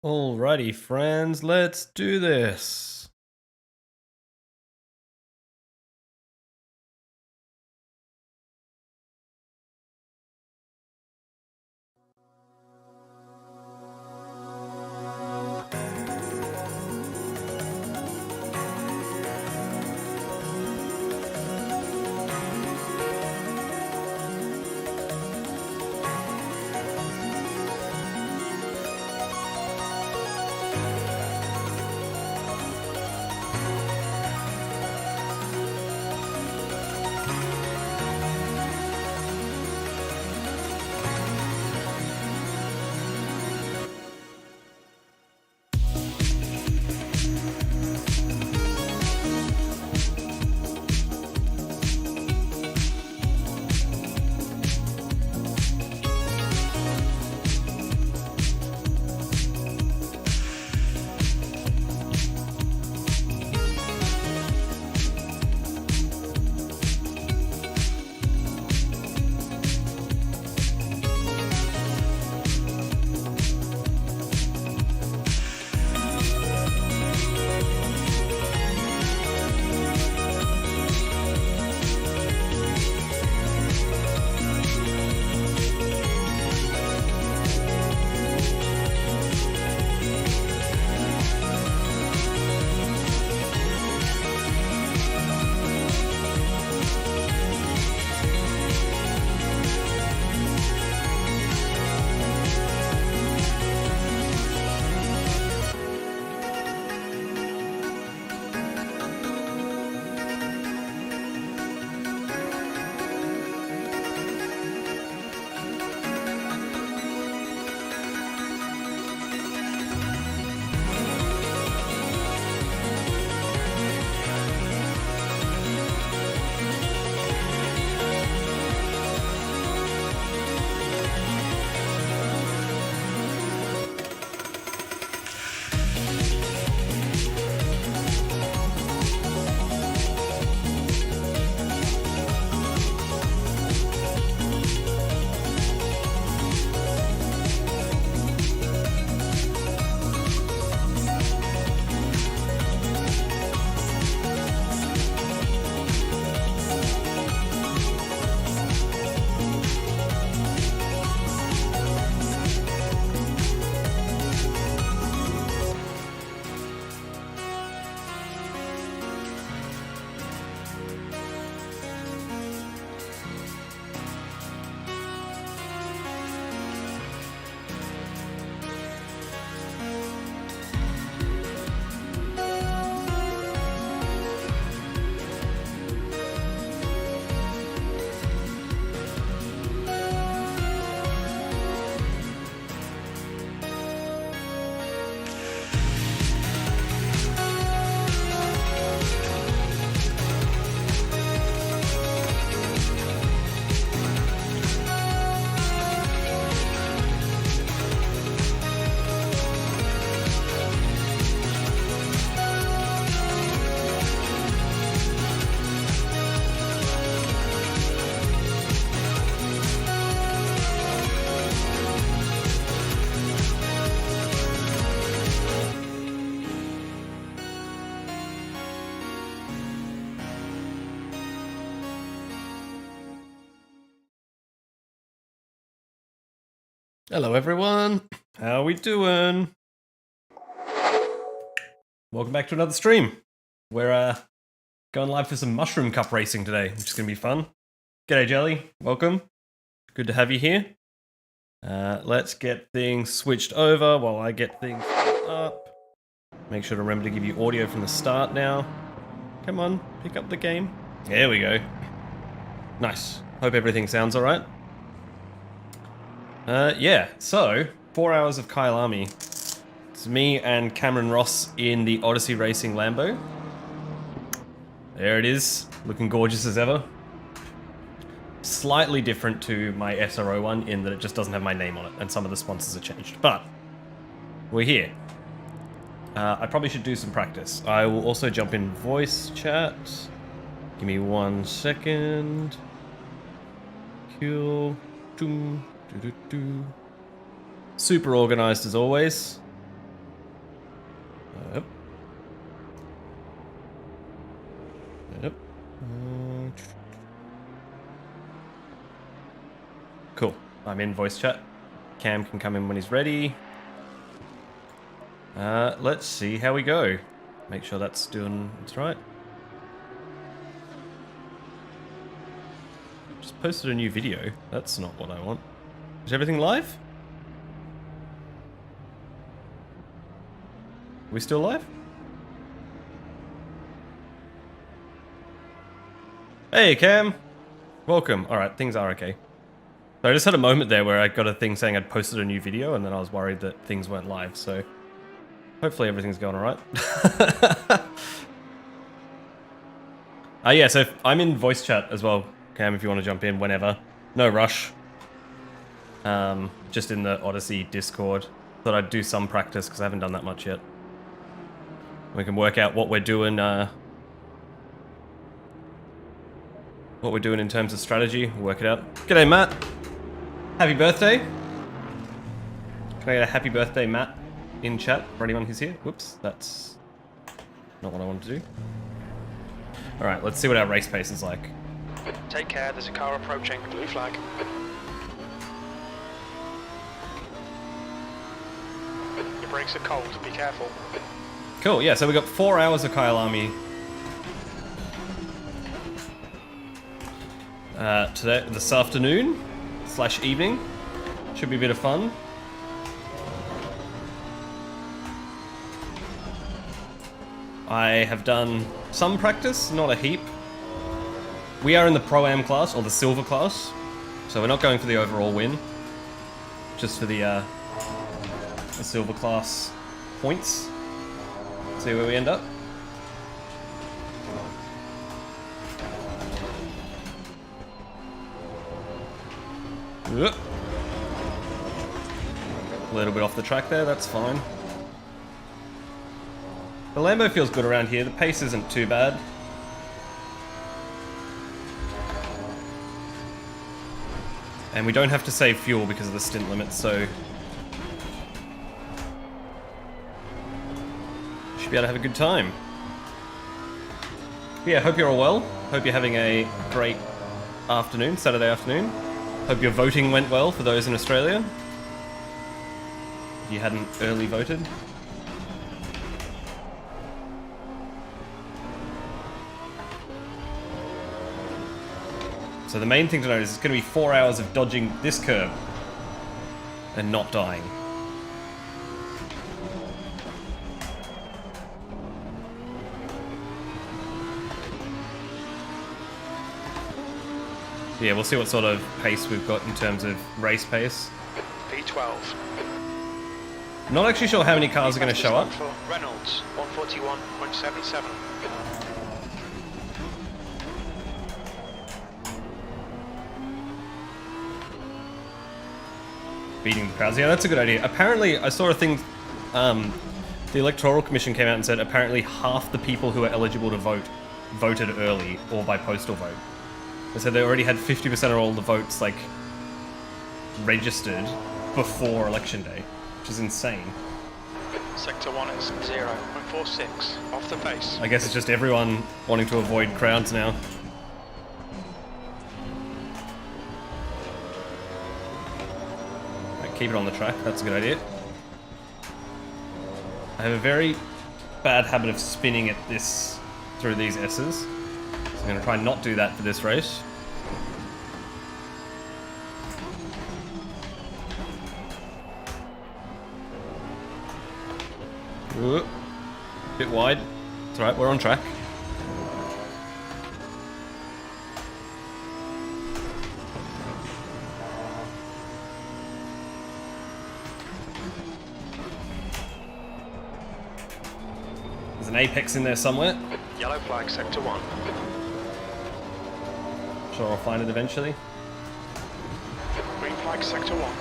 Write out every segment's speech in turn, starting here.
Alrighty, friends, let's do this. Hello, everyone. How we doing? Welcome back to another stream. We're going live for some Mushroom Cup racing today, which is going to be fun. G'day, Jelly. Welcome. Good to have you here. Let's get things switched over while I get things up. Make sure to remember to give you audio from the start now. Come on, pick up the game. There we go. Nice. Hope everything sounds alright. Yeah, so 4 hours of Kyalami. It's me and Cameron Ross in the Odyssey Racing Lambo. There it is, looking gorgeous as ever. Slightly different to my SRO one in that it just doesn't have my name on it and some of the sponsors are changed, but we're here. I probably should do some practice. I will also jump in voice chat. Give me 1 second. Cool. Super organized as always. Cool. I'm in voice chat. Cam can come in when he's ready. Let's see how we go. Make sure that's doing it's right. Just posted a new video. That's not what I want. Is everything live? Are we still live? Hey, Cam. Welcome. Alright, things are okay. So I just had a moment there where I got a thing saying I'd posted a new video and then I was worried that things weren't live, so hopefully everything's going alright. Yeah, so I'm in voice chat as well, Cam, if you want to jump in whenever. No rush. Just in the Odyssey Discord. Thought I'd do some practice because I haven't done that much yet. We can work out what we're doing, in terms of strategy. Work it out. G'day, Matt. Happy birthday. Can I get a happy birthday, Matt, in chat for anyone who's here? Whoops, that's not what I wanted to do. Alright, let's see what our race pace is like. Take care, there's a car approaching. Blue flag. Your brakes are cold, be careful. Cool, yeah, so we got 4 hours of Kyalami this afternoon / evening. Should be a bit of fun. I have done some practice, not a heap. We are in the Pro-Am class, or the Silver class, so we're not going for the overall win, just for the Silver class points. See where we end up. A little bit off the track there, that's fine. The Lambo feels good around here, the pace isn't too bad. And we don't have to save fuel because of the stint limit, so should be able to have a good time. But yeah, hope you're all well. Hope you're having a great afternoon, Saturday afternoon. Hope your voting went well for those in Australia. If you hadn't early voted. So the main thing to note is it's going to be 4 hours of dodging this curb and not dying. Yeah, we'll see what sort of pace we've got in terms of race pace. V12. I'm not actually sure how many cars are going to show up. For Reynolds, 141.77. Beating the crowds. Yeah, that's a good idea. Apparently, I saw a thing, the Electoral Commission came out and said apparently half the people who are eligible to vote voted early or by postal vote. They said they already had 50% of all the votes, like, registered before election day, which is insane. Sector 1 is 0.46, off the pace. I guess it's just everyone wanting to avoid crowds now. Keep it on the track, that's a good idea. I have a very bad habit of spinning at this through these S's, so I'm going to try and not do that for this race. Ooh, bit wide. It's alright, we're on track. An apex in there somewhere. Yellow flag, sector 1. Sure, I'll find it eventually. Green flag, sector 1.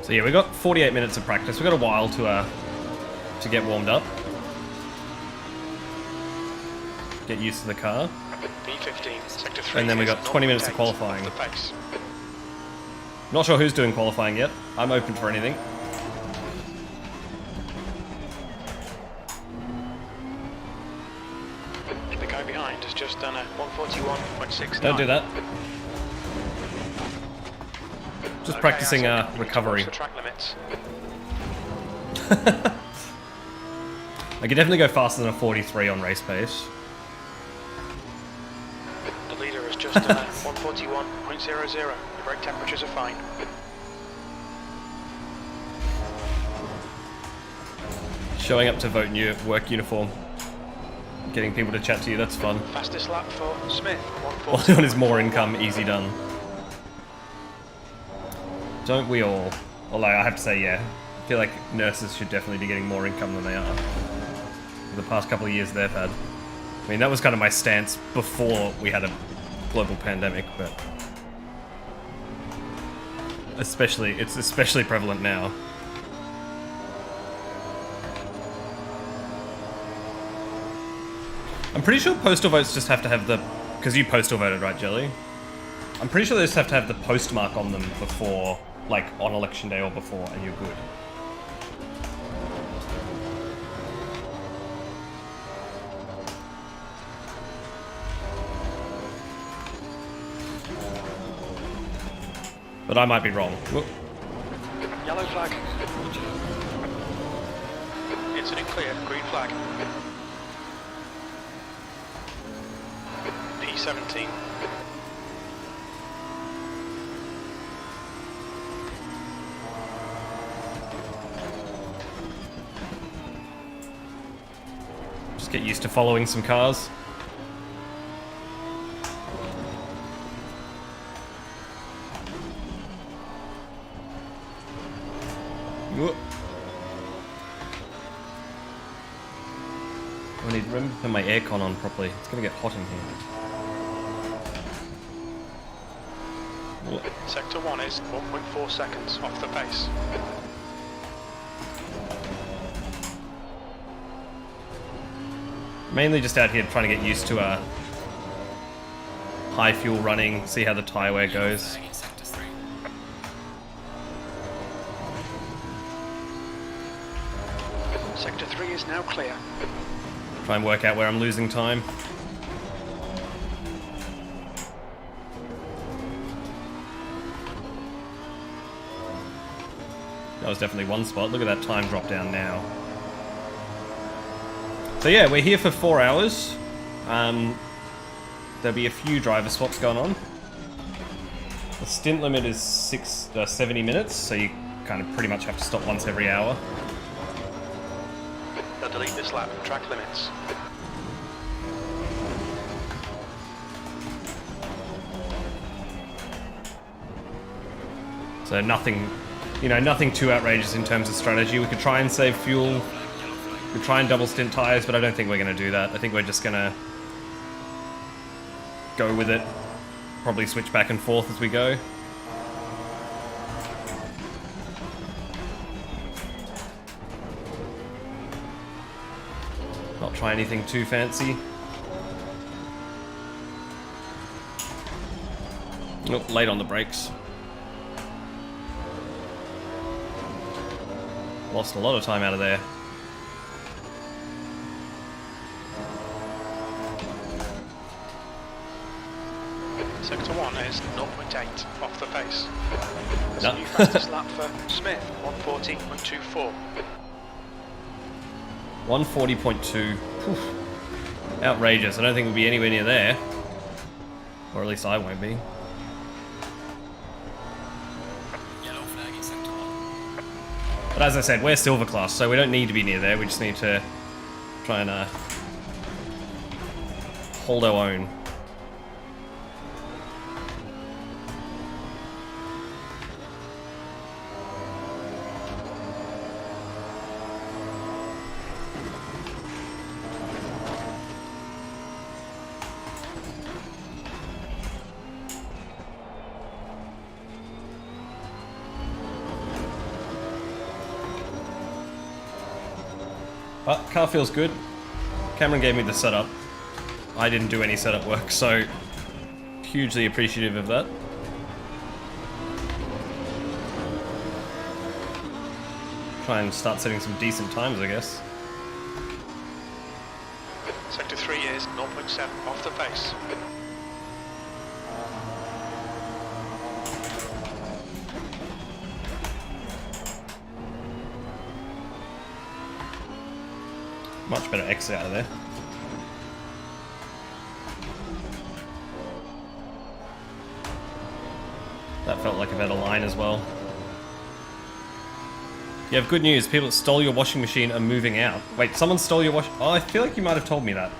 So yeah, we've got 48 minutes of practice. We've got a while to get warmed up. Get used to the car. B15, sector 3. And then we got 20 minutes of qualifying. Not sure who's doing qualifying yet. I'm open for anything. guy behind has just done a 141.69. Don't do that. Just practicing recovery. The track limits. I could definitely go faster than a 43 on race pace. The leader has just done a 141.00. The brake temperatures are fine. Showing up to vote in your work uniform. Getting people to chat to you, that's fun. Fastest lap for Smith. All you want is more income, easy done. Don't we all? Although I have to say, yeah, I feel like nurses should definitely be getting more income than they are. For the past couple of years they've had. I mean, that was kind of my stance before we had a global pandemic, but it's especially prevalent now. I'm pretty sure postal votes just have to have the... Because you postal voted, right, Jelly? I'm pretty sure they just have to have the postmark on them before, like, on election day or before, and you're good. But I might be wrong. Whoop. Yellow flag. Incident clear. Green flag. P17. Just get used to following some cars. Whoop. I need room to put my aircon on properly. It's gonna get hot in here. Whoop. Sector 1 is 1.4 seconds off the pace. Mainly just out here trying to get used to high fuel running, see how the tyre wear goes. Sector 3 is now clear. Try and work out where I'm losing time. That was definitely one spot. Look at that time drop down now. So yeah, we're here for 4 hours. There'll be a few driver swaps going on. The stint limit is 70 minutes, so you kind of pretty much have to stop once every hour. They'll delete this lap from track limits. So nothing, nothing too outrageous in terms of strategy. We could try and save fuel. We could try and double stint tires, but I don't think we're going to do that. I think we're just going to go with it. Probably switch back and forth as we go. Not try anything too fancy. Nope, late on the brakes. Lost a lot of time out of there. Sector 1 is 0.8 off the pace. That's No. the new fastest lap for Smith, 140.24. 140.2. Outrageous. I don't think we'll be anywhere near there. Or at least I won't be. Yellow flag in sector 1. But as I said, we're silver class, so we don't need to be near there. We just need to try and hold our own. But car feels good. Cameron gave me the setup. I didn't do any setup work, so hugely appreciative of that. Try and start setting some decent times, I guess. Sector 3 is 0.7 off the base. Much better exit out of there. That felt like a better line as well. You have good news. People that stole your washing machine are moving out. Wait, someone stole your Oh, I feel like you might have told me that.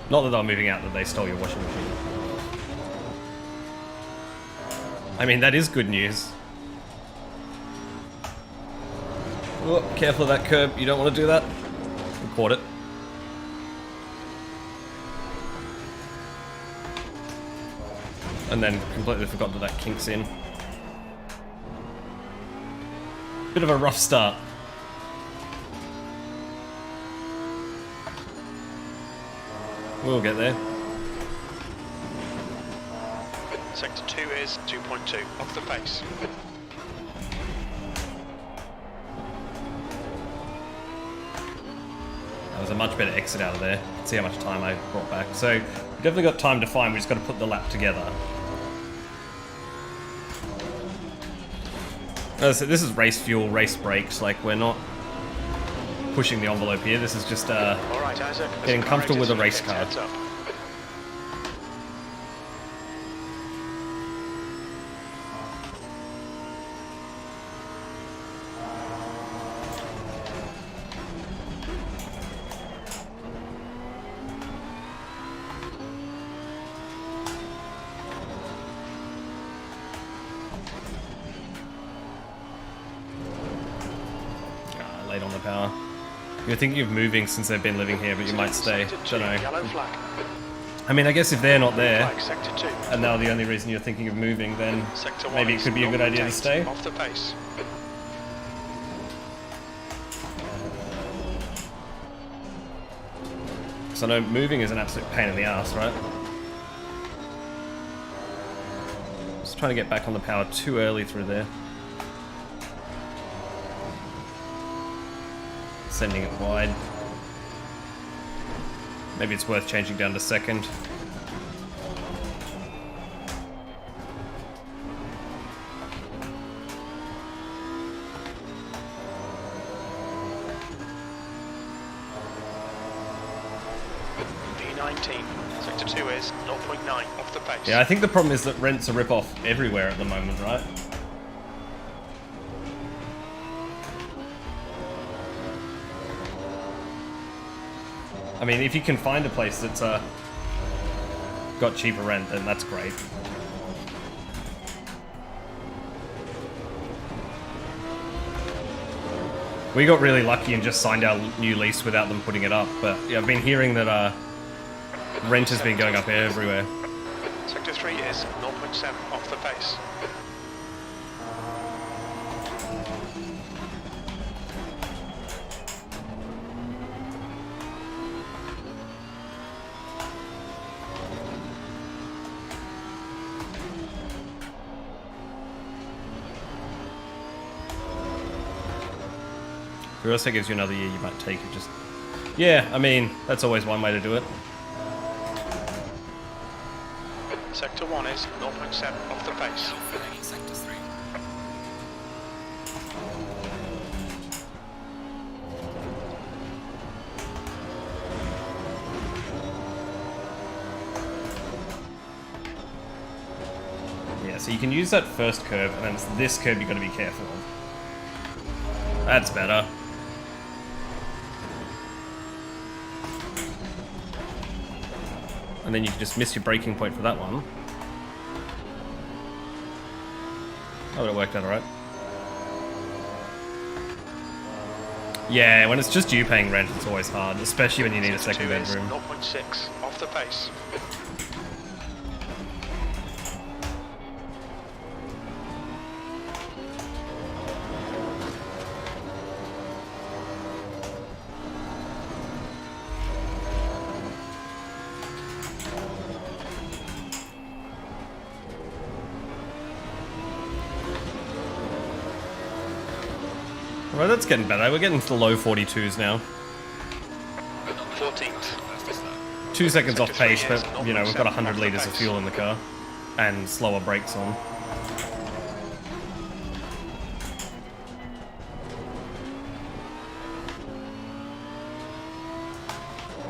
Not that they're moving out, that they stole your washing machine. I mean, that is good news. Oh, careful of that curb. You don't want to do that. We caught it. And then completely forgot that that kinks in. Bit of a rough start. We'll get there. Sector 2 is 2.2 off the base. That was a much better exit out of there. See how much time I brought back. So, we've definitely got time to find. We just got to put the lap together. So this is race fuel, race brakes. Like, we're not pushing the envelope here. This is just All right, Isaac. getting comfortable with a race car. Heads up. Late on the power. You're thinking of moving since they've been living here, but you might stay. Don't know. Yellow flag. I mean, I guess if they're not there, Flag, Sector 2. and now the only reason you're thinking of moving, then Sector 1 maybe it is could be a good idea to 0.8 stay. off the base. Because I know moving is an absolute pain in the ass, right? Just trying to get back on the power too early through there. Sending it wide. Maybe it's worth changing down to second. P19. Sector 2 is 0.9 off the base. Yeah, I think the problem is that rents are rip-off everywhere at the moment, right? I mean, if you can find a place that's got cheaper rent, then that's great. We got really lucky and just signed our new lease without them putting it up, but yeah, I've been hearing that rent has been going up everywhere. Sector 3 is 0.7 off the base. It also gives you another year you might take it just... Yeah, I mean, that's always one way to do it. Sector 1 is 0.7 off the base. Yellow flag in Sector 3. Yeah, so you can use that first curve, and then it's this curve you've got to be careful of. That's better. And then you can just miss your braking point for that one. Oh, but it worked out alright. Yeah, when it's just you paying rent, it's always hard, especially when you need a second bedroom. 0.6 off the base. Well, that's getting better. We're getting to the low 42s now. 14th. 2 seconds off pace, but, you know, we've got 100 off the litres of pace. fuel in the car. And slower brakes on.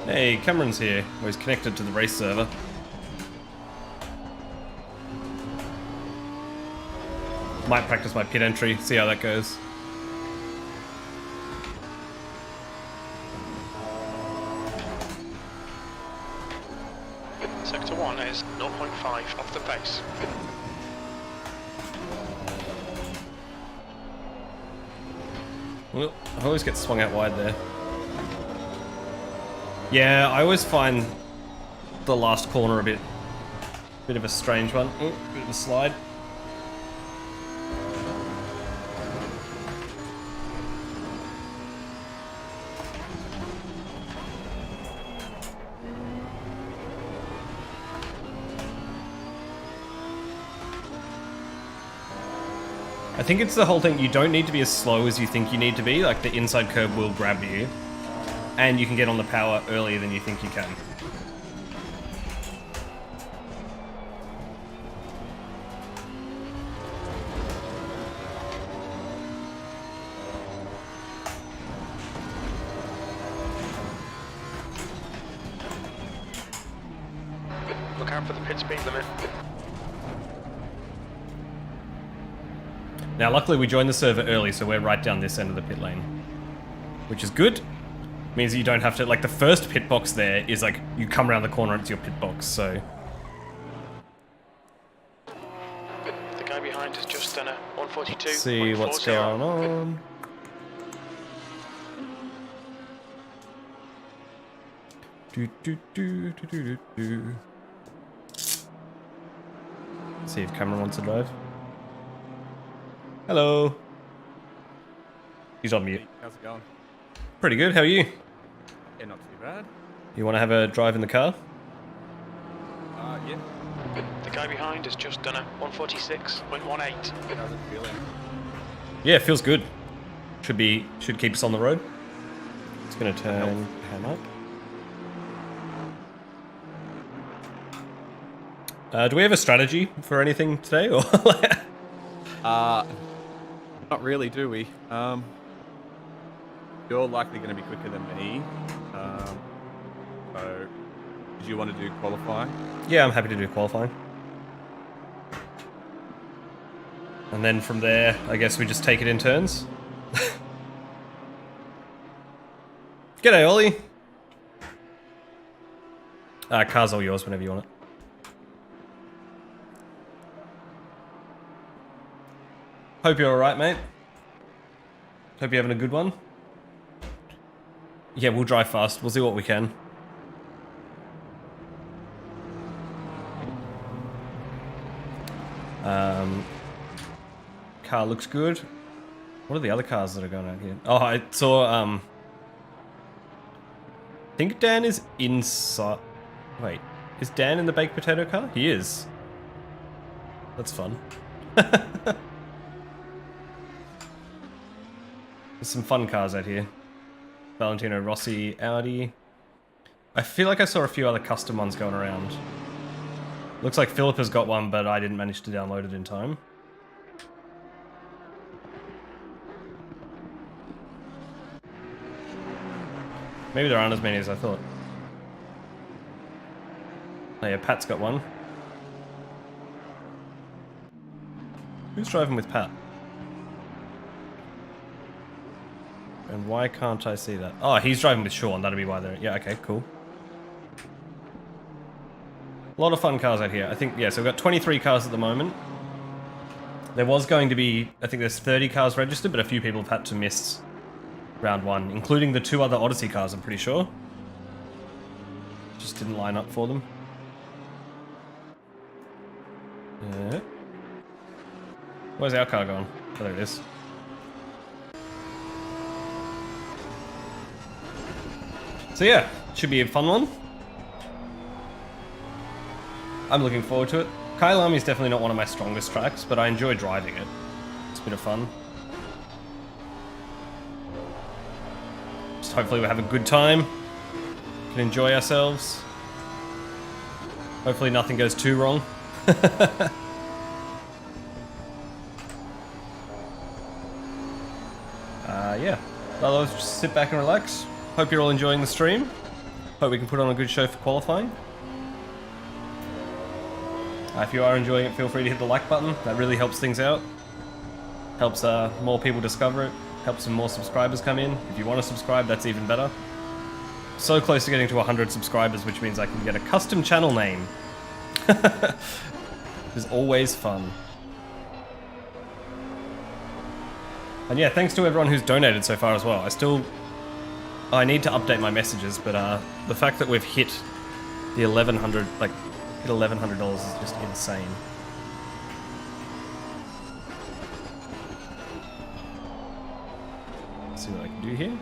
Hey, Cameron's here. Well, he's connected to the race server. Might practice my pit entry, see how that goes. Sector 1 is 0.5 off the pace. Well, I always get swung out wide there. Yeah, I always find the last corner a bit of a strange one. Oh, bit of a slide. I think it's the whole thing, you don't need to be as slow as you think you need to be, like the inside curb will grab you, and you can get on the power earlier than you think you can. Look out for the pit speed limit. Now, luckily we joined the server early, so we're right down this end of the pit lane, which is good. Means that you don't have to, like, the first pit box there is like, you come around the corner and it's your pit box, so. The guy behind has just done a 142. See what's going on. Do, do, do, do, do, do. See if Cameron wants to drive. Hello. He's on mute. How's it going? Pretty good, how are you? Yeah, not too bad. You want to have a drive in the car? Yeah. The guy behind has just done a 146.18. How's it feeling? Yeah, it feels good. Should keep us on the road. It's gonna turn cam up. Do we have a strategy for anything today, or? Not really, do we? You're likely going to be quicker than me. So, did you want to do qualifying? Yeah, I'm happy to do qualifying. And then from there, I guess we just take it in turns. G'day, Ollie. Car's all yours whenever you want it. Hope you're alright, mate. Hope you're having a good one. Yeah, we'll drive fast. We'll see what we can. Car looks good. What are the other cars that are going out here? Oh, I saw, I think Dan is inside. Wait, is Dan in the baked potato car? He is. That's fun. There's some fun cars out here. Valentino Rossi, Audi. I feel like I saw a few other custom ones going around. Looks like Philip has got one, but I didn't manage to download it in time. Maybe there aren't as many as I thought. Oh yeah, Pat's got one. Who's driving with Pat? And why can't I see that? Oh, he's driving with Sean. That'll be why they're... Yeah, okay, cool. A lot of fun cars out here. I think, yeah, so we've got 23 cars at the moment. There was going to be... I think there's 30 cars registered, but a few people have had to miss round one, including the 2 other Odyssey cars, I'm pretty sure. Just didn't line up for them. Yeah. Where's our car going? Oh, there it is. So yeah, should be a fun one. I'm looking forward to it. Kyalami is definitely not one of my strongest tracks, but I enjoy driving it. It's a bit of fun. hopefully we'll have a good time. Can enjoy ourselves. Hopefully nothing goes too wrong. Yeah. Otherwise, just sit back and relax. Hope you're all enjoying the stream. Hope we can put on a good show for qualifying. If you are enjoying it, feel free to hit the like button. That really helps things out. Helps more people discover it. Helps some more subscribers come in. If you want to subscribe, that's even better. So close to getting to 100 subscribers, which means I can get a custom channel name. It's always fun. And yeah, thanks to everyone who's donated so far as well. I need to update my messages, but the fact that we've hit the $1,100, like, hit $1,100 is just insane. Let's see what I can do here.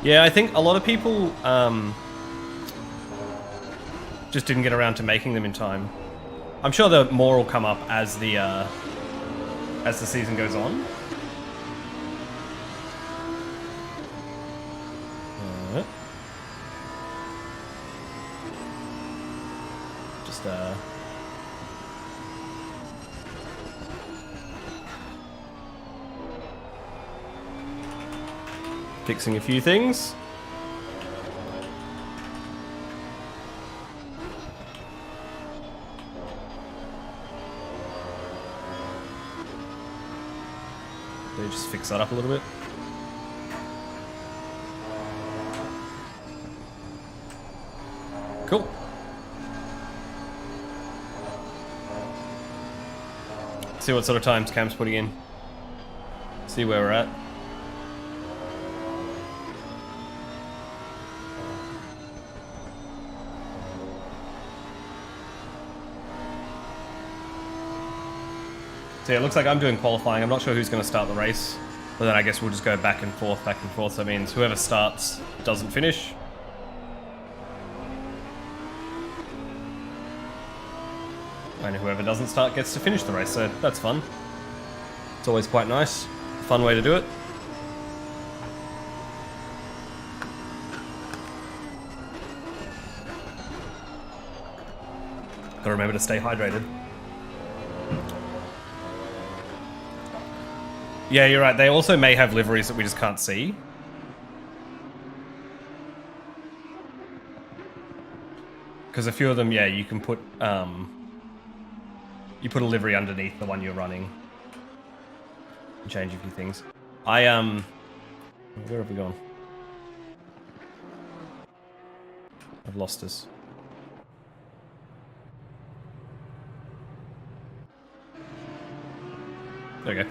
Yeah, I think a lot of people just didn't get around to making them in time. I'm sure the more will come up as the season goes on. Just fixing a few things. Just fix that up a little bit. Cool. See what sort of times Cam's putting in. See where we're at. So yeah, it looks like I'm doing qualifying. I'm not sure who's going to start the race. But then I guess we'll just go back and forth. So that means whoever starts doesn't finish. And whoever doesn't start gets to finish the race, so that's fun. It's always quite nice. Fun way to do it. Gotta remember to stay hydrated. Yeah, you're right. They also may have liveries that we just can't see. Because a few of them, yeah, you can put you put a livery underneath the one you're running. And change a few things. Where have we gone? I've lost us. There we go.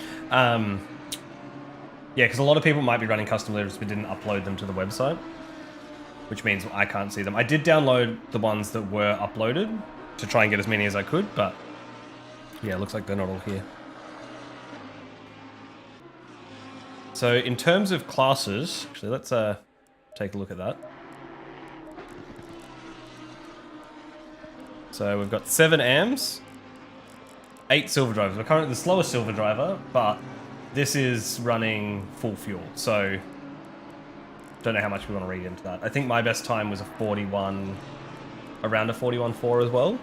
Yeah, because a lot of people might be running custom liveries but didn't upload them to the website, which means I can't see them. I did download the ones that were uploaded to try and get as many as I could, but yeah, it looks like they're not all here. So in terms of classes, actually, let's take a look at that. So we've got 7 AMs, 8 silver drivers. We're currently the slowest silver driver, but this is running full fuel, so don't know how much we want to read into that. I think my best time was a 41, around a 41.4 as well.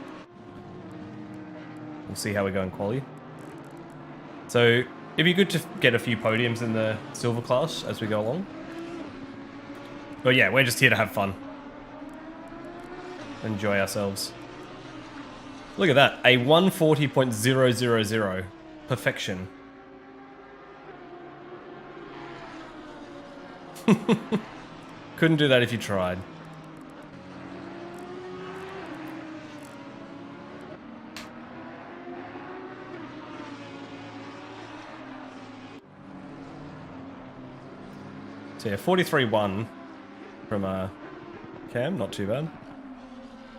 We'll see how we go in quali. So it'd be good to get a few podiums in the silver class as we go along. But yeah, we're just here to have fun. Enjoy ourselves. Look at that, a 140.000. Perfection. Couldn't do that if you tried. So yeah, 43.1 from Cam, not too bad.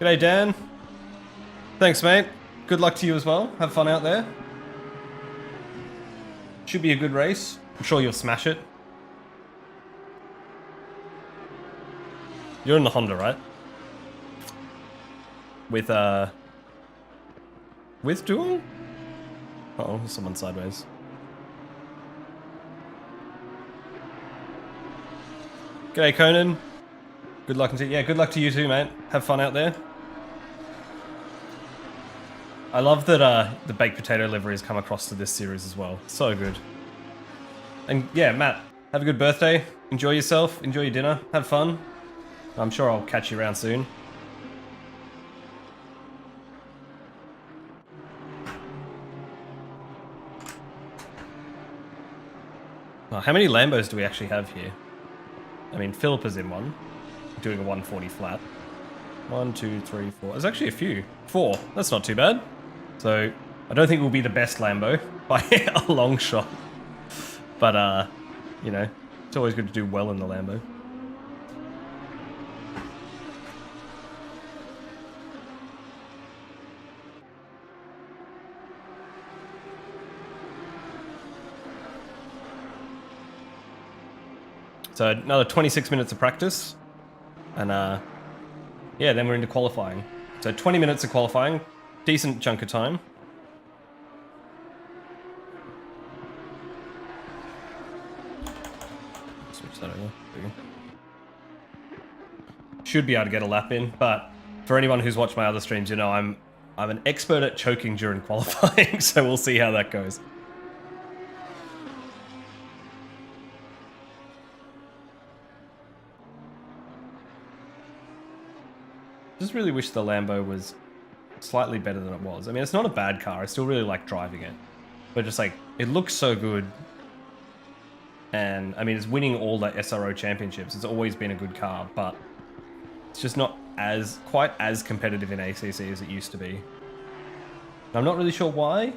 G'day Dan. Thanks mate. Good luck to you as well. Have fun out there. Should be a good race. I'm sure you'll smash it. You're in the Honda, right? With dual? Uh-oh, there's someone sideways. G'day, Conan. Good luck good luck to you too, mate. Have fun out there. I love that the baked potato livery has come across to this series as well. So good. And yeah, Matt, have a good birthday. Enjoy yourself. Enjoy your dinner. Have fun. I'm sure I'll catch you around soon. Oh, how many Lambos do we actually have here? I mean, Philip is in one, doing a 140 flat. 1, 2, 3, 4. There's actually a few. 4. That's not too bad. So, I don't think we'll be the best Lambo by a long shot. But, you know, it's always good to do well in the Lambo. So another 26 minutes of practice, and yeah, then we're into qualifying. So 20 minutes of qualifying, decent chunk of time. Switch that over. Should be able to get a lap in, but for anyone who's watched my other streams, you know I'm an expert at choking during qualifying, so we'll see how that goes. Just really wish the Lambo was slightly better than it was. I mean, it's not a bad car. I still really like driving it. But just like, it looks so good. And, I mean, it's winning all the SRO championships. It's always been a good car, but it's just not quite as competitive in ACC as it used to be. I'm not really sure why,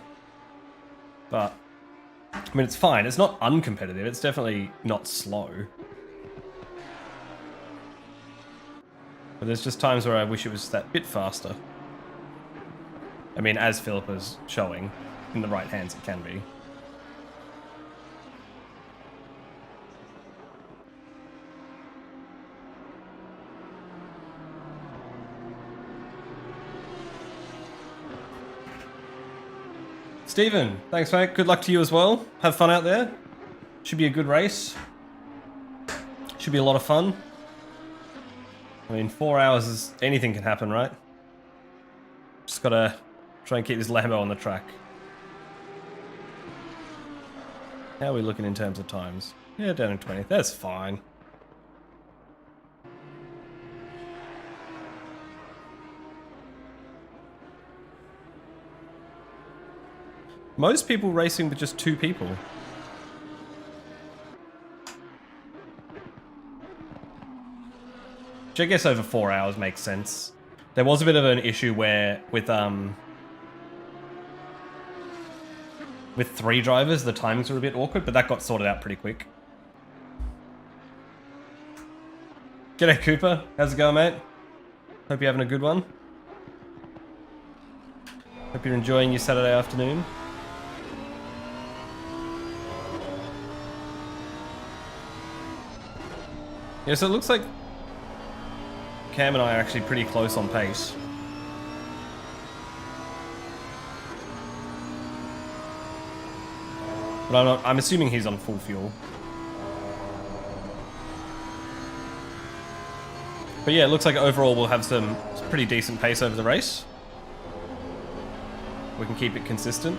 but, I mean, it's fine. It's not uncompetitive. It's definitely not slow. But there's just times where I wish it was that bit faster. I mean, as Philip is showing, in the right hands it can be. Stephen, thanks mate. Good luck to you as well. Have fun out there. Should be a good race. Should be a lot of fun. I mean, 4 hours is... anything can happen, right? Just gotta try and keep this Lambo on the track. How are we looking in terms of times? Yeah, down in 20. That's fine. Most people racing with just 2 people. Which I guess over 4 hours makes sense. There was a bit of an issue where with 3 drivers the timings were a bit awkward, but that got sorted out pretty quick. G'day Cooper, how's it going mate? Hope you're having a good one. Hope you're enjoying your Saturday afternoon. Yeah, so it looks like Cam and I are actually pretty close on pace. But I'm assuming he's on full fuel. But yeah, it looks like overall we'll have some pretty decent pace over the race. We can keep it consistent.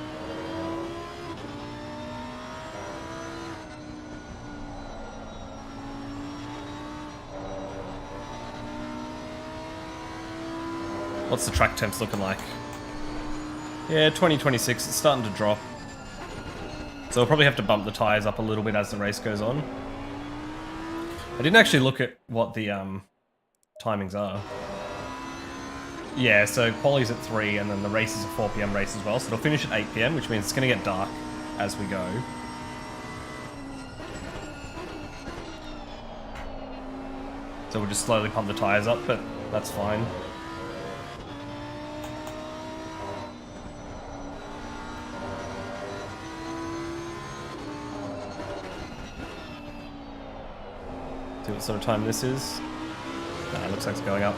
What's the track temps looking like? Yeah, 2026, it's starting to drop. So we'll probably have to bump the tyres up a little bit as the race goes on. I didn't actually look at what the timings are. Yeah, so quali's at 3 and then the race is a 4 PM race as well. So it'll finish at 8 PM, which means it's going to get dark as we go. So we'll just slowly pump the tyres up, but that's fine. See what sort of time this is. Nah, it looks like it's going up.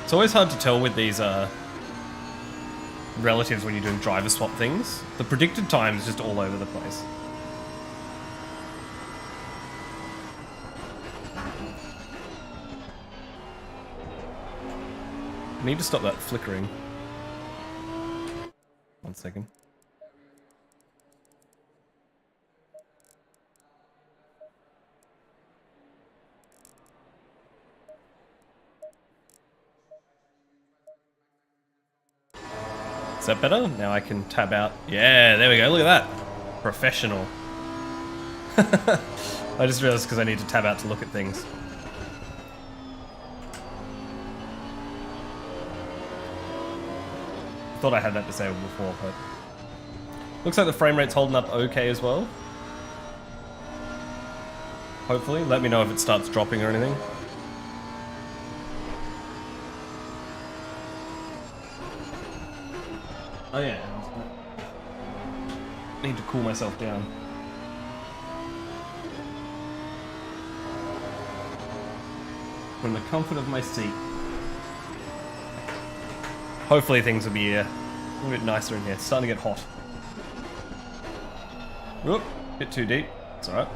It's always hard to tell with these relatives when you're doing driver swap things. The predicted time is just all over the place. I need to stop that flickering. 1 second. Is that better? Now I can tab out. Yeah, there we go. Look at that. Professional. I just realized because I need to tab out to look at things. Thought I had that disabled before, but looks like the frame rate's holding up okay as well. Hopefully. Let me know if it starts dropping or anything. Oh yeah. Need to cool myself down. From the comfort of my seat. Hopefully things will be a little bit nicer in here. It's starting to get hot. Whoop, bit too deep. It's alright.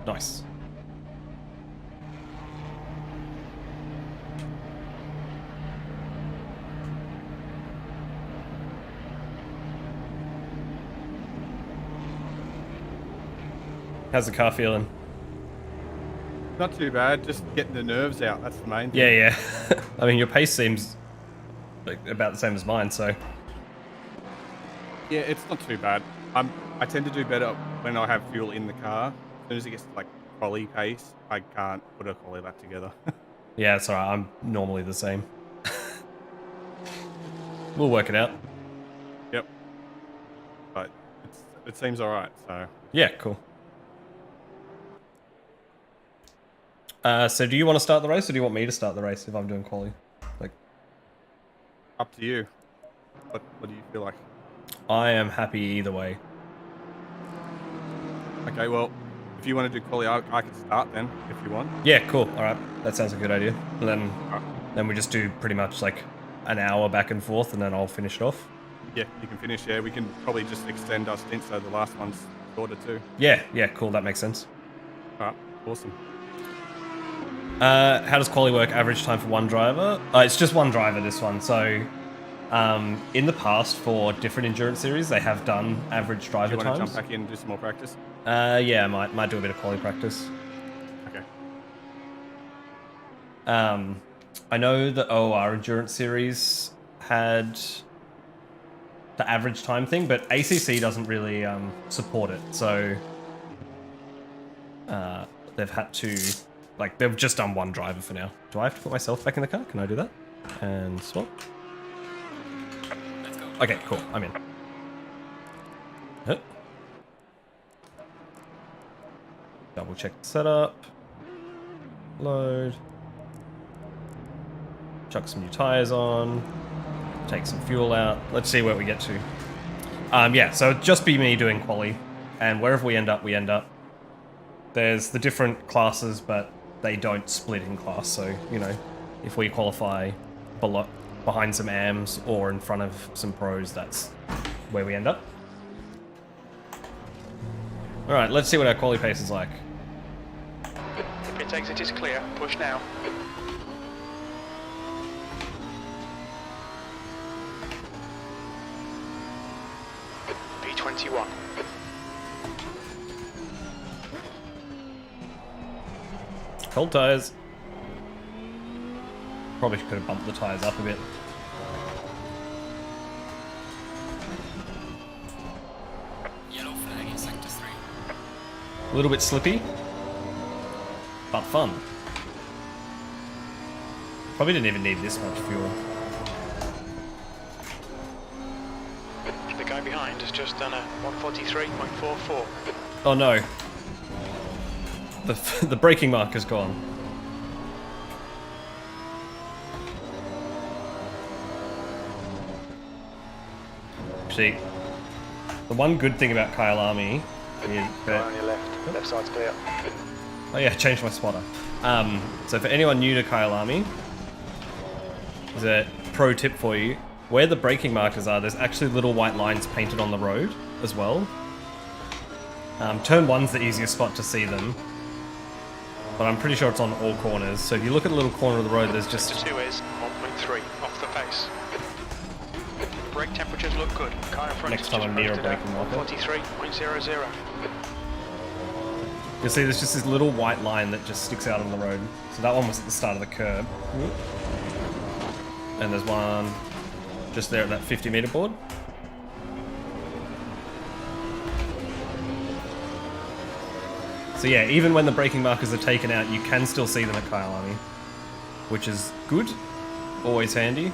Nice. How's the car feeling? Not too bad. Just getting the nerves out. That's the main thing. Yeah. I mean, your pace seems like about the same as mine, so. Yeah, it's not too bad. I tend to do better when I have fuel in the car. As soon as it gets to like quali pace, I can't put a quali lap together. Yeah, it's alright. I'm normally the same. We'll work it out. Yep. But it seems alright, so. Yeah, cool. So do you want to start the race, or do you want me to start the race if I'm doing quali? Like, Up to you. What do you feel like? I am happy either way. Okay, well, if you want to do quali, I can start then, if you want. Yeah, cool. Alright, that sounds like a good idea. And then we just do pretty much like an hour back and forth, and then I'll finish it off. Yeah, you can finish. Yeah, we can probably just extend our stint so the last one's shorter too. Yeah, cool. That makes sense. Alright, awesome. How does quali work? Average time for one driver? It's just one driver, this one. So, in the past, for different endurance series, they have done average driver Do you times. want to jump back in and do some more practice? Yeah, I might do a bit of quali practice. Okay. I know the OR endurance series had the average time thing, but ACC doesn't really support it. So, they've had to... Like, they've just done one driver for now. Do I have to put myself back in the car? Can I do that? And swap? Let's go. Okay, cool. I'm in. Huh. Double check the setup. Load. Chuck some new tires on. Take some fuel out. Let's see where we get to. Yeah, so it'd just be me doing quali. And wherever we end up, we end up. There's the different classes, but they don't split in class, so, you know, if we qualify behind some AMs or in front of some pros, that's where we end up. Alright, let's see what our quali pace is like. Pit exit is clear. Push now. P21. Cold tires. Probably could have bumped the tires up a bit. Yellow flag in sector 3. A little bit slippy, but fun. Probably didn't even need this much fuel. The guy behind has just done a 143.44. Oh no. The braking mark is gone. Actually, the one good thing about Kyalami is Guy that... on your left. Left side's clear. Oh yeah, changed my spotter. So for anyone new to Kyalami, there's a pro tip for you. Where the braking markers are, there's actually little white lines painted on the road as well. Turn 1's the easiest spot to see them, but I'm pretty sure it's on all corners. So if you look at the little corner of the road, there's just... Sector 2 is 1.3 off the pace. Brake temperatures look good. Car in front Next is time just I'm near a posted at braking marker. 43.00. You'll see there's just this little white line that just sticks out on the road. So that one was at the start of the curb. And there's one just there at that 50-meter board. So yeah, even when the braking markers are taken out, you can still see them at Kyalami, which is good, always handy.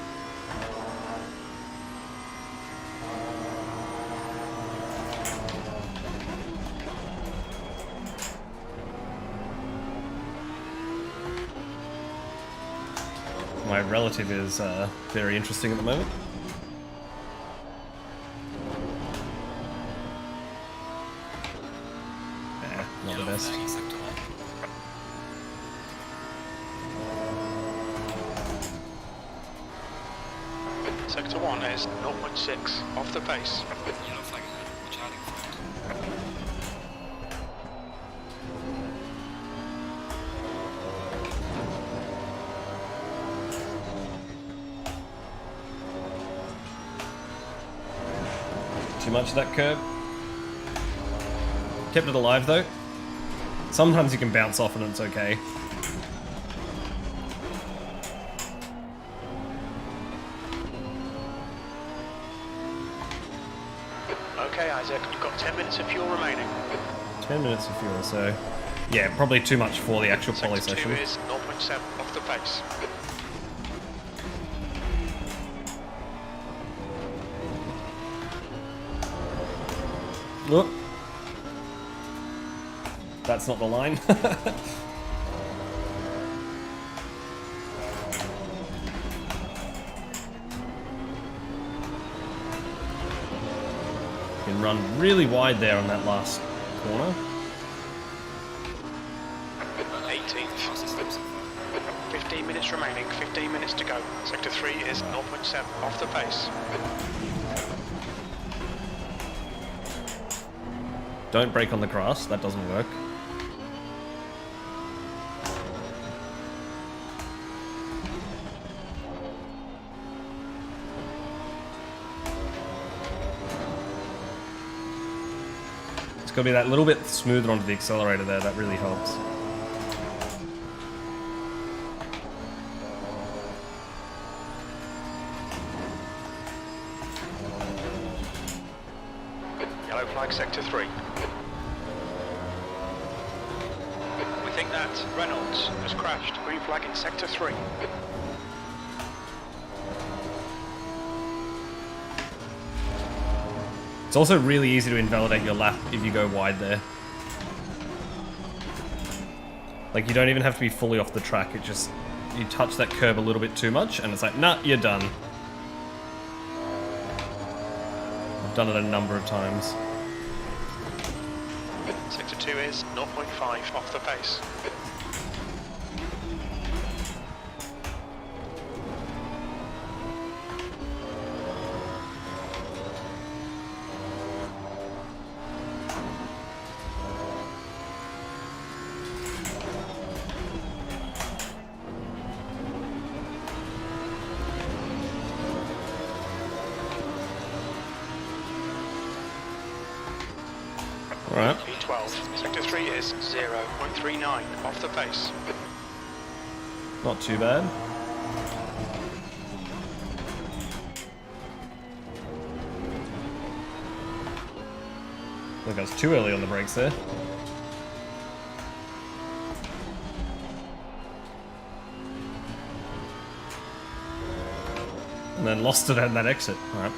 My relative is very interesting at the moment. Not the Yellow best. flag in sector 1. Sector 1 is 0.6 off the pace. Yellow flag ahead. Watch out in front. Too much of that curb. Kept it alive though. Sometimes you can bounce off and it's okay. Okay, Isaac, you've got 10 minutes of fuel remaining. 10 minutes of fuel, so yeah, probably too much for the actual poly Sector 2 session. is 0.7 off the pace. Look. That's not the line. You can run really wide there on that last corner. 18th. Fastest lap so far. 15 minutes remaining, 15 minutes to go. Sector 3 is 0.7 off the pace. Don't brake on the grass, that doesn't work. It's got to be that little bit smoother onto the accelerator there, that really helps. Yellow flag sector 3. We think that Reynolds has crashed. Green flag in sector 3. It's also really easy to invalidate your lap if you go wide there. Like, you don't even have to be fully off the track, it just... You touch that curb a little bit too much, and it's like, nah, you're done. I've done it a number of times. Sector 2 is 0.5 off the pace. Alright. B12. Sector 3 is 0.39 off the pace. Not too bad. Look, I was too early on the brakes there. And then lost it at that exit. Alright.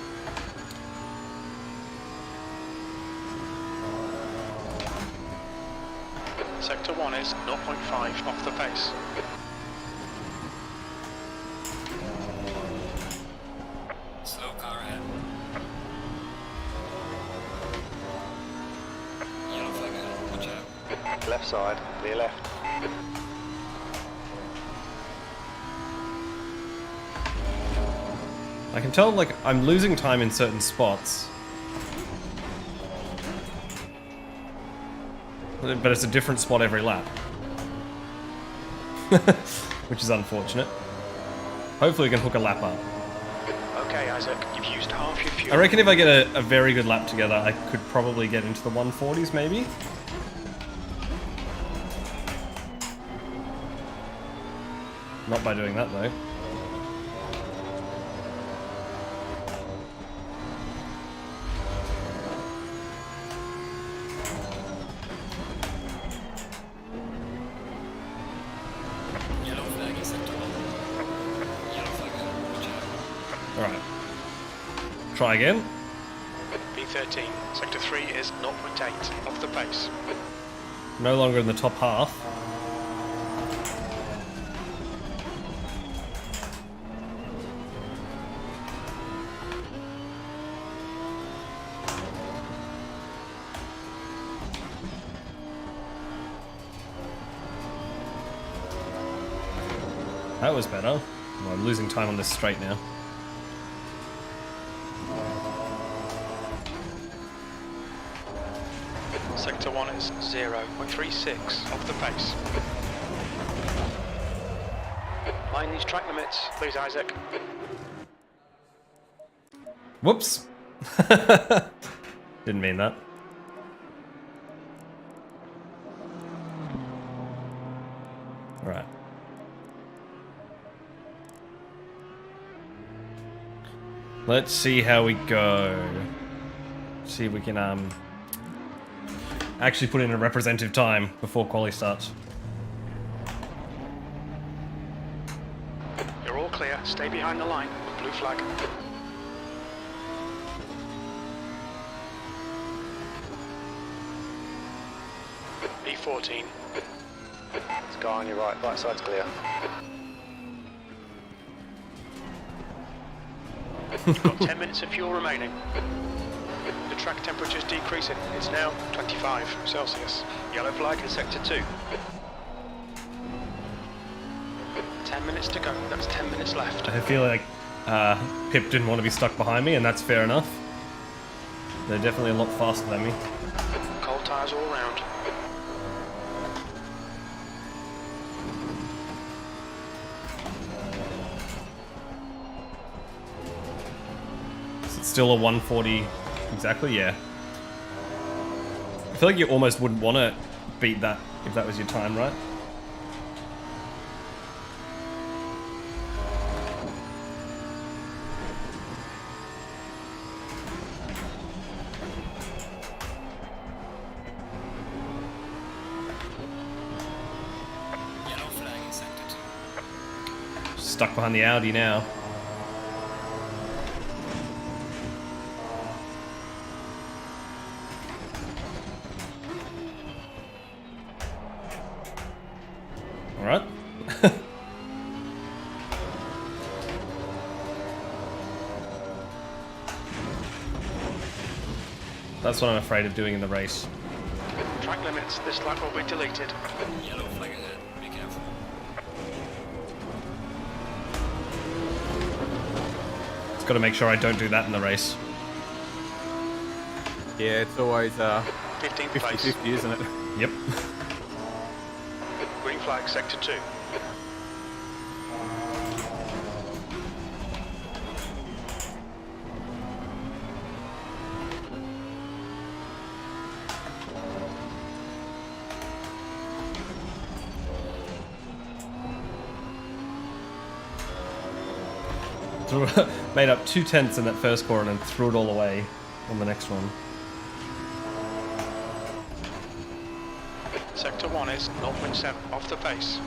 Sector 1 is 0.5 off the pace. Slow car ahead. left side, clear left. I can tell, like, I'm losing time in certain spots. But it's a different spot every lap. Which is unfortunate. Hopefully we can hook a lap up. Okay, Isaac, you've used half your fuel. I reckon if I get a very good lap together, I could probably get into the 140s, maybe? Not by doing that, though. Yellow flag is sector 1. Yellow flag is charging. Alright. Try again. B13, sector 3 is 0.8 off the pace. No longer in the top half. That was better. Oh, I'm losing time on this straight now. Sector 1 is 0.36 off the pace. Mind these track limits, please, Isaac. Whoops. Didn't mean that. Alright. Let's see how we go. See if we can actually put in a representative time before quali starts. You're all clear. Stay behind the line. Blue flag. B14. Sky on your right, right side's clear. You've got 10 minutes of fuel remaining. The track temperature's decreasing. It's now 25 Celsius. Yellow flag in sector 2. 10 minutes to go. That's 10 minutes left. I feel like Pip didn't want to be stuck behind me, and that's fair enough. They're definitely a lot faster than me. Cold tyres all round. Is it still a 140 exactly? Yeah. I feel like you almost wouldn't want to beat that if that was your time, right? Yellow flag in sector 2. Stuck behind the Audi now. Alright. That's what I'm afraid of doing in the race. Track limits. This lap will be deleted. Yellow flag ahead. Be careful. Just got to make sure I don't do that in the race. Yeah, it's always 15th place. 50-50, isn't it? Yep. Green flag, sector 2. Made up 2 tenths in that first corner and threw it all away on the next one. Sector 1 is 0.7 off the pace.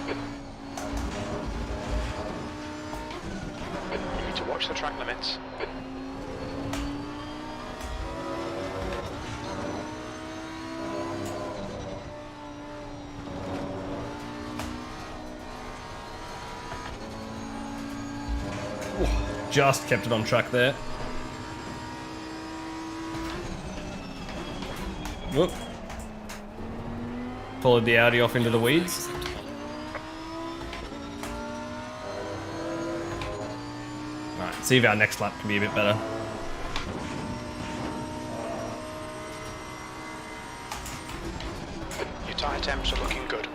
You need to watch the track limits. Just kept it on track there. Whoop. Followed the Audi off into the weeds. Alright, see if our next lap can be a bit better. Your tyre temps are looking good.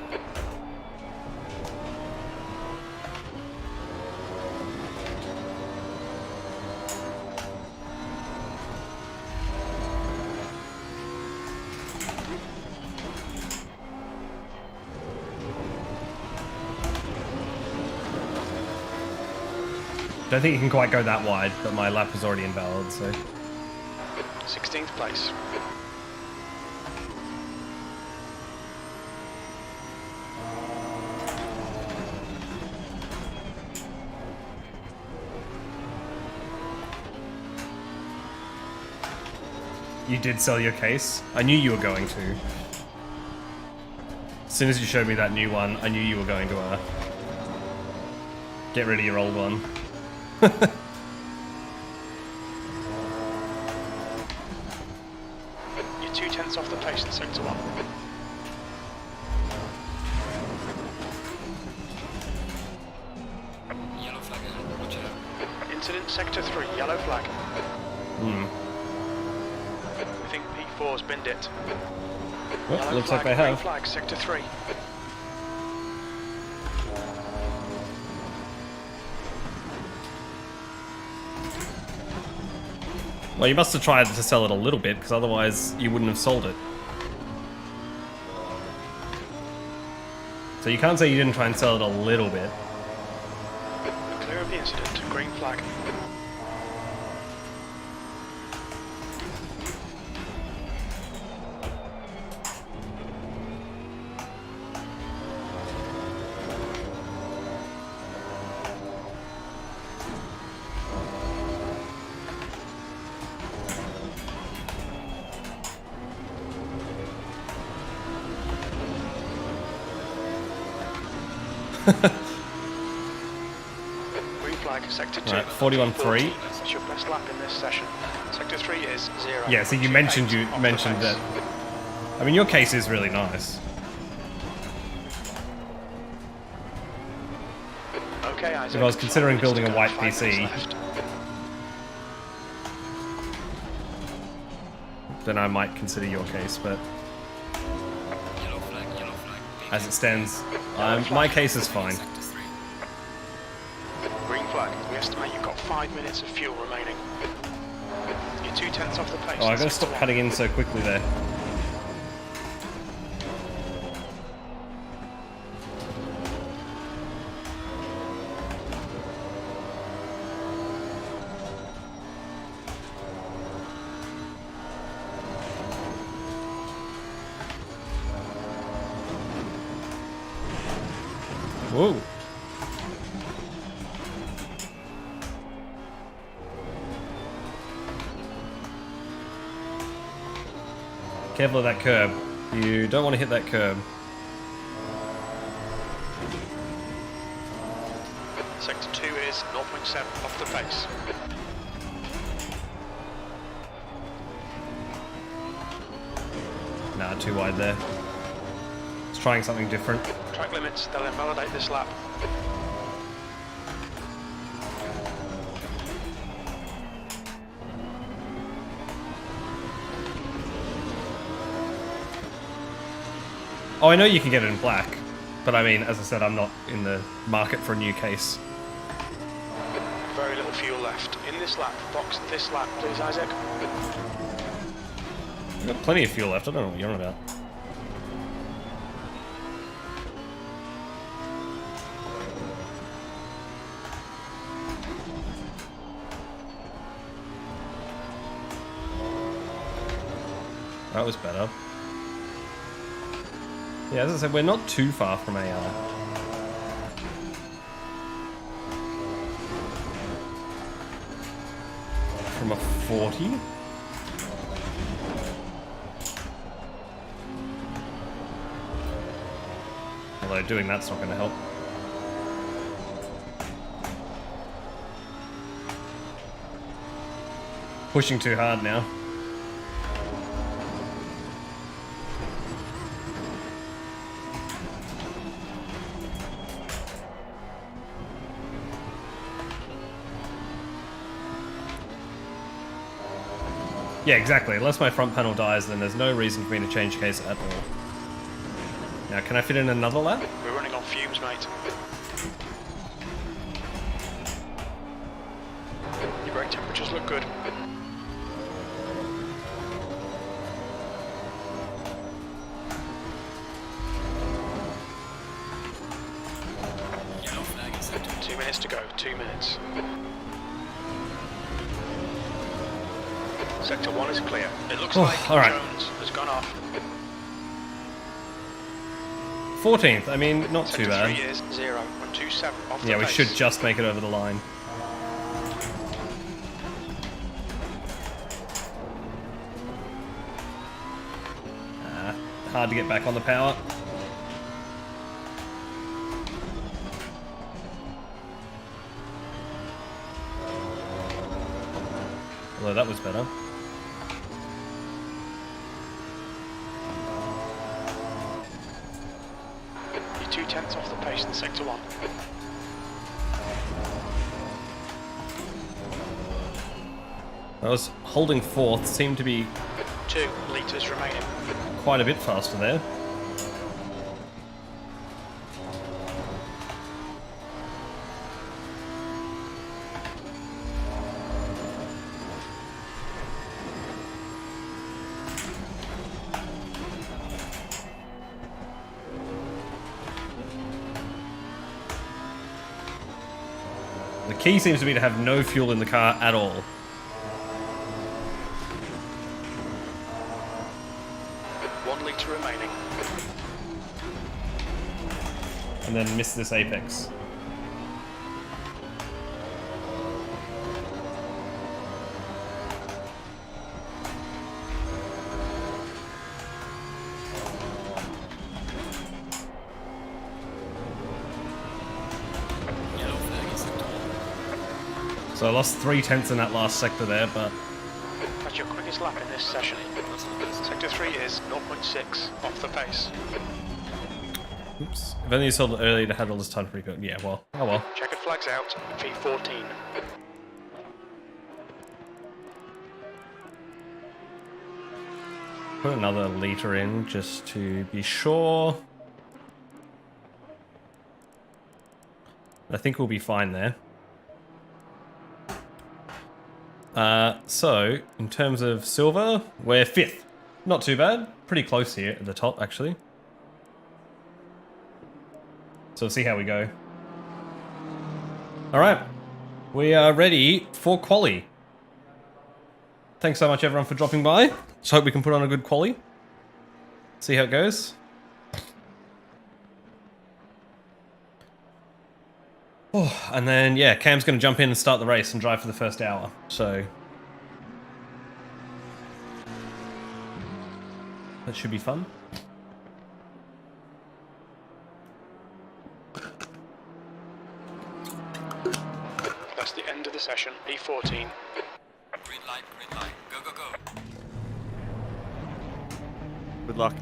Don't think you can quite go that wide, but my lap was already invalid, so... 16th place. You did sell your case? I knew you were going to. As soon as you showed me that new one, I knew you were going to get rid of your old one. You're 2/10 off the pace in sector 1. Yellow flag ahead, watch out. Incident sector 3, yellow flag. I think P4's binned it. Well, Yellow looks flag, like they green have. flag, sector 3. Well, you must have tried to sell it a little bit, because otherwise you wouldn't have sold it. So you can't say you didn't try and sell it a little bit. Clear of the incident, green flag. Green flag, sector 2. Right, 41.3. That's your best lap in this session. Sector 3 is 0. Yeah, so you mentioned that. I mean, your case is really nice. Okay, Isaac. If I was considering building a white PC, then I might consider your case, but Yellow flag, yellow flag. as it stands, my case is fine. Sector 3. Green flag. We estimate you've got 5 minutes of fuel remaining. You're 2/10 off the pace. Oh, I gotta Sector stop 1. cutting in so quickly there. Whoa. Careful of that curb. You don't want to hit that curb. Sector 2 is 0.7 off the pace. Nah, too wide there. It's trying something different. Track limits, they'll invalidate this lap. Oh, I know you can get it in black, but I mean, as I said, I'm not in the market for a new case. Very little fuel left. In this lap, box this lap, please, Isaac. I've got plenty of fuel left, I don't know what you're on about. That was better. Yeah, as I said, we're not too far from AR. From a 40? Although doing that's not going to help. Pushing too hard now. Yeah, exactly. Unless my front panel dies, then there's no reason for me to change case at all. Now, can I fit in another lap? We're running on fumes, mate. Your brake temperatures look good. Yellow flag is set. 2 minutes to go, 2 minutes. Sector 1 is clear. It looks like all right. Jones has gone off. 14th, I mean, not too Sector bad. 3 is 0.27 off the Yeah, we pace. should just make it over the line. Hard to get back on the power. Although that was better. You're 2 tenths off the pace in Sector 1. I was holding fourth, seemed to be 2 litres remaining. quite a bit faster there. The key seems to be to have no fuel in the car at all. One litre remaining. And then miss this apex. Yellow flag is set. So I lost 3 tenths in that last sector there, but That's your quickest lap in this session. Sector 3 is 0.6 off the pace. oops. If only you sold it earlier to have all this time to rebuild. Yeah, well, oh well. Checkered flags out. V14. Put another litre in just to be sure. I think we'll be fine there. So, in terms of silver, we're 5th. Not too bad. Pretty close here at the top, actually. So we'll see how we go. Alright. We are ready for quali. Thanks so much everyone for dropping by. Just hope we can put on a good quali. See how it goes. Oh, and then, yeah, Cam's going to jump in and start the race and drive for the first hour. So that should be fun. That's the end of the session. V14. Green light, green light. Go, go, go. Good luck.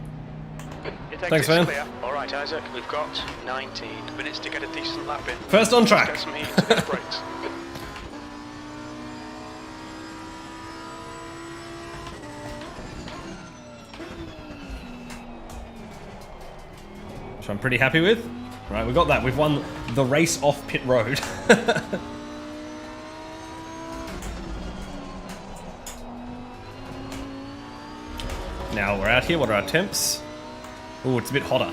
Your Thanks, exit's man. clear. All right, Isaac. We've got 19 minutes to get a decent lap in. First on track. Get some heat to the brakes. Which I'm pretty happy with. Right, we got that. We've won the race off pit road. Now we're out here. What are our temps? Oh, it's a bit hotter.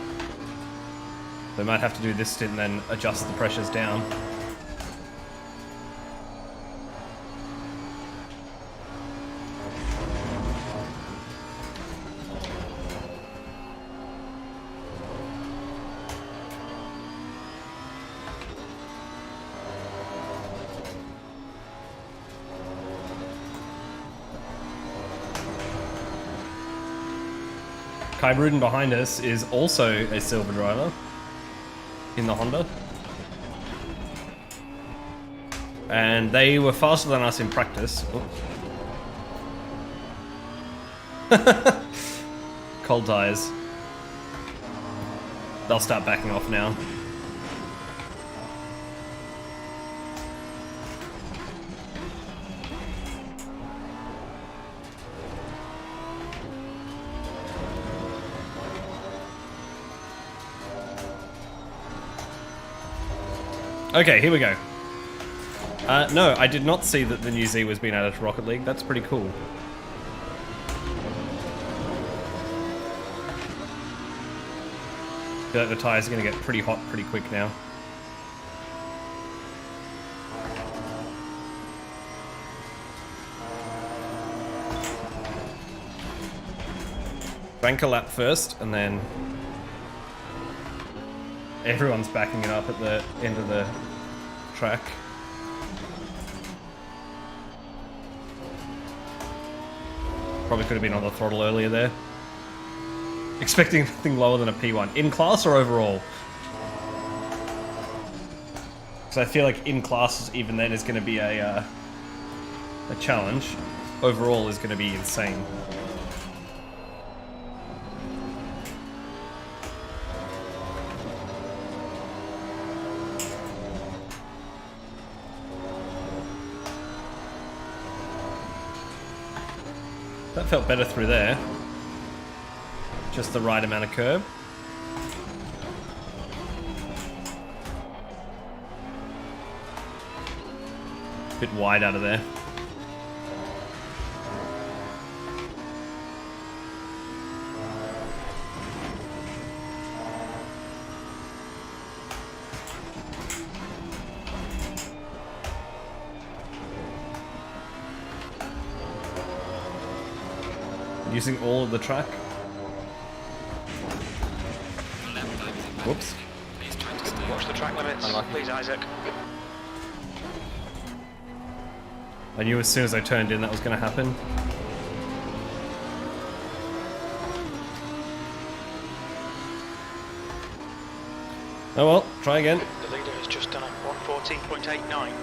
We might have to do this stint and then adjust the pressures down. Kai Bruden behind us is also a silver driver in the Honda. And they were faster than us in practice. Cold tires. They'll start backing off now. Okay, here we go. No, I did not see that the new Z was being added to Rocket League. That's pretty cool. I feel like the tires are going to get pretty hot pretty quick now. Bank a lap first, and then everyone's backing it up at the end of the track. Probably could have been on the throttle earlier there. Expecting anything lower than a P1. In class or overall? So I feel like in class, even then, is going to be a challenge. Overall is going to be insane. That felt better through there. Just the right amount of curb. Bit wide out of there. Using all of the track. Whoops. Watch the track limits, please, Isaac. I knew as soon as I turned in that was going to happen. Oh well, try again. The leader has just done a 114.89.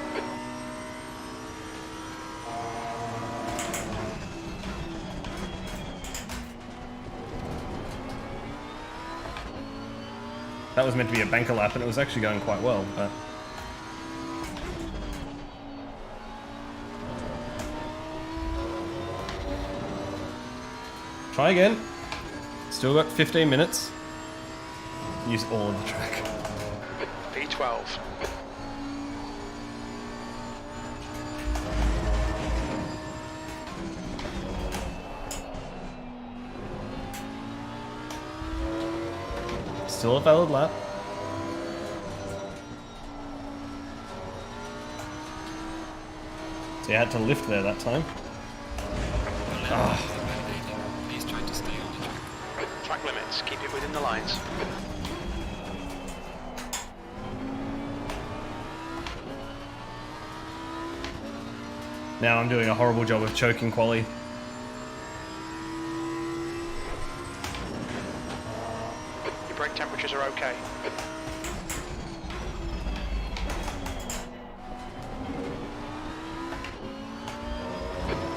That was meant to be a banker lap and it was actually going quite well, but... Try again. Still got 15 minutes. Use all of the track. P12. Still a valid lap. So you had to lift there that time. Please try to stay on the track. Track limits, keep it within the lines. Now I'm doing a horrible job of choking quali. Your brake temperatures are okay.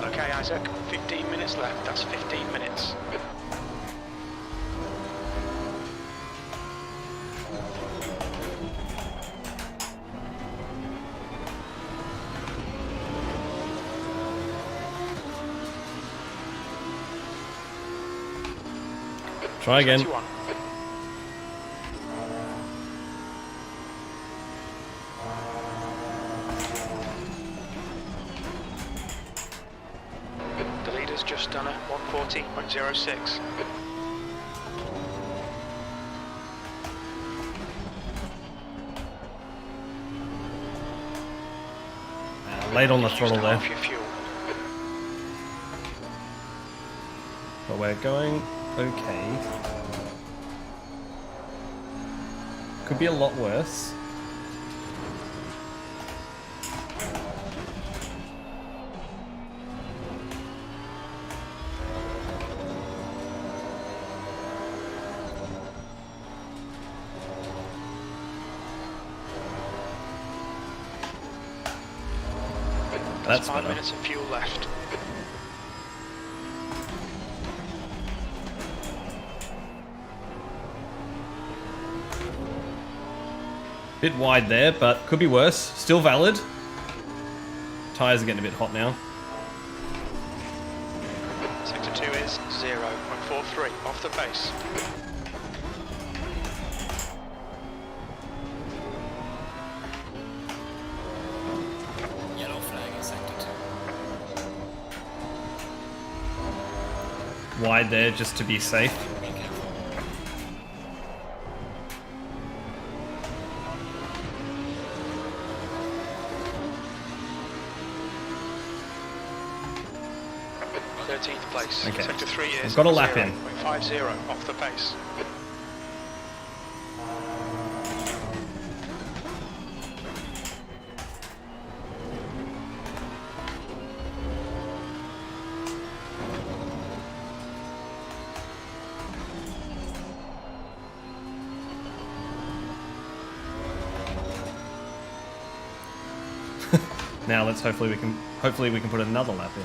Okay, Isaac, 15 minutes left. That's 15 minutes. Try again. 21. The leader's just done a 140.06. Late on the throttle there. Half your fuel. But we're going okay. Could be a lot worse. That's 5 better. minutes of fuel left. Bit wide there, but could be worse. Still valid. Tires are getting a bit hot now. Sector 2 is 0.43 off the pace. wide there just to be safe. Be careful. Place. Okay. Sector 3 is We've got a lap in. 0.50 off the pace. Now let's hopefully we can put another lap in.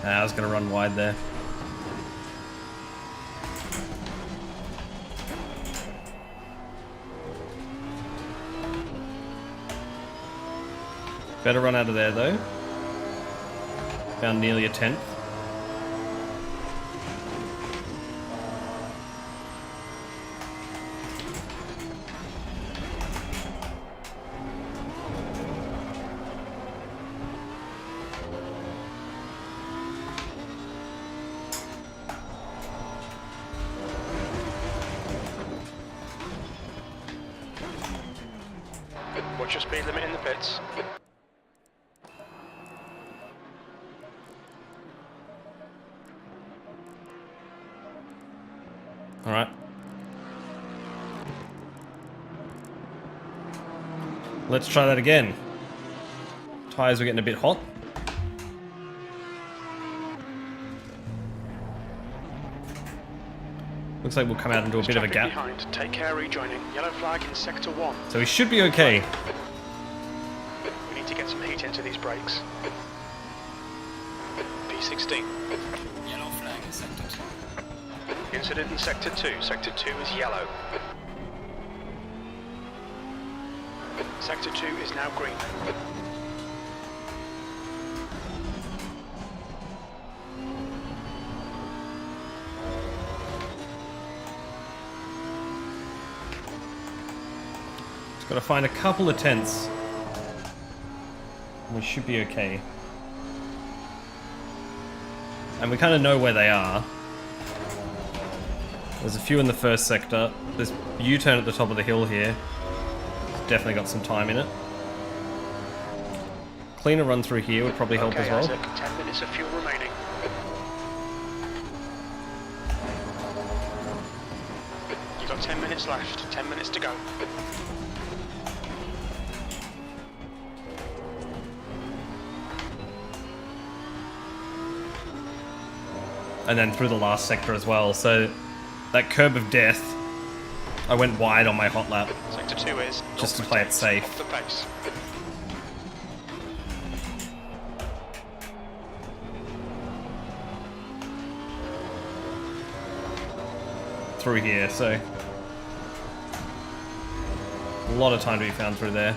I was going to run wide there. Better run out of there though. Found nearly a 10th. Watch your speed limit in the pits. Alright. Let's try that again. Tires are getting a bit hot. Looks like we'll come out into a bit of a gap. Behind. Take care rejoining. Yellow flag in sector 1. So we should be okay. We need to get some heat into these brakes. P16. Yellow flag in sector 2. Incident in sector 2. Sector 2 is yellow. Sector 2 is now green. Just got to find a couple of tents. We should be okay. And we kind of know where they are. There's a few in the first sector. This U-turn at the top of the hill here. Definitely got some time in it. Cleaner run through here would probably help as well. Isaac, 10 minutes of fuel remaining. You've got 10 minutes left. 10 minutes to go. And then through the last sector as well. So that curb of death, I went wide on my hot lap Sector 2 is just to play it safe. off the pace. Through here, so a lot of time to be found through there.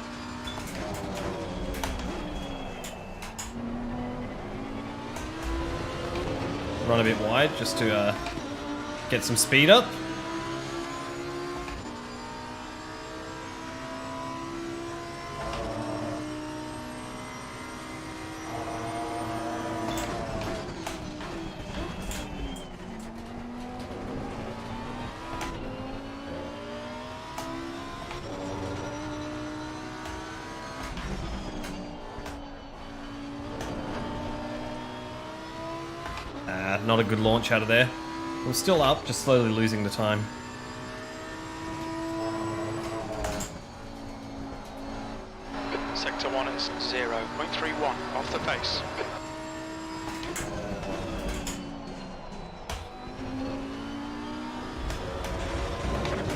Run a bit wide just to get some speed up. Not a good launch out of there. We're still up, just slowly losing the time. Sector 1 is 0.31 off the pace.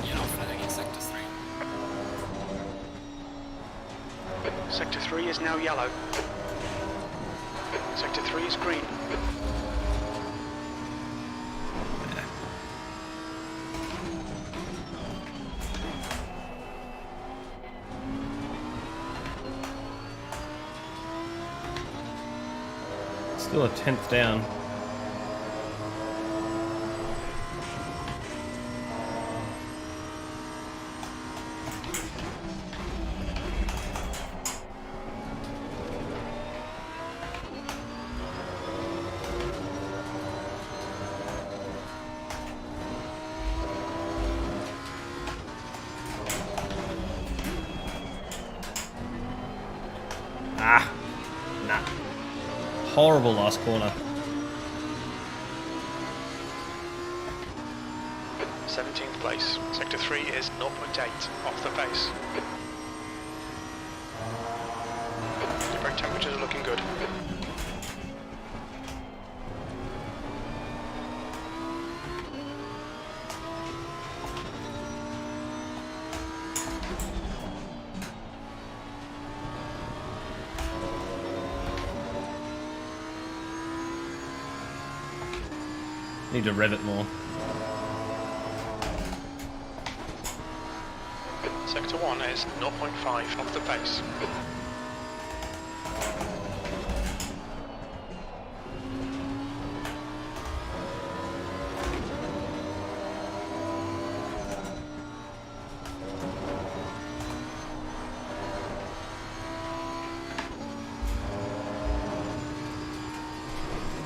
Yellow flag in sector 3. Sector 3 is now yellow. Sector 3 is green. Still a 10th down. Ah, nah. Horrible last corner. 17th place. Sector 3 is 0.8 off the pace. The brake temperatures are looking good. Need to rev it more. Sector 1 is 0.5 off the pace.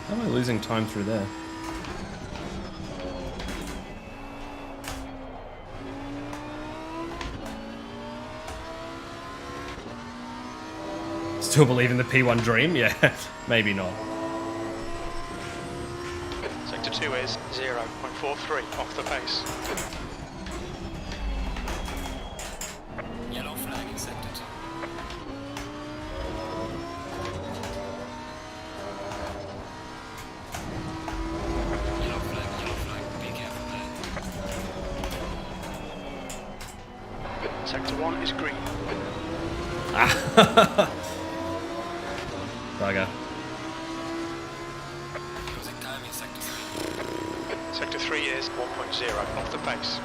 How am I losing time through there? Still believe in the P1 dream? Yeah, maybe not. Sector 2 is 0.43 off the pace. Yellow flag in sector 2. Yellow flag, be careful there. Sector 1 is green. Ah. Bugger. Closing time in sector 3. Sector 3 is 1.0 off the pace.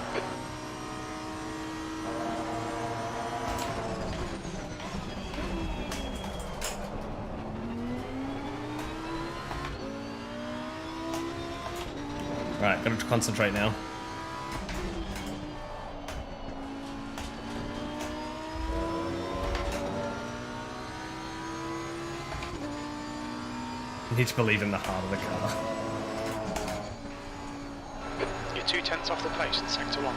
Right, gotta concentrate now. Need to believe in the heart of the car. You're 2/10 off the pace in sector 1.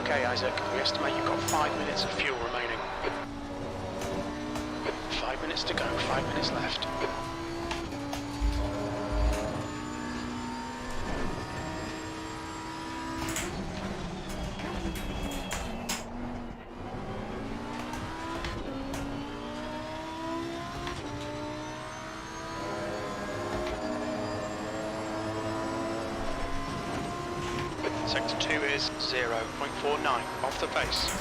Okay, Isaac, we estimate you've got 5 minutes of fuel remaining. 5 minutes to go, 5 minutes left. Sector 2 is 0.49 off the pace.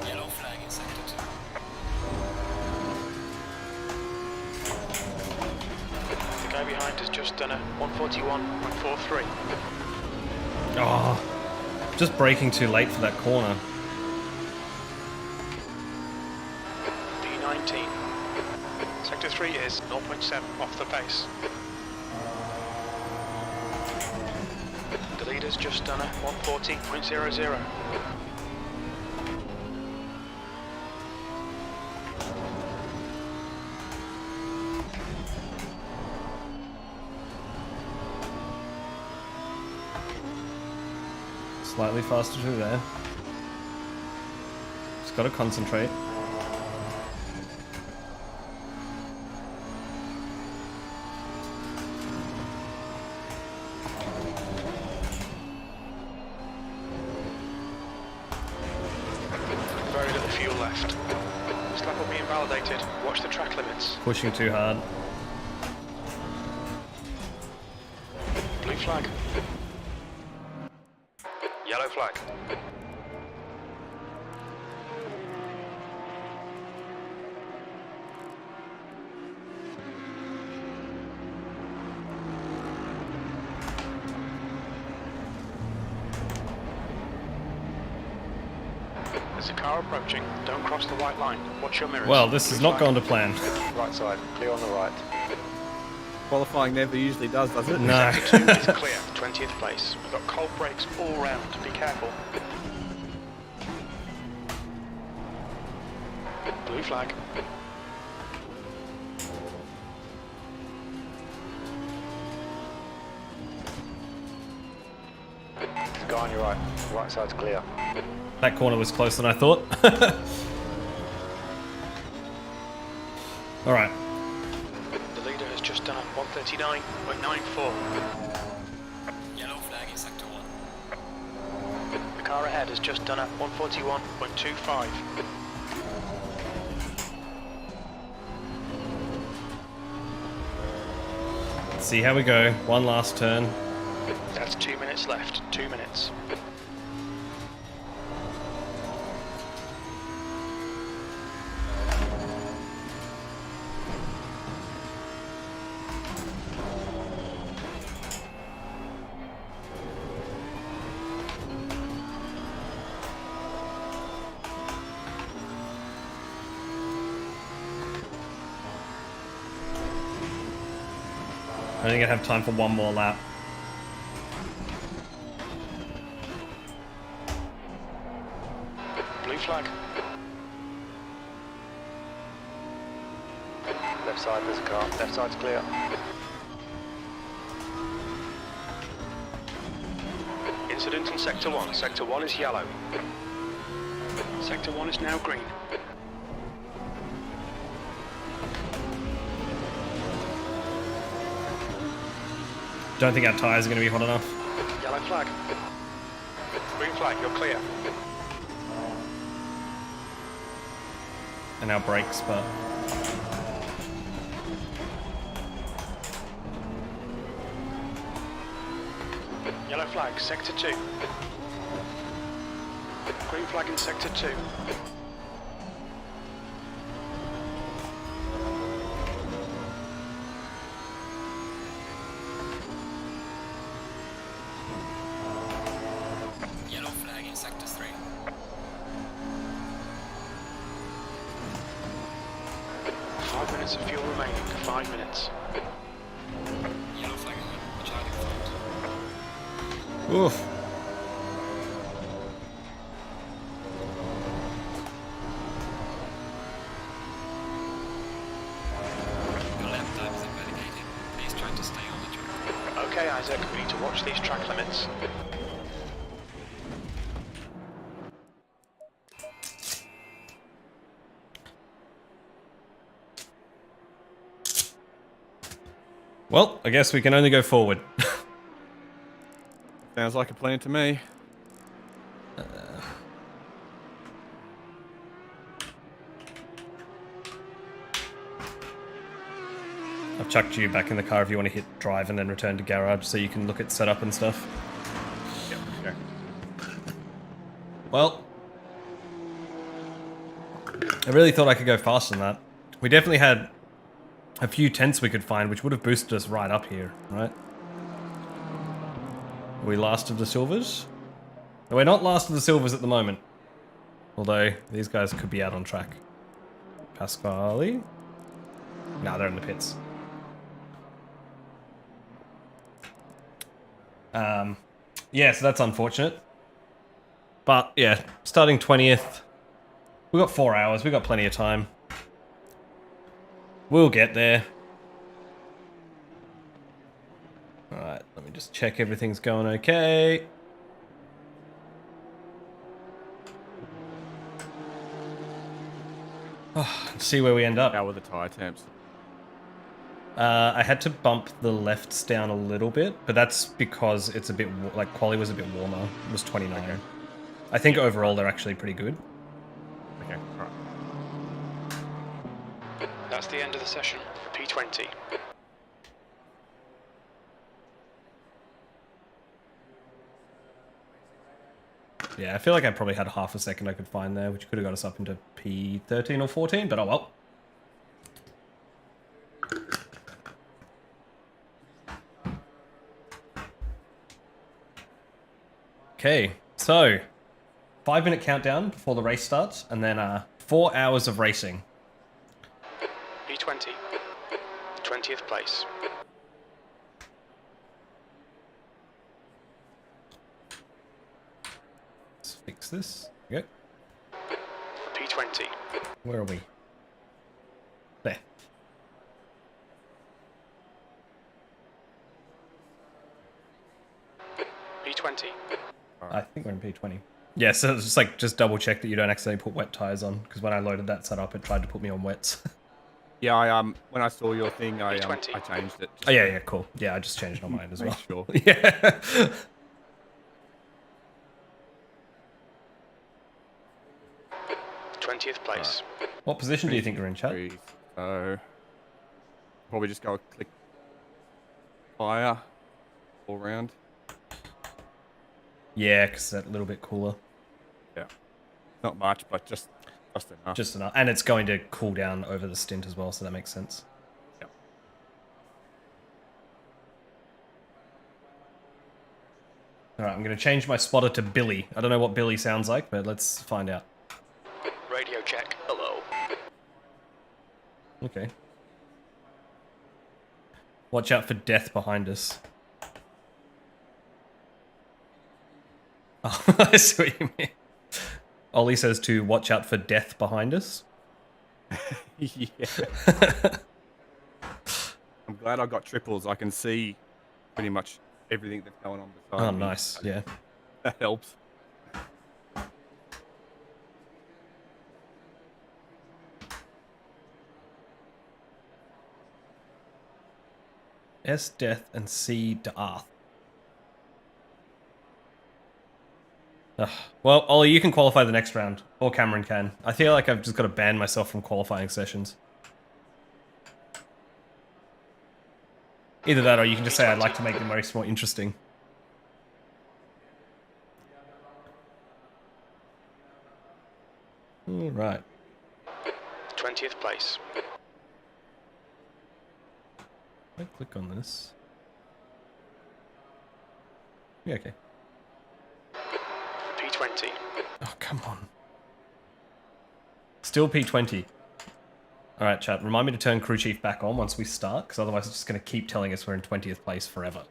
Yellow flag in sector 2. The guy behind has just done a 141.43. Oh, just braking too late for that corner. P19. Sector 3 is 0.7 off the pace. The leader's just done a 140.00. Slightly faster through there. Just gotta concentrate. Very little fuel left. This lap will be invalidated. Watch the track limits. Pushing too hard. Blue flag. Yellow flag. Car approaching. Don't cross the white line. Watch your mirrors. Well, this has not gone to plan. Right side, clear on the right. Qualifying never usually does it? No. Sector 2 is clear. 20th place. We've got cold brakes all round. Be careful. Blue flag. Go on your right. Right side's clear. That corner was closer than I thought. All right. The leader has just done a 139.94. Yellow flag in sector 1. The car ahead has just done a 141.25. Let's see how we go. One last turn. That's 2 minutes left. 2 minutes. I think I have time for one more lap. Blue flag. Left side, there's a car. Left side's clear. Incident in Sector 1. Sector 1 is yellow. Sector 1 is now green. Don't think our tyres are going to be hot enough. Yellow flag. Green flag, you're clear. And our brakes, but Yellow flag, Sector 2. Green flag in Sector 2. Yellow flag in sector 3. 5 minutes of fuel remaining. 5 minutes. Yellow flag ahead. Child in front. oof. Your lap time is invalidated. Please try to stay on the track. Okay, Isaac, we need to watch these track limits. Well, I guess we can only go forward. Sounds like a plan to me. I've chucked you back in the car if you want to hit drive and then return to garage so you can look at setup and stuff. Yep, okay. Well, I really thought I could go faster than that. We definitely had a few tents we could find, which would have boosted us right up here, right? Are we last of the silvers? No, we're not last of the silvers at the moment. Although, these guys could be out on track. Pasquale? No, they're in the pits. Yeah, so that's unfortunate. But, yeah, starting 20th. We've got 4 hours. We've got plenty of time. We'll get there. Alright, let me just check everything's going okay. Oh, let's see where we end up. How were the tyre temps? I had to bump the lefts down a little bit, but that's because it's a bit, like, quali was a bit warmer. It was 29. Okay. I think overall they're actually pretty good. Okay, alright. That's the end of the session for P20. Yeah, I feel like I probably had half a second I could find there, which could have got us up into P13 or 14, but oh well. Okay, so 5-minute countdown before the race starts, and then 4 hours of racing. P20. 20th place. Let's fix this. Okay. P20. Where are we? There. P20. I think we're in P20. Yeah, so it's just double check that you don't accidentally put wet tires on, because when I loaded that setup, it tried to put me on wets. Yeah, I when I saw your thing, I P20. changed it. Oh yeah, cool. Yeah, I just changed it on mine as Make well. sure. Yeah. 20th place. What position do you think you're in, chat? So probably just go click fire all round. Yeah, because it's a little bit cooler. Yeah, not much, but just enough. Just enough. And it's going to cool down over the stint as well, so that makes sense. Yep. Alright, I'm going to change my spotter to Billy. I don't know what Billy sounds like, but let's find out. Radio check. Hello. Okay. Watch out for death behind us. Oh, I see what you mean. Ollie says to watch out for death behind us. Yeah. I'm glad I got triples. I can see pretty much everything that's going on beside Oh, me. nice. Yeah. That helps. S, death, and C, Darth. Ugh. Well, Ollie, you can qualify the next round. Or Cameron can. I feel like I've just got to ban myself from qualifying sessions. Either that or you can just say I'd like to make the race more interesting. Alright. 20th place. I click on this. Yeah, okay. P20. Oh, come on. Still P20. Alright, chat. Remind me to turn crew chief back on once we start, because otherwise it's just going to keep telling us we're in 20th place forever.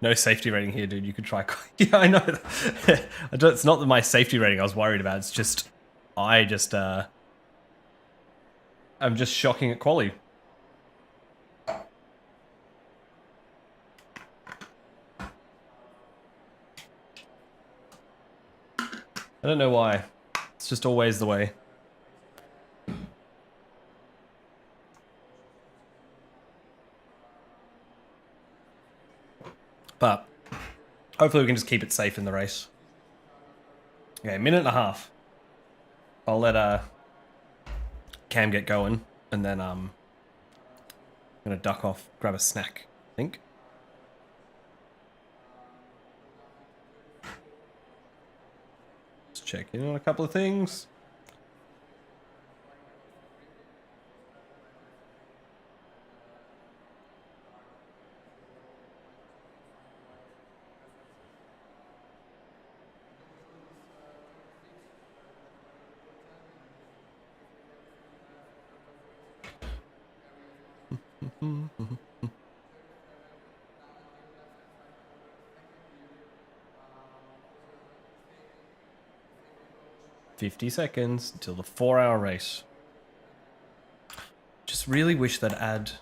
No safety rating here, dude. You could try... Yeah, I know. It's not my safety rating I was worried about. It's just... I'm just shocking at quali. I don't know why. It's just always the way. But hopefully we can just keep it safe in the race. Okay, 1.5 minutes. I'll let Cam get going, and then I'm gonna duck off, grab a snack, I think. Just check in on a couple of things. Mm-hmm. 50 seconds until the 4-hour race. Just really wish they'd add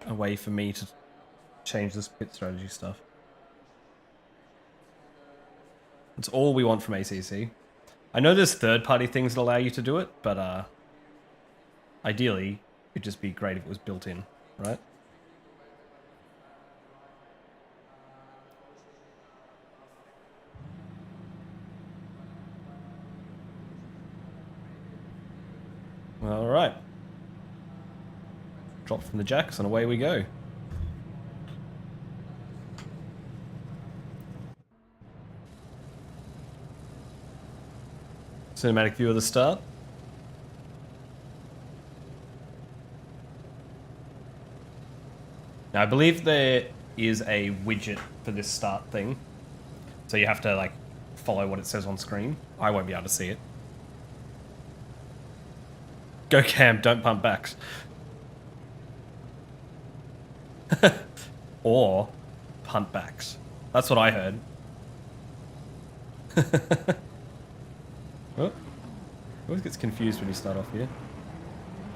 a way for me to change this pit strategy stuff. That's all we want from ACC. I know there's third-party things that allow you to do it, but ideally, it'd just be great if it was built in, right? All right. Drop from the jacks and away we go. Cinematic view of the start. I believe there is a widget for this start thing. So you have to, like, follow what it says on screen. I won't be able to see it. Go Cam, don't pump backs. Or punt backs. That's what I heard. Oh, always gets confused when you start off here.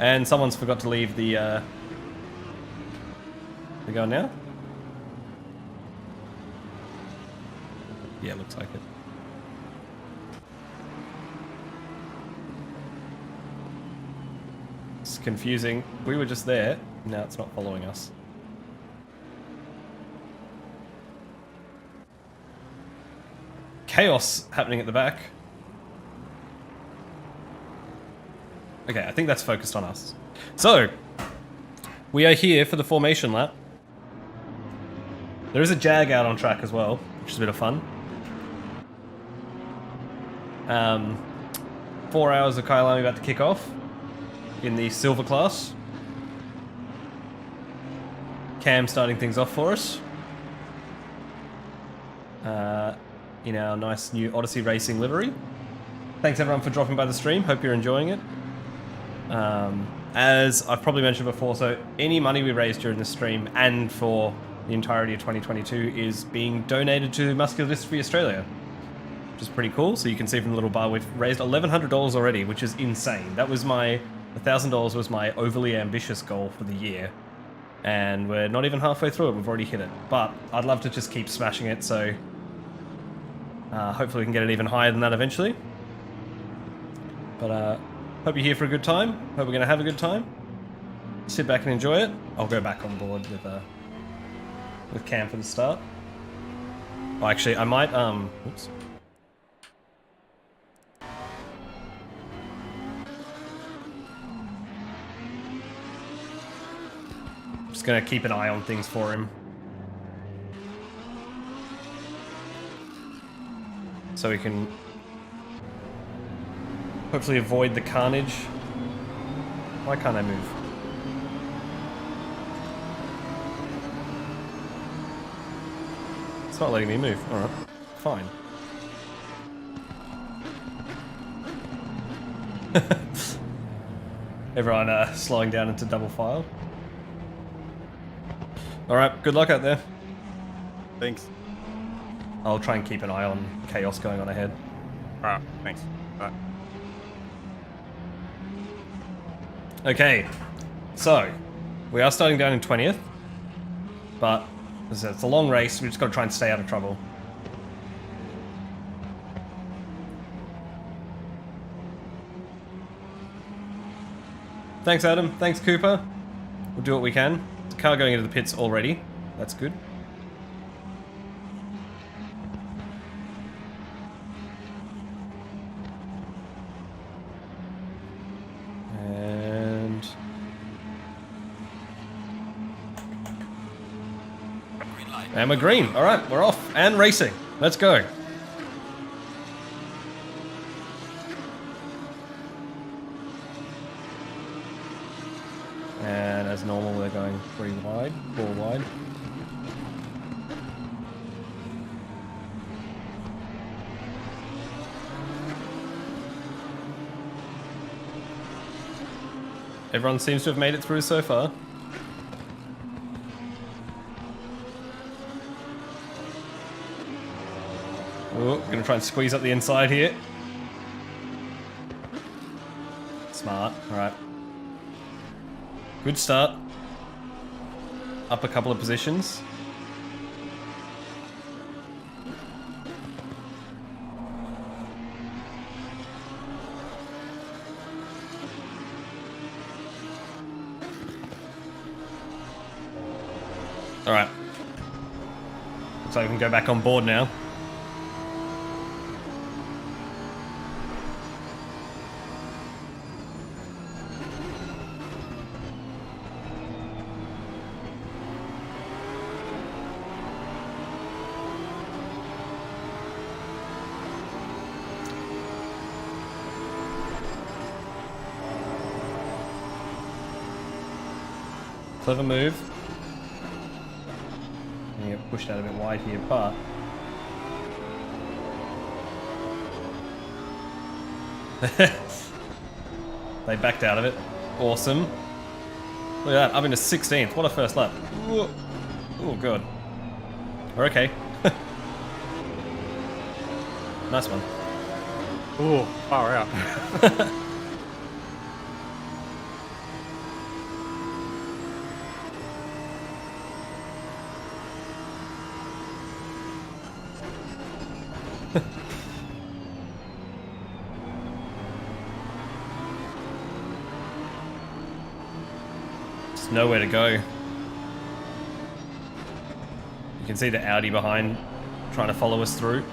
And someone's forgot to leave the, They going now? Yeah, looks like it. It's confusing. We were just there. Now it's not following us. Chaos happening at the back. Okay, I think that's focused on us. So, we are here for the formation lap. There is a Jag out on track as well, which is a bit of fun. 4 hours of Kyalami about to kick off in the silver class. Cam starting things off for us. In our nice new Odyssey racing livery. Thanks everyone for dropping by the stream. Hope you're enjoying it. As I've probably mentioned before, so any money we raise during the stream and for the entirety of 2022 is being donated to Muscular Dystrophy Australia, which is pretty cool. So you can see from the little bar, we've raised $1,100 already, which is insane. That was my $1,000 was my overly ambitious goal for the year, and we're not even halfway through it. We've already hit it, but I'd love to just keep smashing it. So hopefully we can get it even higher than that eventually. But hope you're here for a good time. Hope we're going to have a good time. Sit back and enjoy it. I'll go back on board with Cam for the start. Oh, actually, I might oops. Just gonna keep an eye on things for him, so we can hopefully avoid the carnage. Why can't I move? It's not letting me move. Alright, fine. Everyone slowing down into double file. Alright, good luck out there. Thanks. I'll try and keep an eye on chaos going on ahead. Alright, thanks. Bye. Okay, so we are starting down in 20th, but as I said, it's a long race. We just got to try and stay out of trouble. Thanks, Adam. Thanks, Cooper. We'll do what we can. There's a car going into the pits already. That's good. And we're green. All right, we're off and racing. Let's go. And as normal, we're going 3 wide, 4 wide. Everyone seems to have made it through so far. Oh, gonna try and squeeze up the inside here. Smart, alright. Good start. Up a couple of positions. Alright. Looks like we can go back on board now. Clever move. pushed out a bit wide here, but they backed out of it. Awesome. Look at that, up into 16th. What a first lap. Ooh. Oh, God. We're okay. Nice one. Oh, far out. There's nowhere to go. You can see the Audi behind trying to follow us through.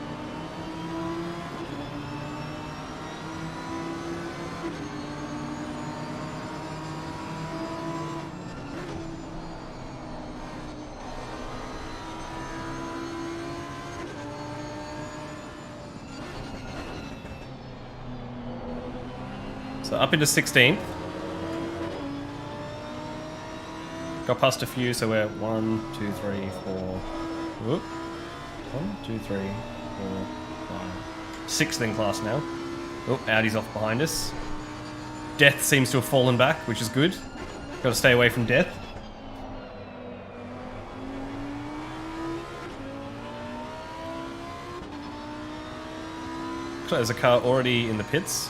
So up into 16th. Got past a few, so we're 1, 2, 3, 4. Whoop. 1, 2, 3, 4, 5. 6th in class now. Oh, Audi's off behind us. Death seems to have fallen back, which is good. Got to stay away from Death. Looks like there's a car already in the pits.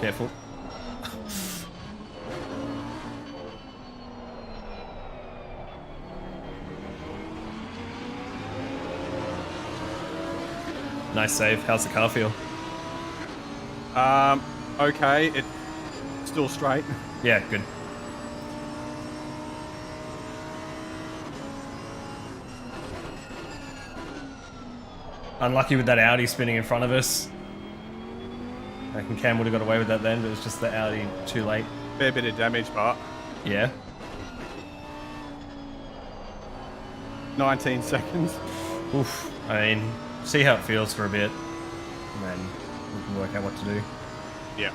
Careful. Nice save. How's the car feel? Okay, it's still straight. Yeah, good. Unlucky with that Audi spinning in front of us. I reckon Cam would have got away with that then, but it was just the Audi too late. Fair bit of damage, but Yeah. 19 seconds. Oof. I mean, see how it feels for a bit, and then we can work out what to do. Yeah.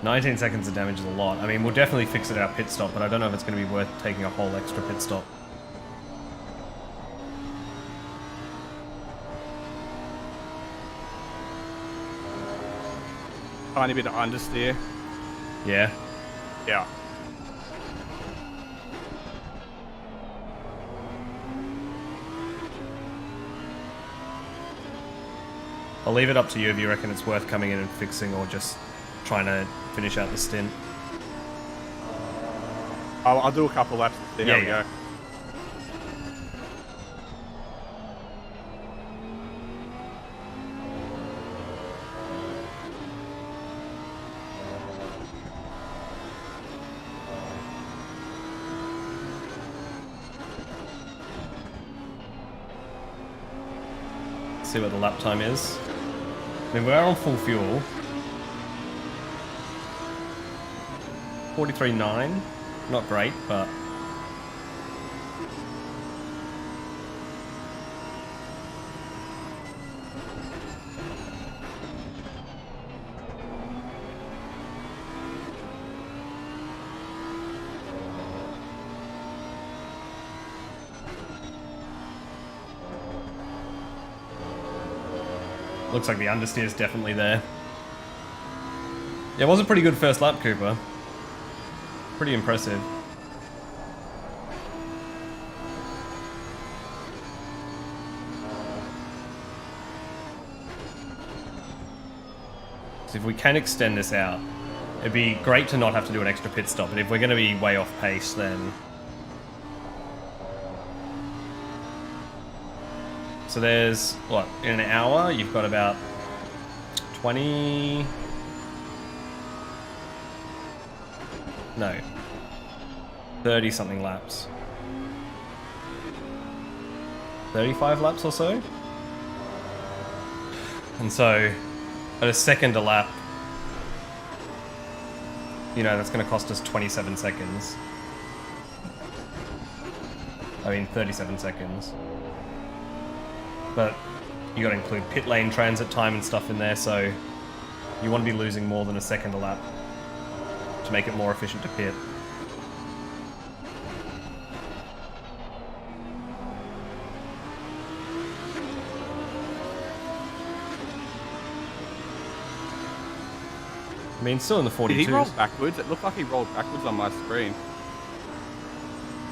"19 seconds of damage is a lot. I mean, we'll definitely fix it at our pit stop, but I don't know if it's going to be worth taking a whole extra pit stop. Tiny bit of understeer. Yeah. Yeah. I'll leave it up to you if you reckon it's worth coming in and fixing or just trying to finish out the stint. I'll do a couple laps. There Yeah, we yeah. go. See what the lap time is. I mean, we are on full fuel. 43.9. Not great, but... looks like the understeer is definitely there. Yeah, it was a pretty good first lap, Cooper. Pretty impressive. So if we can extend this out, it'd be great to not have to do an extra pit stop, but if we're going to be way off pace, then... So there's, what, in an hour, you've got about 20... No. 30-something laps. 35 laps or so. And so, at a second a lap, you know, that's going to cost us 27 seconds. I mean, 37 seconds. But you got to include pit lane transit time and stuff in there, so you want to be losing more than a second a lap to make it more efficient to pit. I mean, still in the 42s. Did he roll backwards? It looked like he rolled backwards on my screen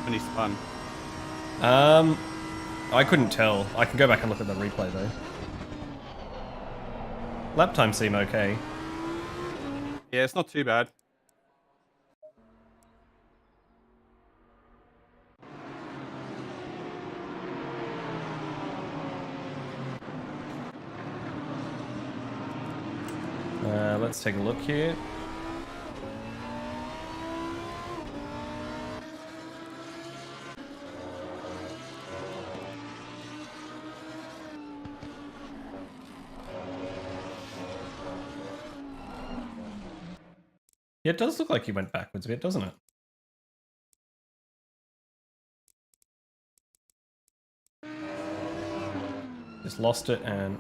when he spun. I couldn't tell. I can go back and look at the replay though. Lap time seem okay. Yeah, it's not too bad. Let's take a look here. Yeah, it does look like he went backwards a bit, doesn't it? Just lost it and...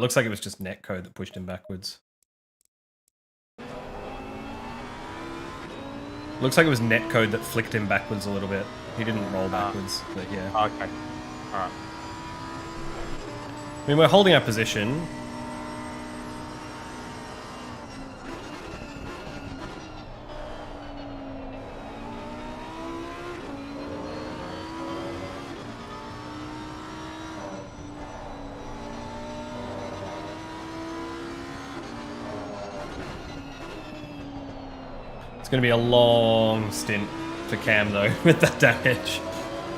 looks like it was just netcode that pushed him backwards. Looks like it was netcode that flicked him backwards a little bit. He didn't roll backwards, but yeah. Okay. Alright. I mean, we're holding our position. It's going to be a long stint for Cam though with that damage,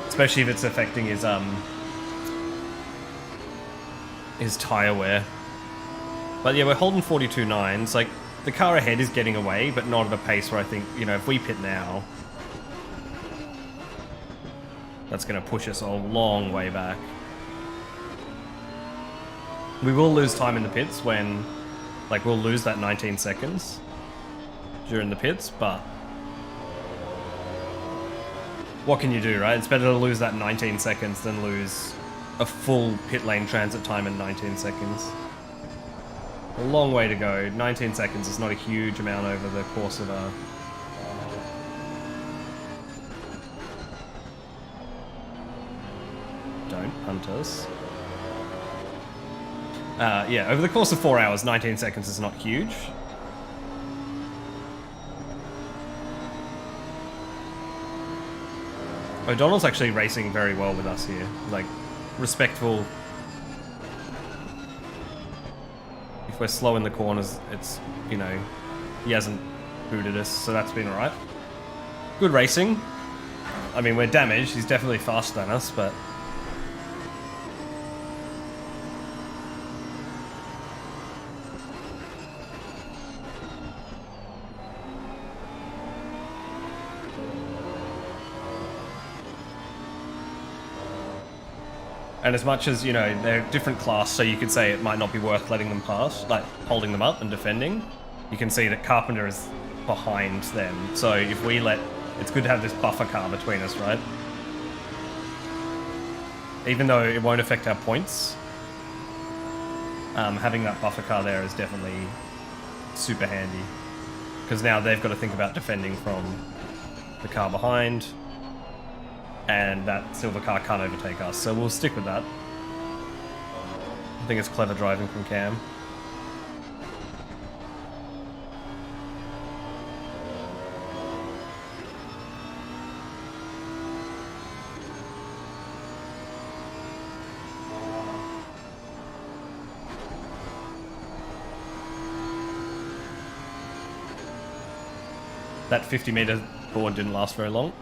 especially if it's affecting his tire wear. But yeah, we're holding 42.9s. Like the car ahead is getting away, but not at a pace where I think, you know, if we pit now, that's going to push us a long way back. We will lose time in the pits when, like, we'll lose that 19 seconds during the pits, but what can you do, right? It's better to lose that 19 seconds than lose a full pit lane transit time in 19 seconds. A long way to go. 19 seconds is not a huge amount over the course of a... Don't hunt us. Yeah, over the course of 4 hours, 19 seconds is not huge. O'Donnell's actually racing very well with us here. Like, respectful. If we're slow in the corners, it's, you know, he hasn't booted us, so that's been alright. Good racing. I mean, we're damaged. He's definitely faster than us, but... And as much as, you know, they're a different class, so you could say it might not be worth letting them pass, like holding them up and defending, you can see that Carpenter is behind them. So if we let... It's good to have this buffer car between us, right? Even though it won't affect our points, having that buffer car there is definitely super handy. Because now they've got to think about defending from the car behind, and that silver car can't overtake us, so we'll stick with that. I think it's clever driving from Cam. That 50-meter board didn't last very long.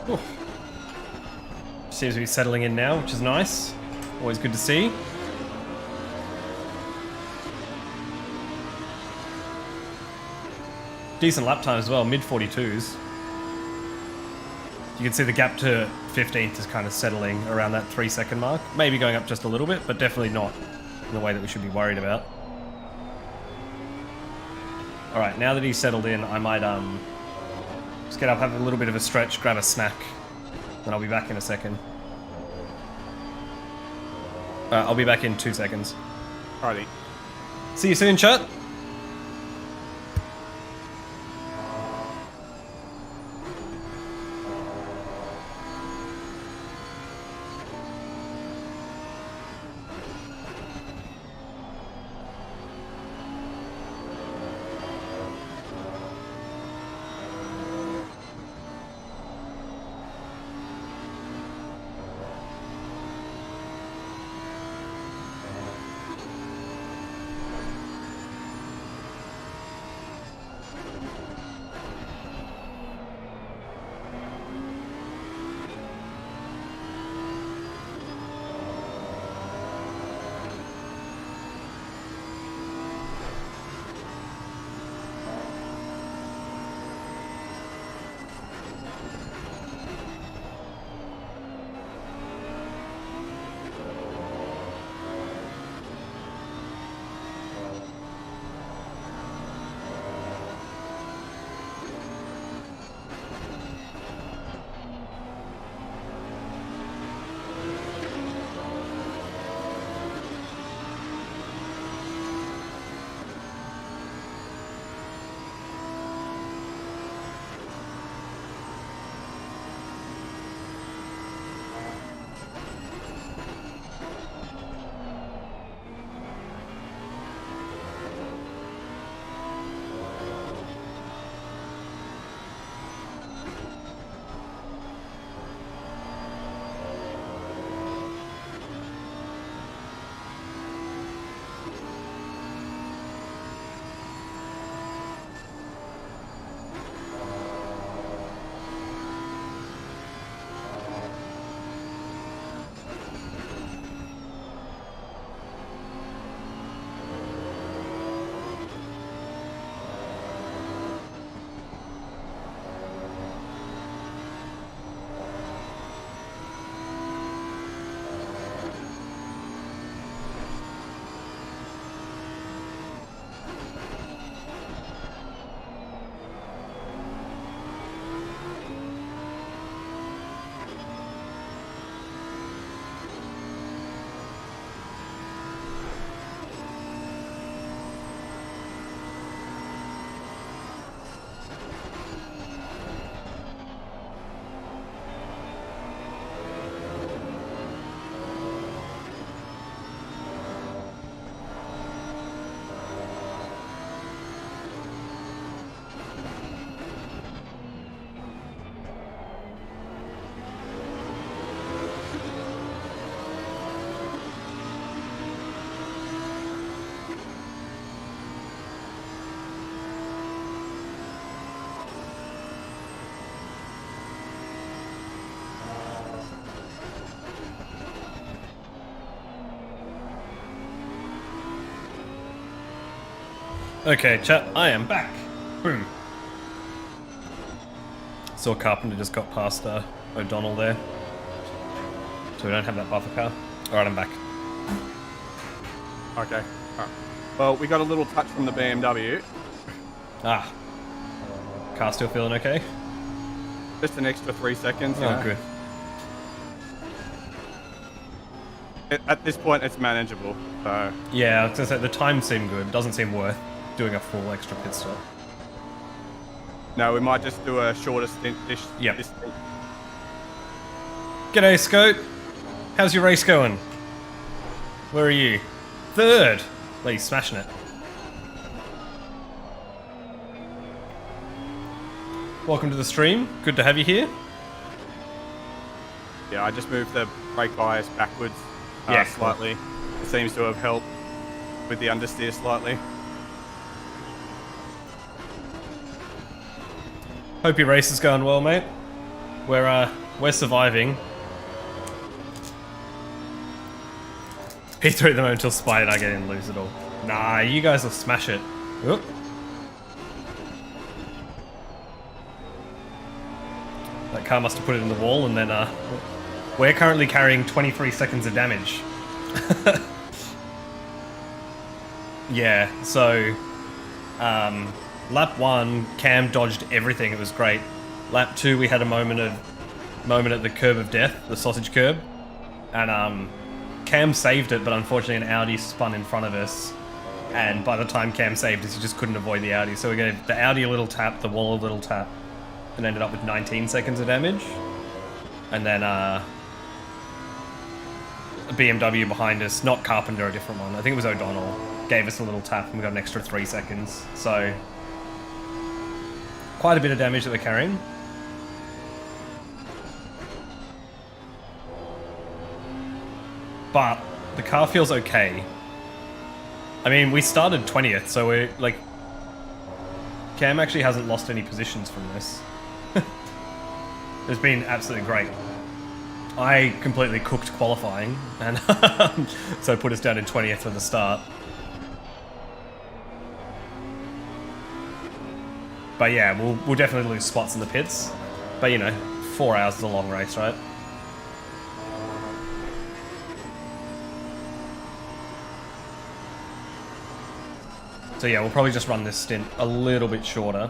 Ooh. Seems to be settling in now, which is nice. Always good to see. Decent lap time as well, mid 42s. You can see the gap to 15th is kind of settling around that 3-second mark. Maybe going up just a little bit, but definitely not in the way that we should be worried about. Alright, now that he's settled in, I might just get up, have a little bit of a stretch, grab a snack, then I'll be back in a second. I'll be back in 2 seconds. Alrighty. See you soon, chat. Okay, chat, I am back. Boom. Saw Carpenter just got past O'Donnell there. So we don't have that buffer car. Alright, I'm back. Okay. Alright. Well, we got a little touch from the BMW. Ah. Car still feeling okay? Just an extra 3 seconds. Oh, good. At this point, it's manageable. So Yeah, I was gonna say, the time seemed good. Doesn't seem worth doing a full extra pit stop. no, we might just do a shorter stint. Yep. This stint. G'day, Scope. How's your race going? Where are you? Third. Lee, smashing it. Welcome to the stream. Good to have you here. Yeah, I just moved the brake bias backwards Yeah, slightly. It seems to have helped with the understeer slightly. Hope your race is going well, mate. we're surviving. P3 at the moment until Spider and I get in and lose it all. Nah, you guys will smash it. Oop. That car must have put it in the wall, and then we're currently carrying 23 seconds of damage. Yeah, so lap 1, Cam dodged everything. It was great. Lap 2, we had a moment at the curb of death, the sausage curb, and Cam saved it, but unfortunately an Audi spun in front of us, and by the time Cam saved us, he just couldn't avoid the Audi. So we gave the Audi a little tap, the wall a little tap, and ended up with 19 seconds of damage. And then a BMW behind us, not Carpenter, a different one, I think it was O'Donnell, gave us a little tap and we got an extra 3 seconds. So quite a bit of damage that we're carrying. But the car feels okay. I mean, we started 20th, so we're like... Cam actually hasn't lost any positions from this. It's been absolutely great. I completely cooked qualifying, and so put us down in 20th for the start. But yeah, we'll definitely lose spots in the pits. But you know, 4 hours is a long race, right? So yeah, we'll probably just run this stint a little bit shorter.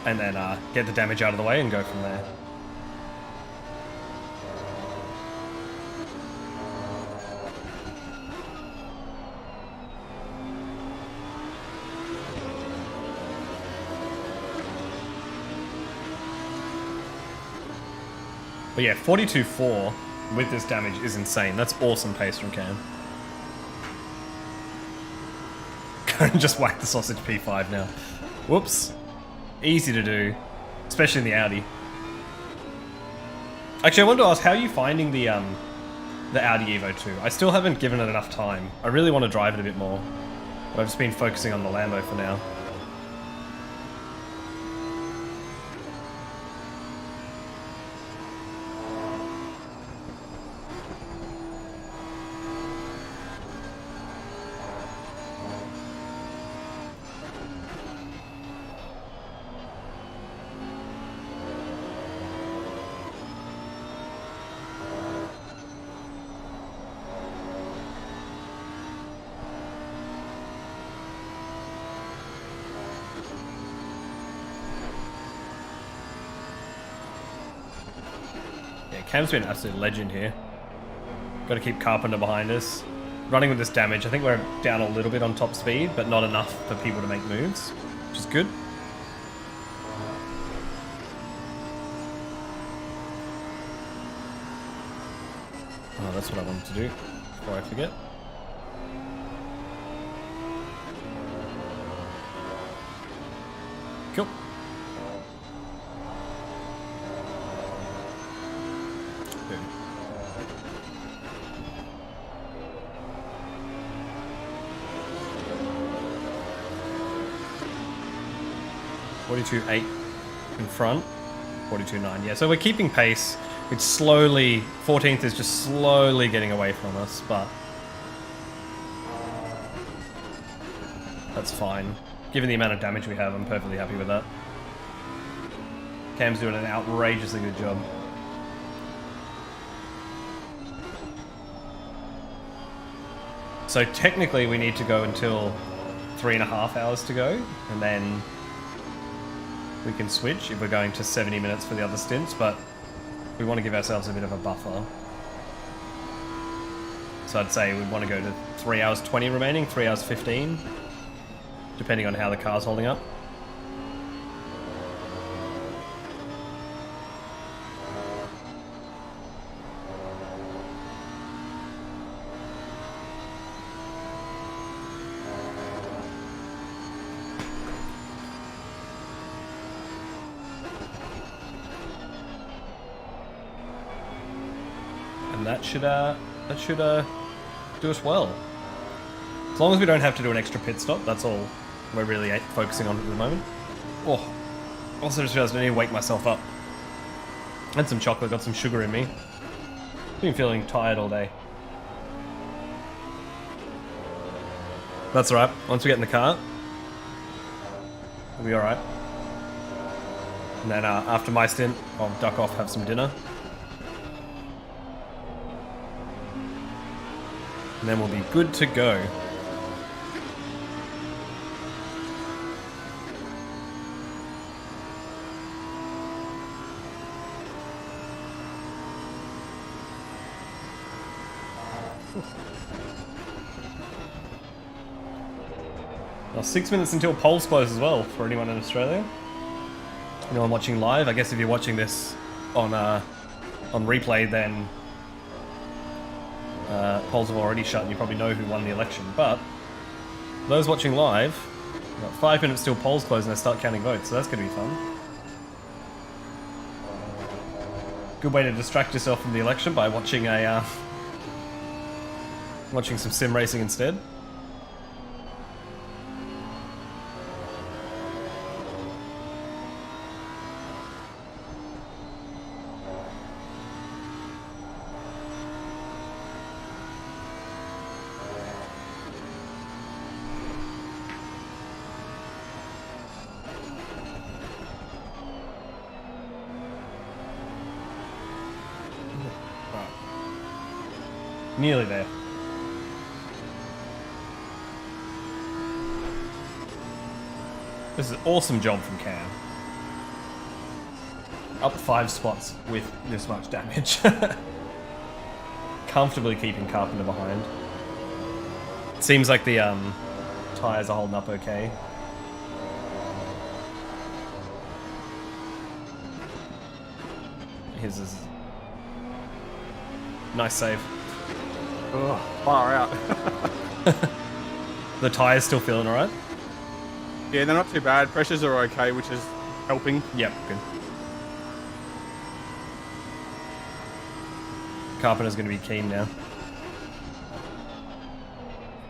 And then get the damage out of the way and go from there. But yeah, 42.4 with this damage is insane. That's awesome pace from Cam. Just whack the sausage P5 now. Whoops. Easy to do, especially in the Audi. Actually, I wanted to ask, how are you finding the Audi Evo 2? I still haven't given it enough time. I really want to drive it a bit more, but I've just been focusing on the Lambo for now. Cam's been an absolute legend here. Got to keep Carpenter behind us. Running with this damage, I think we're down a little bit on top speed, but not enough for people to make moves, which is good. Oh, that's what I wanted to do before I forget. Cool. Boom. .42.8 in front, 42.9. Yeah, so we're keeping pace. It's slowly, 14th is just slowly getting away from us, but that's fine. Given the amount of damage we have, I'm perfectly happy with that. Cam's doing an outrageously good job. So technically we need to go until 3.5 hours to go, and then we can switch if we're going to 70 minutes for the other stints, but we want to give ourselves a bit of a buffer. So I'd say we want to go to 3 hours 20 remaining, 3 hours 15, depending on how the car's holding up. That should do us well. As long as we don't have to do an extra pit stop, that's all we're really focusing on at the moment. Oh, also just realized I need to wake myself up. Had some chocolate, got some sugar in me. Been feeling tired all day. That's alright. Once we get in the car, we'll be alright. And then after my stint, I'll duck off, have some dinner. And then we'll be good to go. Well, 6 minutes until polls close as well for anyone in Australia. Anyone watching live? I guess if you're watching this on replay, then polls have already shut and you probably know who won the election. But those watching live, got 5 minutes till polls close and they start counting votes, so that's going to be fun. Good way to distract yourself from the election by watching watching some sim racing instead. Nearly there. This is an awesome job from Cam. Up 5 spots with this much damage. Comfortably keeping Carpenter behind. Seems like the tyres are holding up okay. His is nice save. Oh, far out. The tyres still feeling alright? Yeah, they're not too bad. Pressures are okay, which is helping. Yep, good. Carpenter's going to be keen now.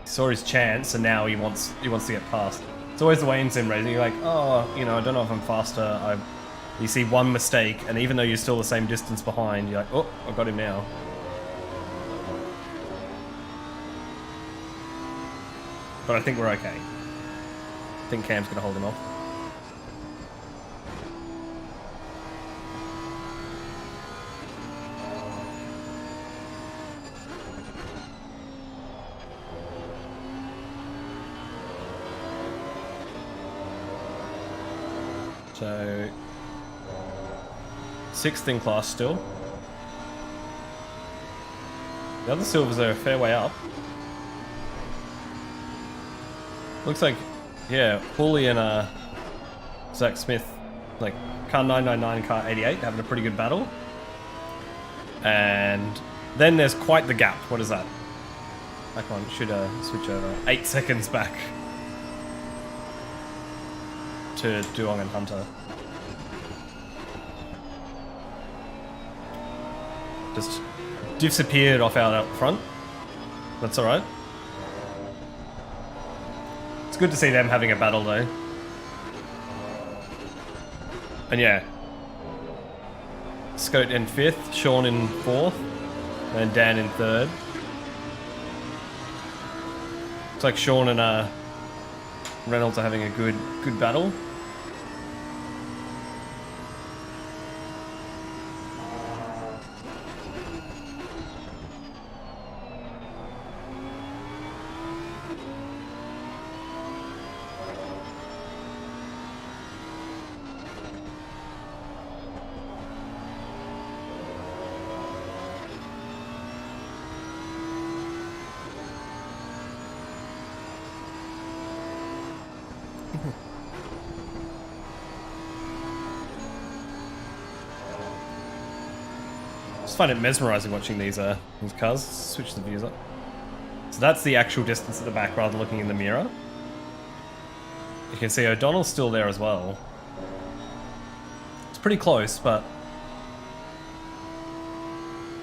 He saw his chance, and now he wants to get past. It's always the way in sim racing. You're like, oh, you know, I don't know if I'm faster. You see one mistake, and even though you're still the same distance behind, you're like, oh, I got him now. But I think we're okay. I think Cam's going to hold him off. So, 6th in class still. The other silvers are a fair way up. Looks like, yeah, Hooley and Zach Smith, like car 999 and car 88, having a pretty good battle. And then there's quite the gap. What is that? Back on, should switch over. 8 seconds back to Duong and Hunter. Just disappeared off out front. That's alright. It's good to see them having a battle though. And yeah. Scout in 5th, Sean in 4th, and Dan in 3rd. Looks like Sean and Reynolds are having a good battle. I find it mesmerizing watching these cars. Switch the views up. So that's the actual distance at the back rather than looking in the mirror. You can see O'Donnell's still there as well. It's pretty close, but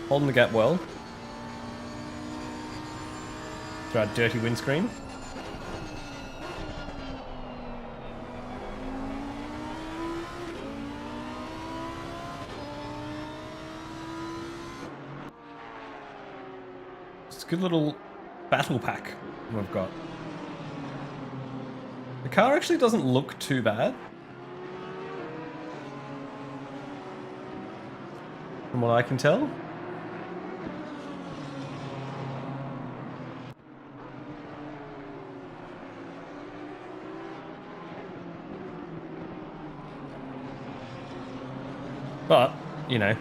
holding the gap well. Through our dirty windscreen. Good little battle pack we've got. The car actually doesn't look too bad. From what I can tell. But, you know,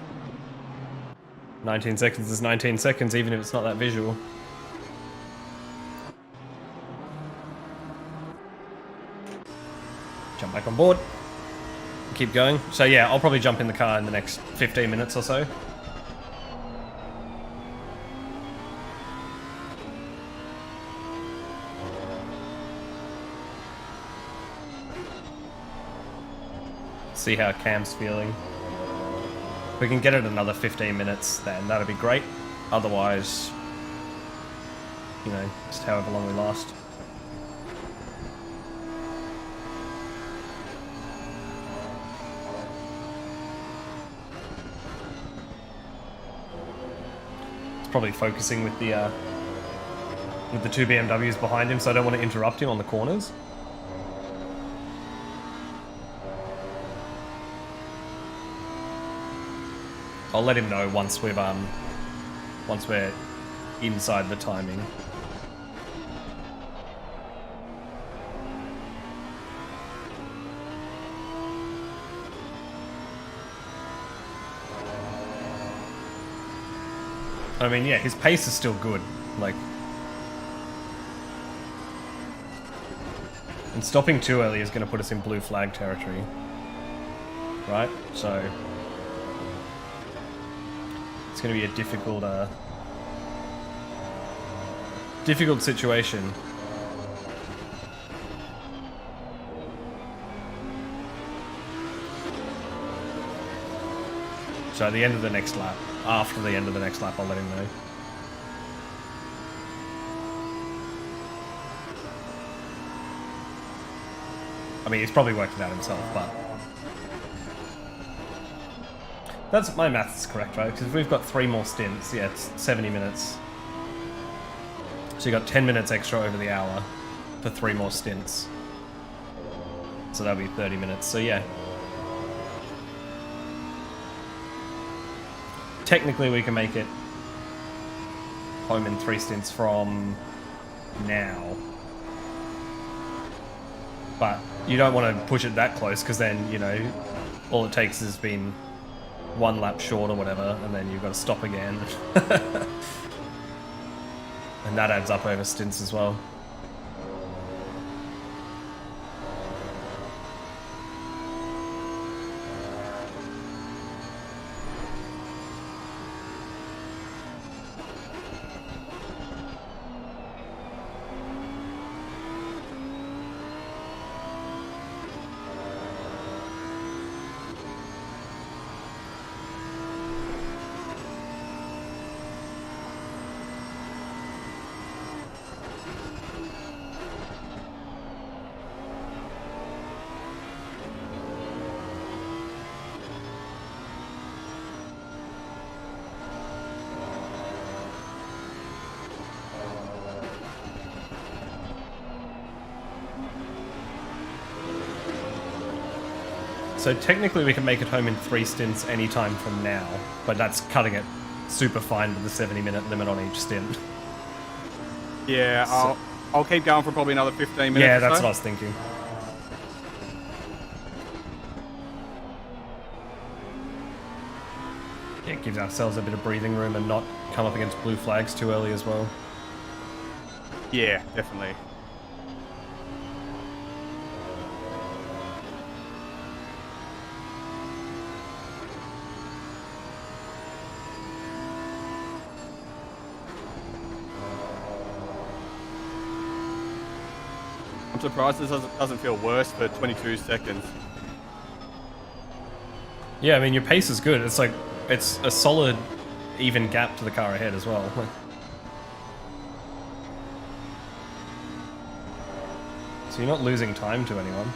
19 seconds is 19 seconds, even if it's not that visual. Jump back on board. Keep going. So yeah, I'll probably jump in the car in the next 15 minutes or so. See how Cam's feeling. If we can get it another 15 minutes, then that'd be great. Otherwise, you know, just however long we last. It's probably focusing with the two BMWs behind him, so I don't want to interrupt him on the corners. I'll let him know once we're inside the timing. I mean, yeah, his pace is still good. Like, and stopping too early is going to put us in blue flag territory, right? So it's going to be a difficult situation. So at the end of the next lap, after the end of the next lap, I'll let him know. I mean, he's probably worked it out himself, but that's my maths correct, right? Because if we've got 3 more stints, yeah, it's 70 minutes. So you got 10 minutes extra over the hour for 3 more stints. So that'll be 30 minutes. So yeah. Technically we can make it home in 3 stints from now. But you don't want to push it that close, because then, you know, all it takes has been 1 lap short or whatever, and then you've got to stop again. And that adds up over stints as well. So technically we can make it home in 3 stints anytime from now, but that's cutting it super fine with the 70-minute limit on each stint. Yeah, So- I'll keep going for probably another 15 minutes. Yeah, or that's so. what I was thinking. Yeah, it gives ourselves a bit of breathing room and not come up against blue flags too early as well. Yeah, definitely. I'm surprised this doesn't feel worse for 22 seconds. Yeah, I mean, your pace is good. It's like, it's a solid, even gap to the car ahead as well. So you're not losing time to anyone.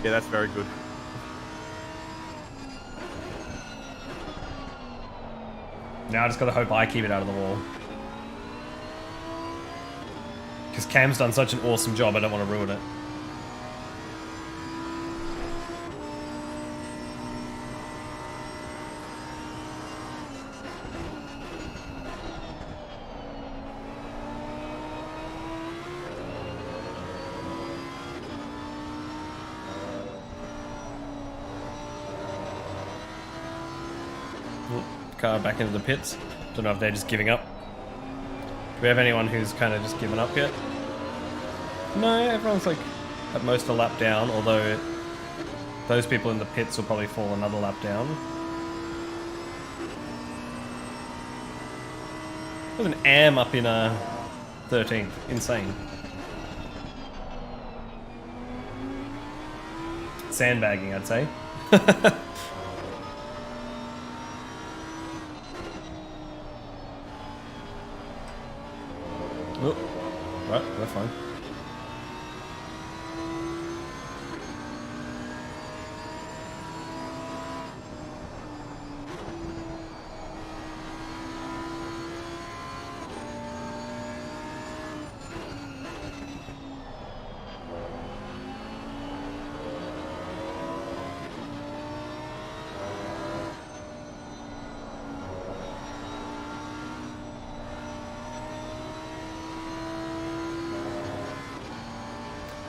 Yeah, that's very good. Now I just gotta hope I keep it out of the wall. Because Cam's done such an awesome job, I don't want to ruin it. Car back into the pits. Don't know if they're just giving up. Do we have anyone who's kind of just given up yet? No, everyone's like at most a lap down, although those people in the pits will probably fall another lap down. There's an AM up in 13th. Insane. Sandbagging, I'd say. Oh, right, we're fine.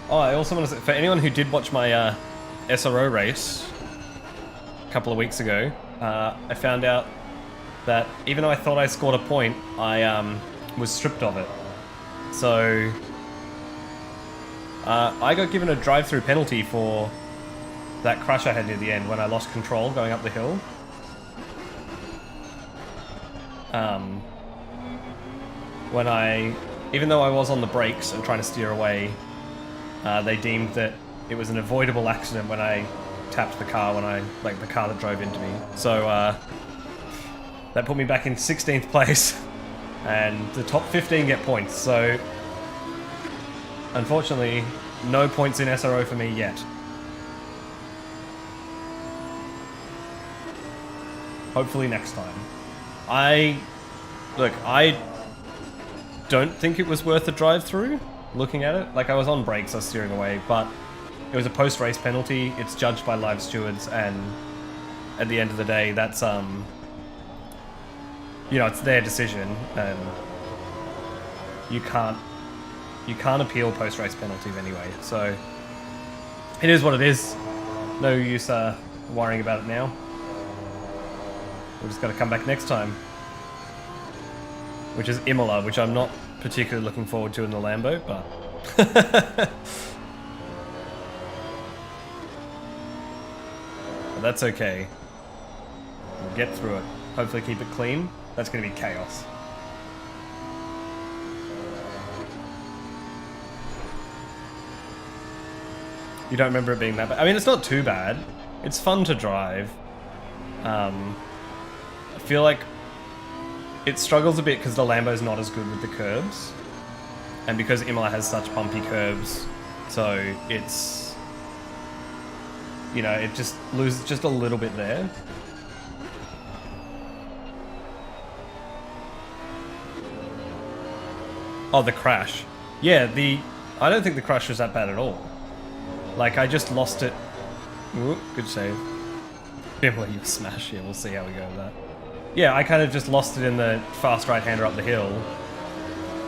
Oh, I also want to say, for anyone who did watch my SRO race a couple of weeks ago, I found out that even though I thought I scored a point, I was stripped of it. So I got given a drive-through penalty for that crash I had near the end when I lost control going up the hill. Even though I was on the brakes and trying to steer away, they deemed that it was an avoidable accident when I tapped the car the car that drove into me. So that put me back in 16th place, and the top 15 get points. So unfortunately, no points in SRO for me yet. Hopefully next time. I don't think it was worth a drive-through. Looking at it, like I was on brakes, I was steering away, but it was a post-race penalty. It's judged by live stewards, and at the end of the day, that's it's their decision, and you can't appeal post-race penalties anyway. So it is what it is. No use worrying about it now. We've just got to come back next time, which is Imola, which I'm not particularly looking forward to in the Lambo, but but that's okay. We'll get through it. Hopefully keep it clean. That's going to be chaos. You don't remember it being that bad? I mean, it's not too bad. It's fun to drive. I feel like it struggles a bit because the Lambo's not as good with the curbs, and because Imola has such bumpy curbs, so it's, it just loses just a little bit there. Oh, the crash. Yeah, I don't think the crash was that bad at all. Like, I just lost it. Ooh, good save. Imola, you smash. Yeah, we'll see how we go with that. Yeah, I kind of just lost it in the fast right-hander up the hill,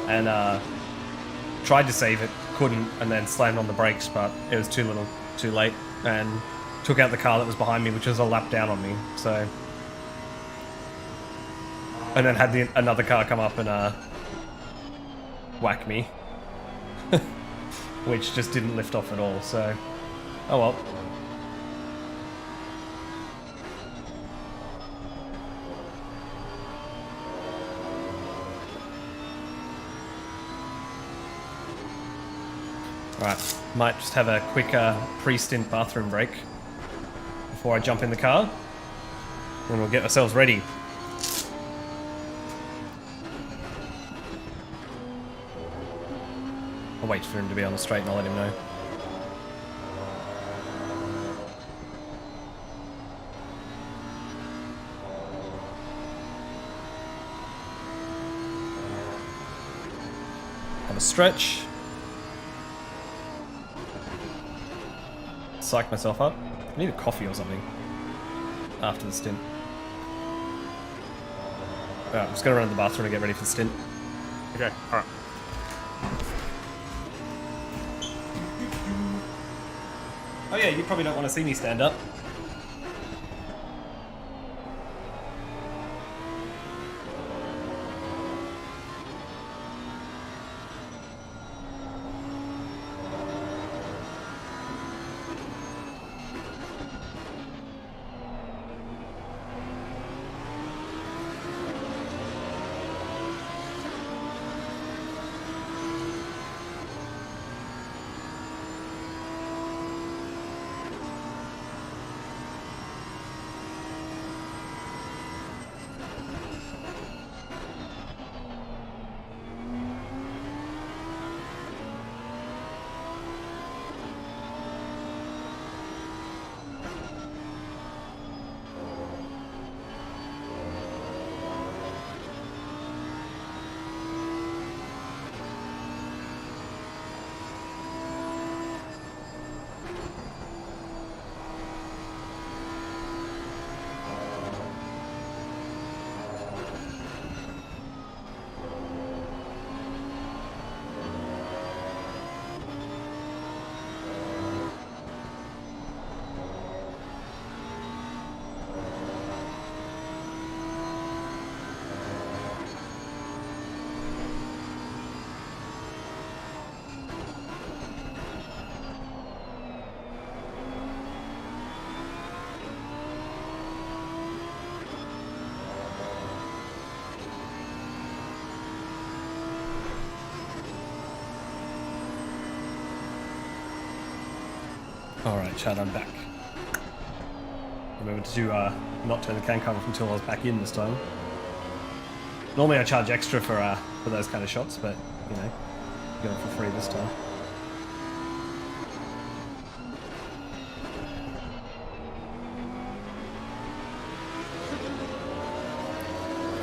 and tried to save it, couldn't, and then slammed on the brakes, but it was too late, and took out the car that was behind me, which was a lap down on me, so... And then had another car come up and whack me, which just didn't lift off at all, so... Oh well. Right, might just have a quick pre-stint bathroom break before I jump in the car, and we'll get ourselves ready. I'll wait for him to be on the straight and I'll let him know. a stretch. Psych myself up. I need a coffee or something after the stint. Alright, I'm just gonna run to the bathroom and get ready for the stint. Okay, alright. Oh yeah, you probably don't want to see me stand up. Alright, Chad, I'm back. Remember to not turn the can cover off until I was back in this time. Normally I charge extra for those kind of shots, but, you know, going for free this time.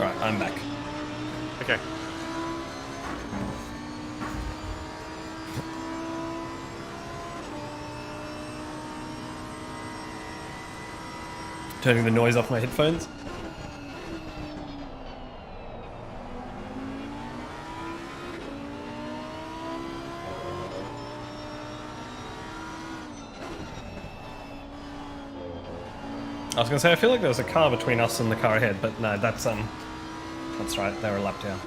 Alright, I'm back. Okay. Turning the noise off my headphones. I was gonna say, I feel like there was a car between us and the car ahead, but no, that's right, they were a lap down.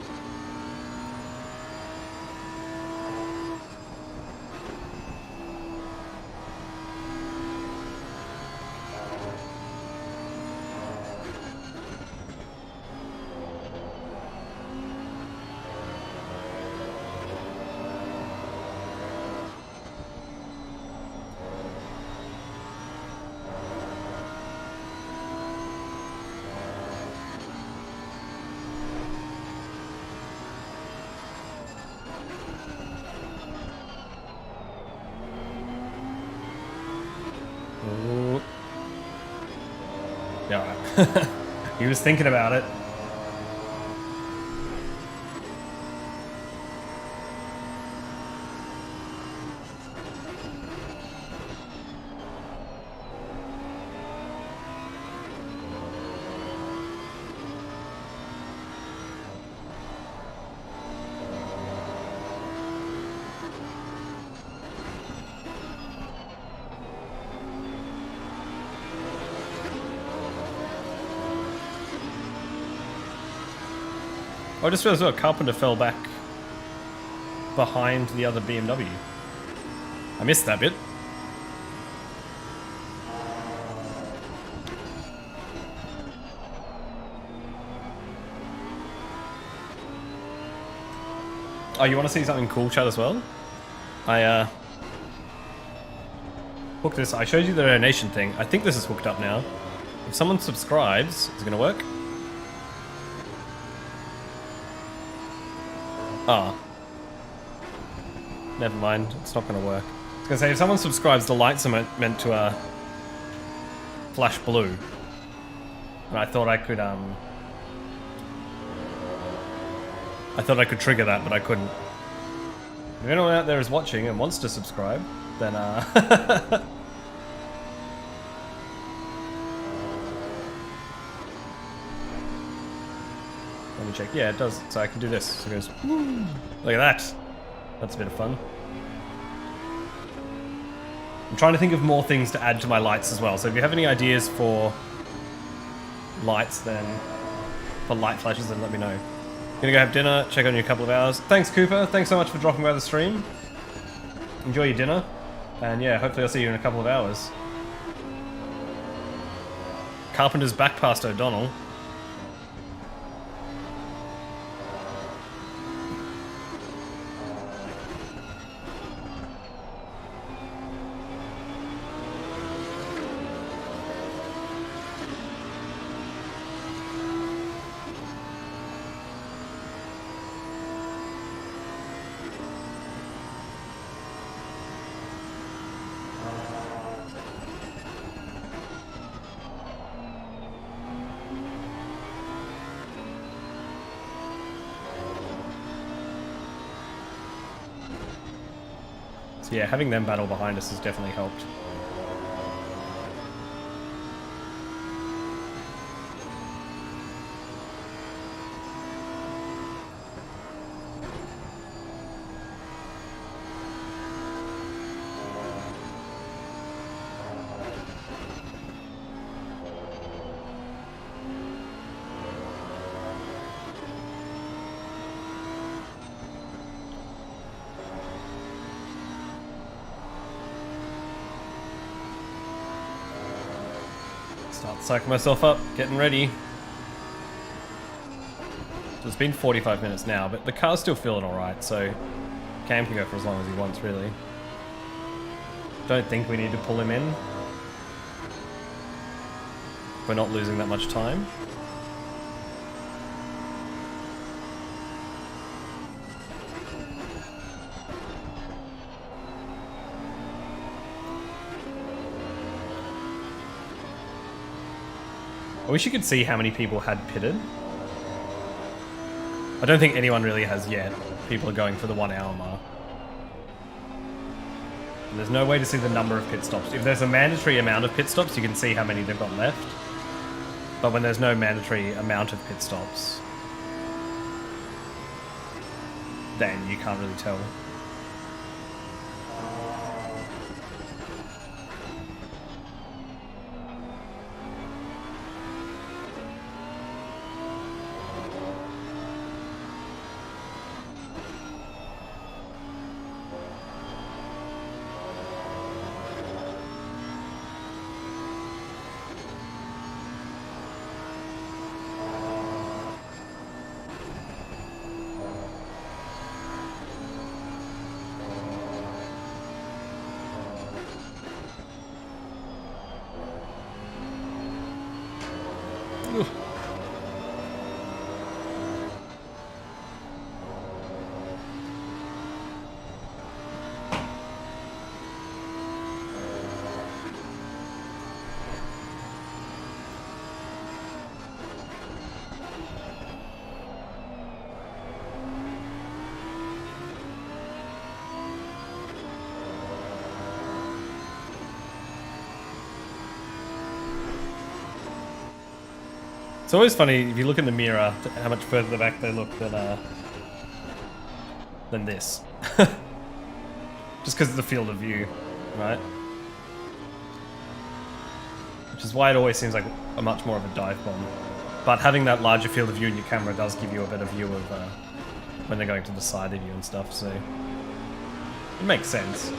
Ooh. Yeah, right. He was thinking about it. I just realized Carpenter fell back behind the other BMW. I missed that bit. Oh, you want to see something cool, chat, as well? I hooked this. I showed you the donation thing. I think this is hooked up now. If someone subscribes, is it going to work? Ah. Never mind, it's not going to work. I was going to say, if someone subscribes, the lights are meant to flash blue. And I thought I could trigger that, but I couldn't. If anyone out there is watching and wants to subscribe, then let me check. Yeah, it does. So I can do this. So it goes, woo. Look at that. That's a bit of fun. I'm trying to think of more things to add to my lights as well. So if you have any ideas for lights, then for light flashes, then let me know. Gonna go have dinner, check on you in a couple of hours. Thanks, Cooper. Thanks so much for dropping by the stream. Enjoy your dinner. And yeah, hopefully I'll see you in a couple of hours. Carpenter's back past O'Donnell. So yeah, having them battle behind us has definitely helped. Start psyching myself up, getting ready. So it's been 45 minutes now, but the car's still feeling alright, so Cam can go for as long as he wants, really. Don't think we need to pull him in. We're not losing that much time. I wish you could see how many people had pitted. I don't think anyone really has yet. People are going for the 1 hour mark. And there's no way to see the number of pit stops. If there's a mandatory amount of pit stops, you can see how many they've got left. But when there's no mandatory amount of pit stops, then you can't really tell. It's always funny if you look in the mirror how much further back they look than this. Just because of the field of view, right? Which is why it always seems like a much more of a dive bomb. But having that larger field of view in your camera does give you a better view of when they're going to the side of you and stuff, so it makes sense.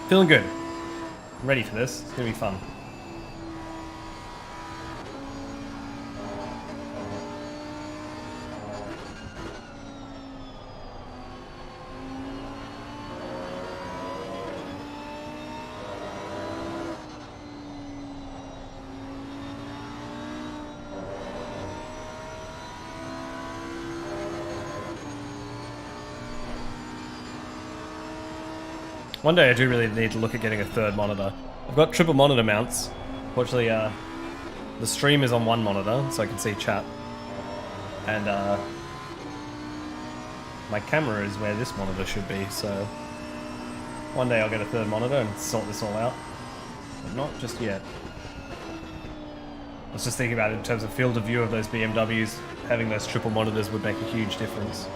Feeling good. I'm ready for this. It's gonna be fun. I One day I do really need to look at getting a third monitor. I've got triple monitor mounts. Fortunately, the stream is on one monitor, so I can see chat. And my camera is where this monitor should be, so one day I'll get a third monitor and sort this all out. But not just yet. I was just thinking about it in terms of field of view of those BMWs. Having those triple monitors would make a huge difference.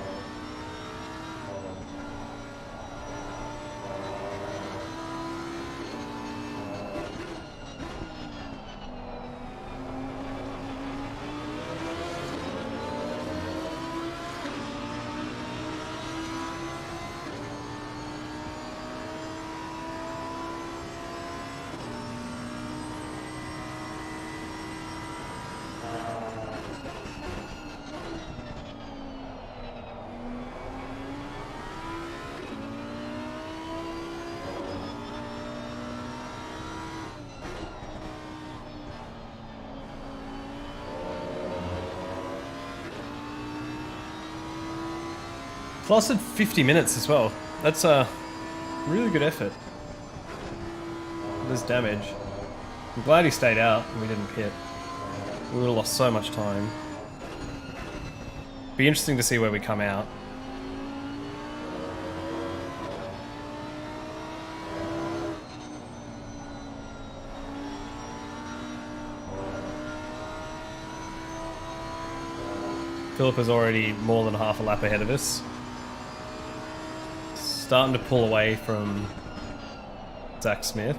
Lasted 50 minutes as well. That's a really good effort. There's damage. I'm glad he stayed out and we didn't pit. We would have lost so much time. Be interesting to see where we come out. Philip is already more than half a lap ahead of us. Starting to pull away from Zach Smith.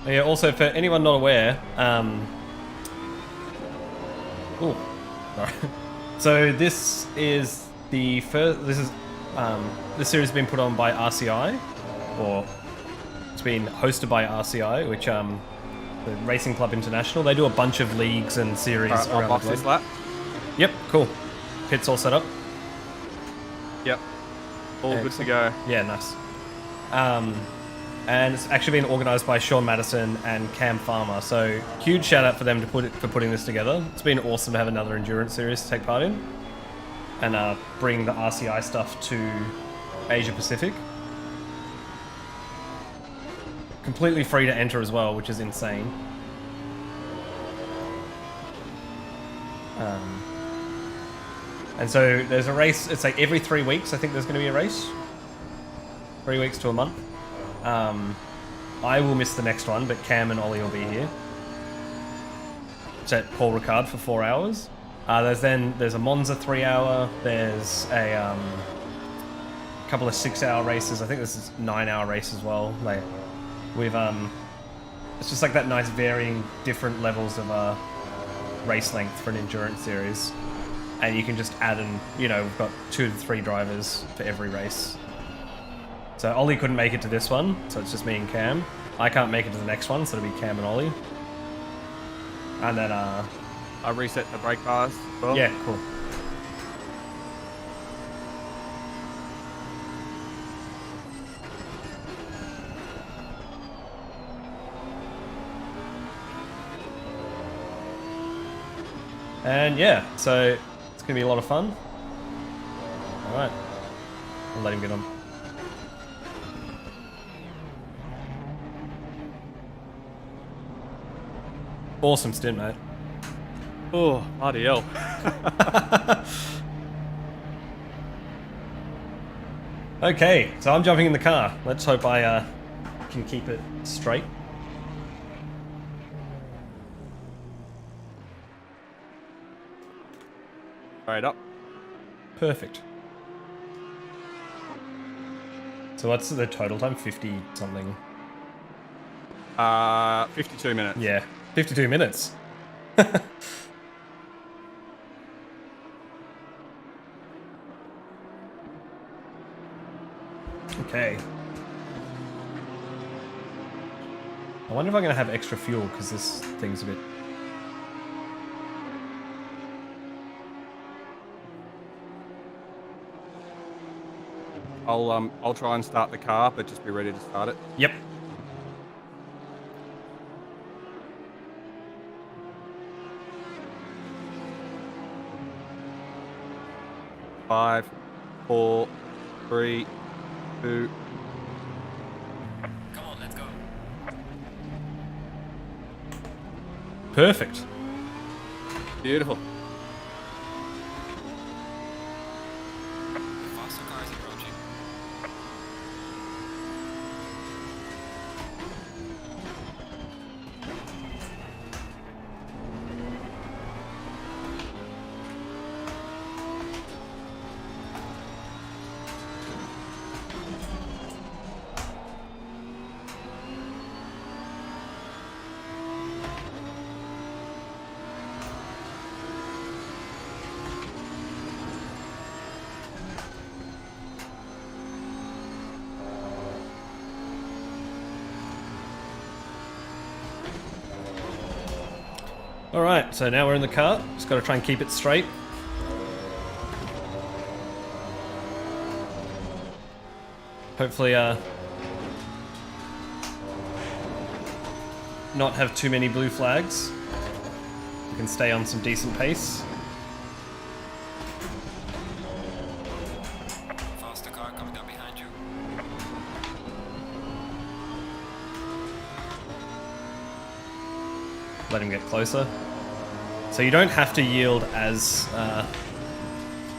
Yeah, also for anyone not aware, oh, sorry. So this is the first. This series has been put on by RCI, or it's been hosted by RCI, which the Racing Club International. They do a bunch of leagues and series I'll around box the this globe. lap. Yep, cool. Pit's all set up. Yep. All good to go. Yeah, nice. And it's actually been organised by Sean Madison and Cam Farmer. So huge shout out for them for putting this together. It's been awesome to have another endurance series to take part in, and bring the RCI stuff to Asia Pacific. Completely free to enter as well, which is insane. And so there's a race. It's like every 3 weeks. I think there's going to be a race. 3 weeks to a month. I will miss the next one, but Cam and Ollie will be here. It's at Paul Ricard for 4 hours. There's a Monza 3 hour. There's a couple of 6 hour races. I think this is 9 hour race as well. Like we've it's just like that nice varying different levels of race length for an endurance series, and you can just add in. We've got 2 to 3 drivers for every race. So Ollie couldn't make it to this one, so it's just me and Cam. I can't make it to the next one, so it'll be Cam and Ollie. And then I reset the brake bars as well. Yeah, cool. And yeah, so it's gonna be a lot of fun. Alright. I'll let him get on. Awesome stint, mate. Oh, bloody hell. Okay, so I'm jumping in the car. Let's hope I can keep it straight. Straight up. Perfect. So what's the total time? 50 something. 52 minutes. Yeah, 52 minutes. Okay. I wonder if I'm going to have extra fuel, because this thing's a bit... I'll try and start the car, but just be ready to start it. Yep. Five, 4, 3, 2. Come on, let's go. Perfect. Beautiful. The faster car is approaching. Alright, so now we're in the car. Just got to try and keep it straight. Hopefully, not have too many blue flags. We can stay on some decent pace. Faster car coming up behind you. Let him get closer. So you don't have to yield as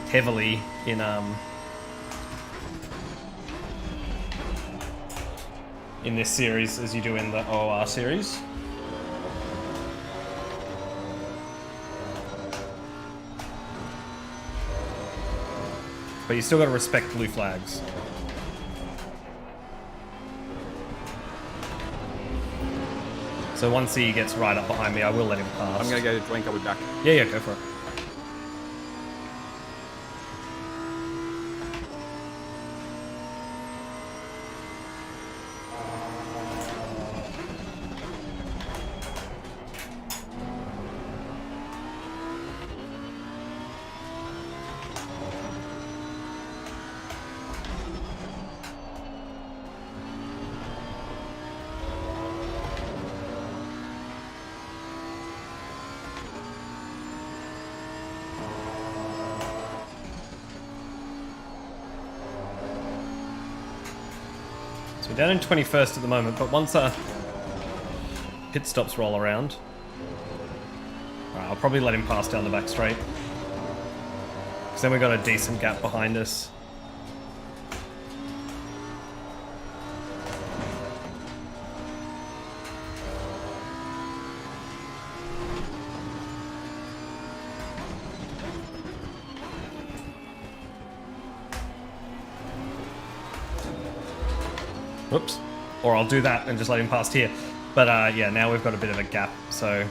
heavily in this series as you do in the OR series. But you still got to respect blue flags. So once he gets right up behind me, I will let him pass. I'm going to go to drink. I'll be back. Yeah, go for it. We're down in 21st at the moment, but once our pit stops roll around, alright, I'll probably let him pass down the back straight. Because then we've got a decent gap behind us. Whoops. Or I'll do that and just let him pass here. But yeah, now we've got a bit of a gap, so...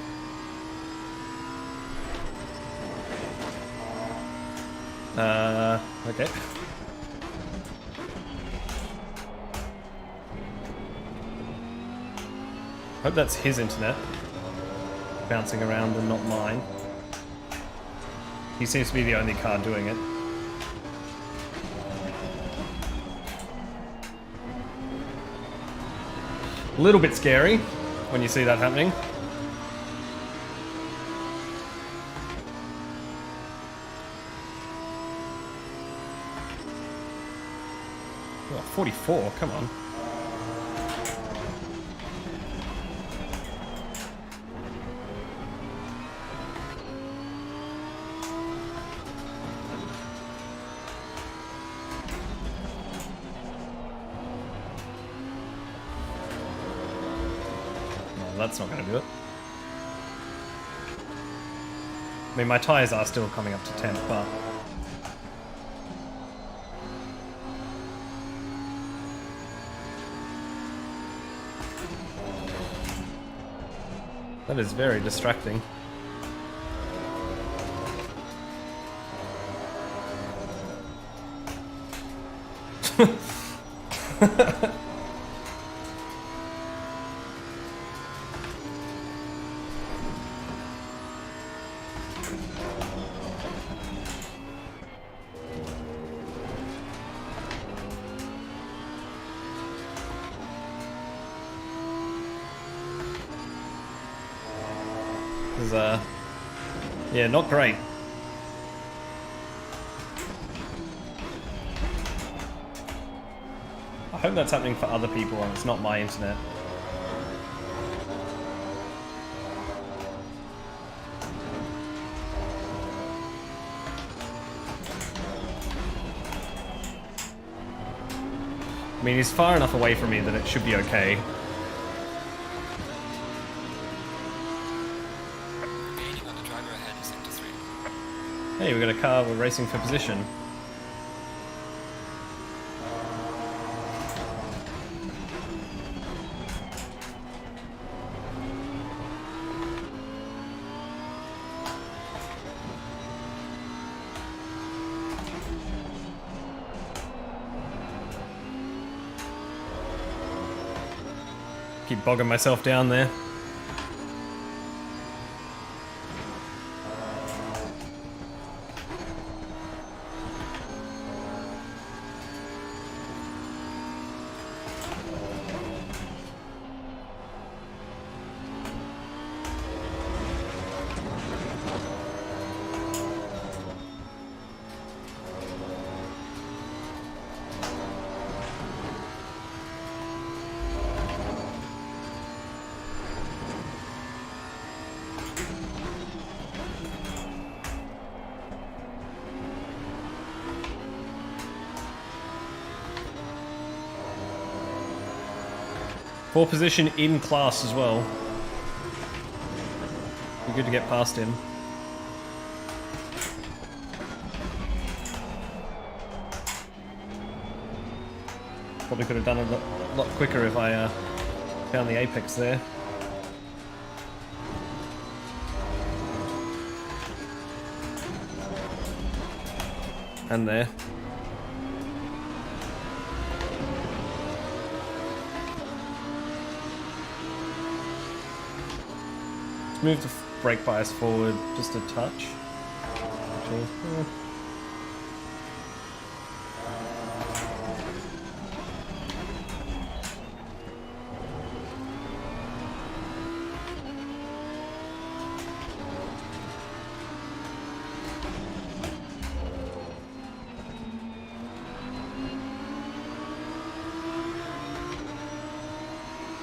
okay. Hope that's his internet. Bouncing around and not mine. He seems to be the only car doing it. A little bit scary when you see that happening. Oh, 44, come on. That's not going to do it. I mean, my tyres are still coming up to 10, but... that is very distracting. is, yeah, not great. I hope that's happening for other people and it's not my internet. I mean, he's far enough away from me that it should be okay. Gaining on the driver ahead in sector 3. Hey, we got a car, we're racing for position. Keep bogging myself down there. Poor position in class as well. Be good to get past him. Probably could have done it a lot quicker if I found the apex there. And there. Move the brake bias forward just a touch. Actually, yeah.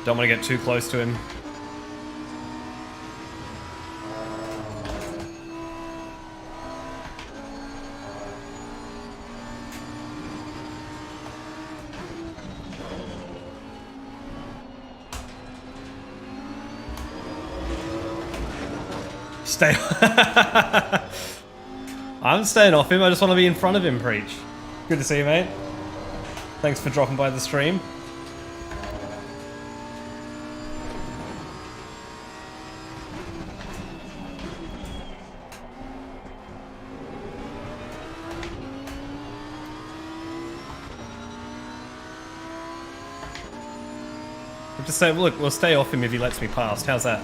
Don't want to get too close to him. Stay. I'm staying off him. I just want to be in front of him, Preach. Good to see you, mate. Thanks for dropping by the stream. Just say, look, we'll stay off him if he lets me past. How's that?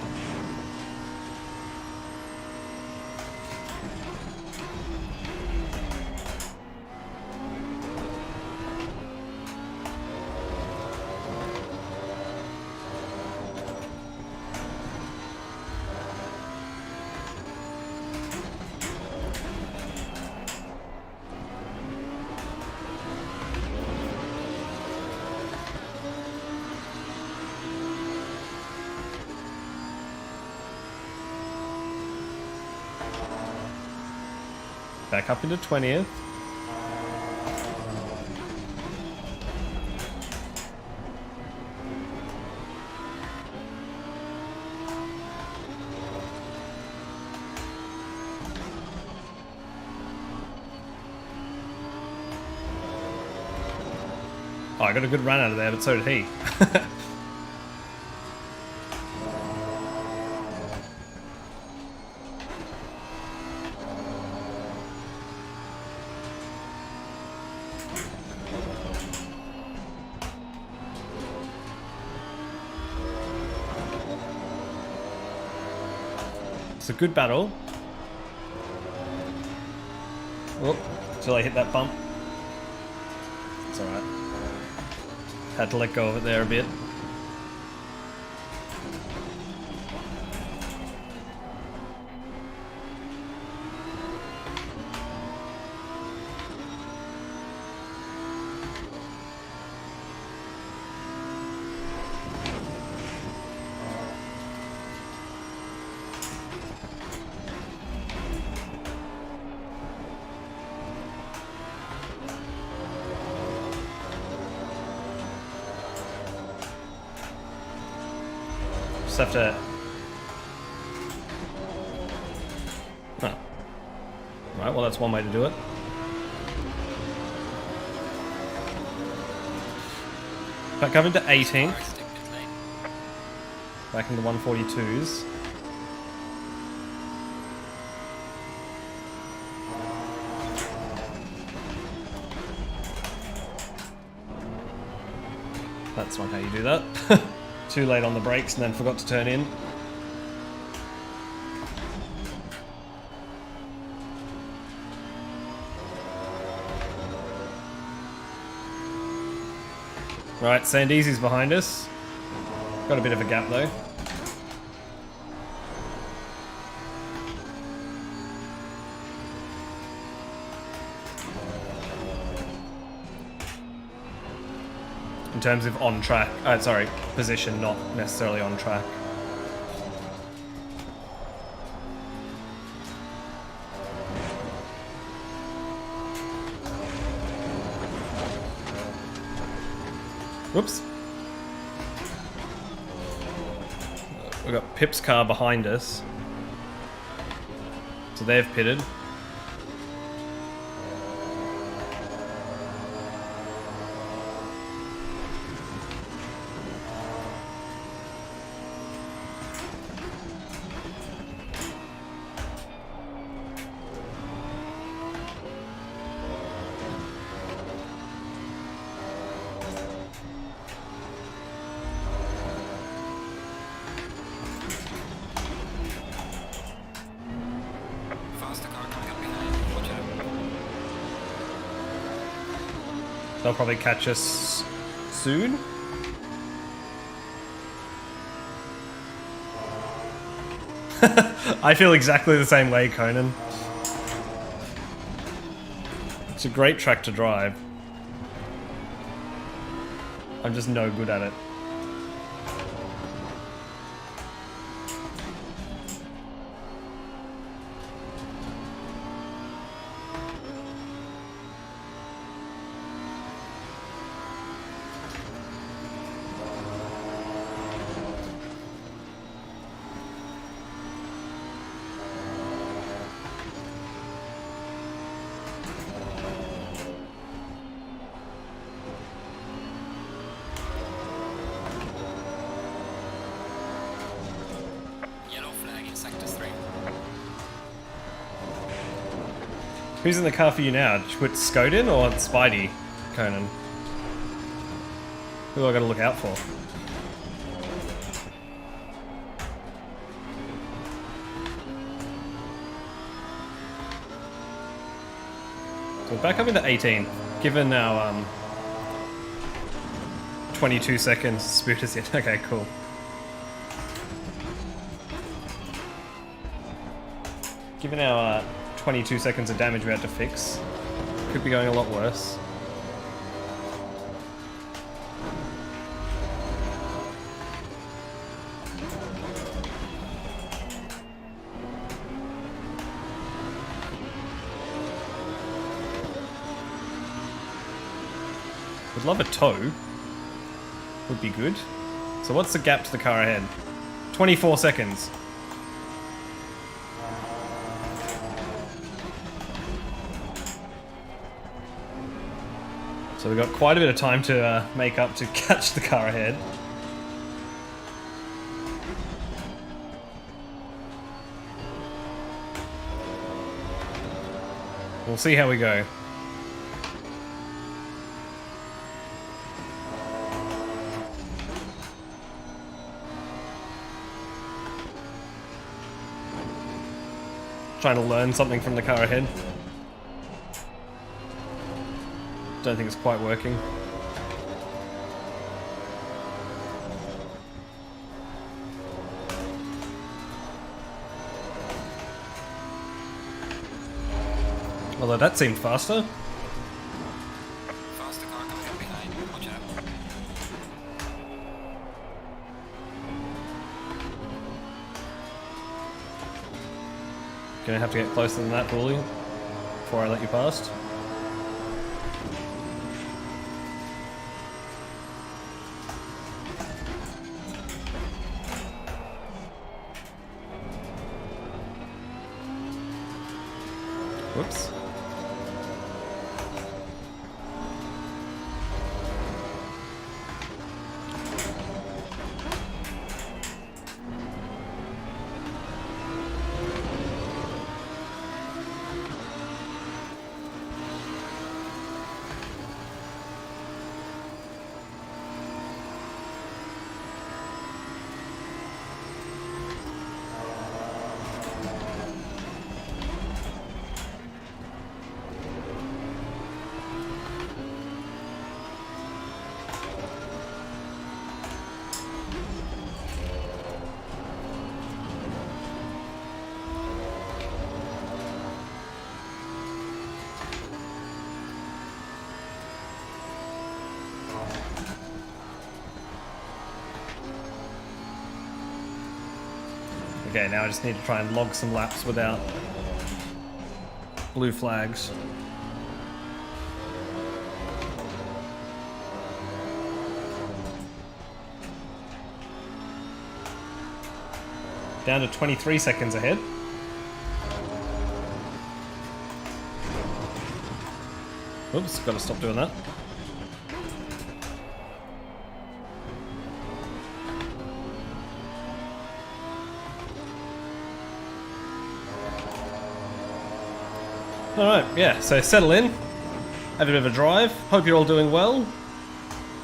Back up into 20th. Oh, I got a good run out of there, but so did he. It's a good battle. Oh, till I hit that bump. It's alright. Had to let go of it there a bit. I Just have to... Oh. Right, well that's one way to do it. Back up into 18th. Stick pit lane. Back into 142s. That's not how you do that. Too late on the brakes and then forgot to turn in. Right, Sandeezy's behind us. Got a bit of a gap though. In terms of on track, sorry, position, not necessarily on track. Whoops. We've got Pip's car behind us. So they've pitted. Faster car coming up behind. Watch out. They'll probably catch us soon. I feel exactly the same way, Conan. It's a great track to drive. I'm just no good at it. Yellow flag in sector 3. Who's in the car for you now? Did you put Scout in or Spidey, Conan? Who do I gotta look out for? So back up into 18. Given our 22 seconds spooters yet. Okay, cool. Given our 22 seconds of damage we had to fix, could be going a lot worse. Would love a tow. Would be good. So what's the gap to the car ahead? 24 seconds. So we've got quite a bit of time to make up to catch the car ahead. We'll see how we go. Trying to learn something from the car ahead. Don't think it's quite working. Although that seemed faster. Faster car coming up behind. Watch out. Gonna have to get closer than that, probably, before I let you past. Okay, now I just need to try and log some laps without blue flags. Down to 23 seconds ahead. Oops, gotta stop doing that. Alright, yeah, so settle in. Have a bit of a drive. Hope you're all doing well.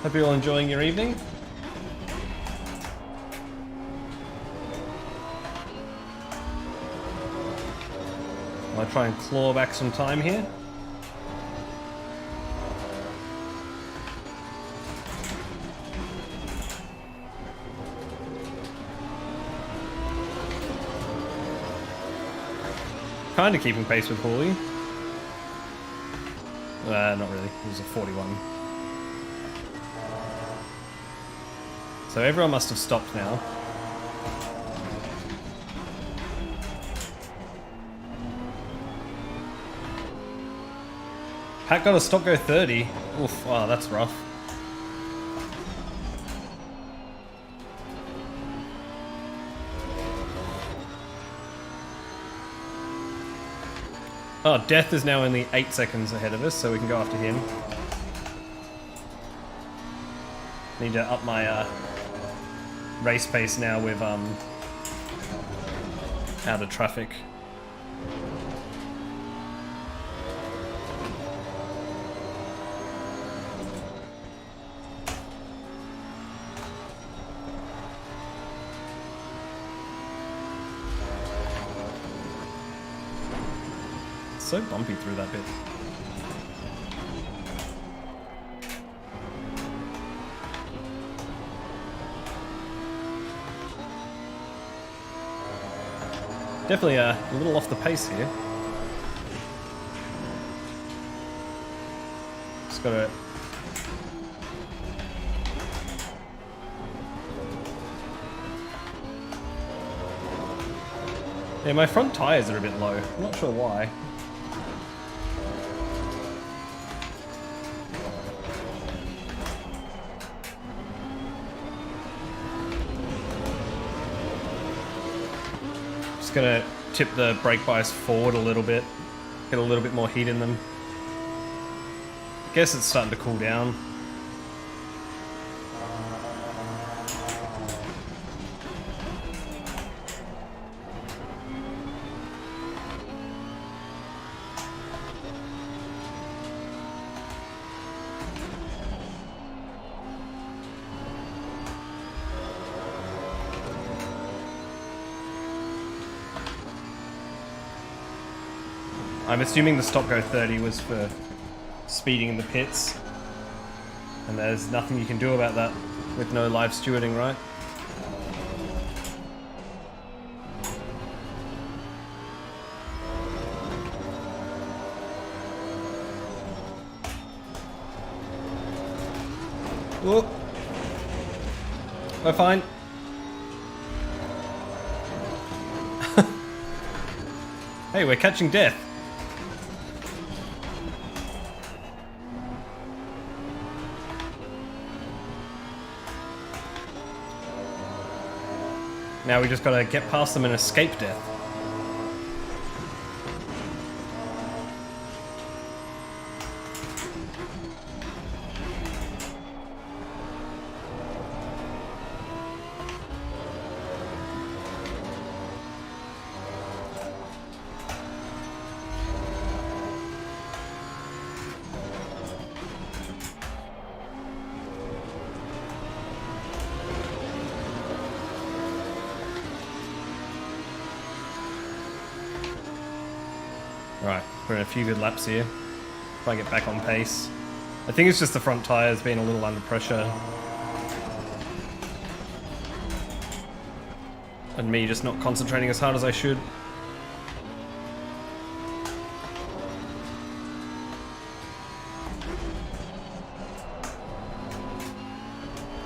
Hope you're all enjoying your evening. I'll try and claw back some time here. Kind of keeping pace with Hawley. Not really. It was a 41. So everyone must have stopped now. Pat got a stop go 30. Oof, wow, that's rough. Oh, Death is now only 8 seconds ahead of us, so we can go after him. Need to up my race pace now with out of traffic. So bumpy through that bit. Definitely a little off the pace here. Just gotta... Yeah, my front tires are a bit low. I'm not sure why. Just gonna tip the brake bias forward a little bit, get a little bit more heat in them. I guess it's starting to cool down. I'm assuming the stop go 30 was for speeding in the pits, and there's nothing you can do about that with no live stewarding, right? Whoop. We're fine. Hey, we're catching Death. Now we just gotta get past them and escape Death. Right, we're in a few good laps here. Try and get back on pace. I think it's just the front tyres being a little under pressure. And me just not concentrating as hard as I should.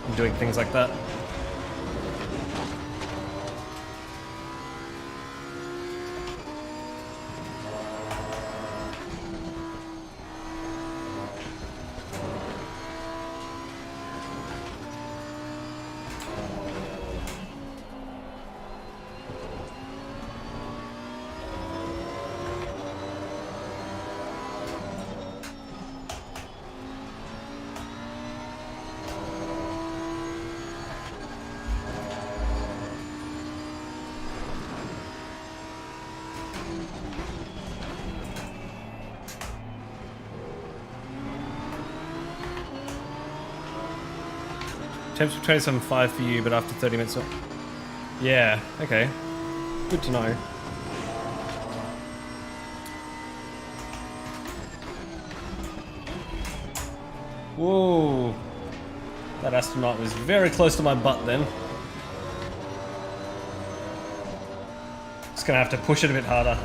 And doing things like that. Temps for 27.5 for you, but after 30 minutes. Yeah, okay. Good to know. Whoa. That astronaut was very close to my butt then. Just gonna have to push it a bit harder.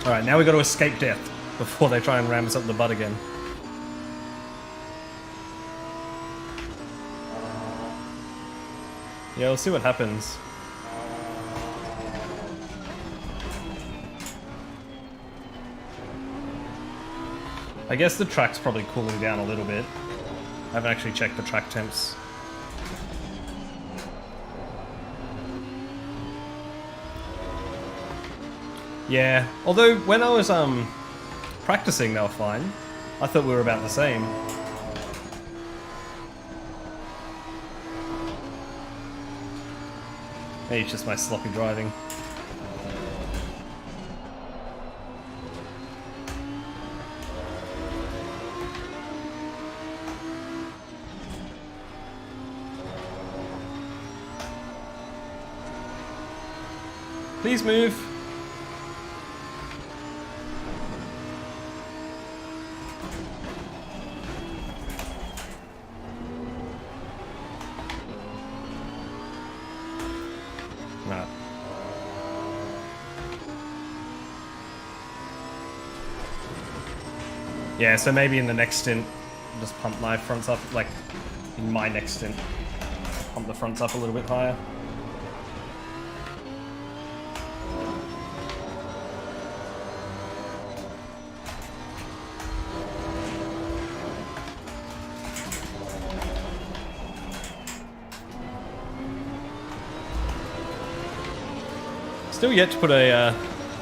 Alright, now we got to escape death before they try and ram us up the butt again. Yeah, we'll see what happens. I guess the track's probably cooling down a little bit. I haven't actually checked the track temps. Yeah, although when I was practicing they were fine. I thought we were about the same. Maybe it's just my sloppy driving. Please move. No. Yeah, so maybe in the next stint, I'll just pump my fronts up, like in my next stint, pump the fronts up a little bit higher. Still yet to put a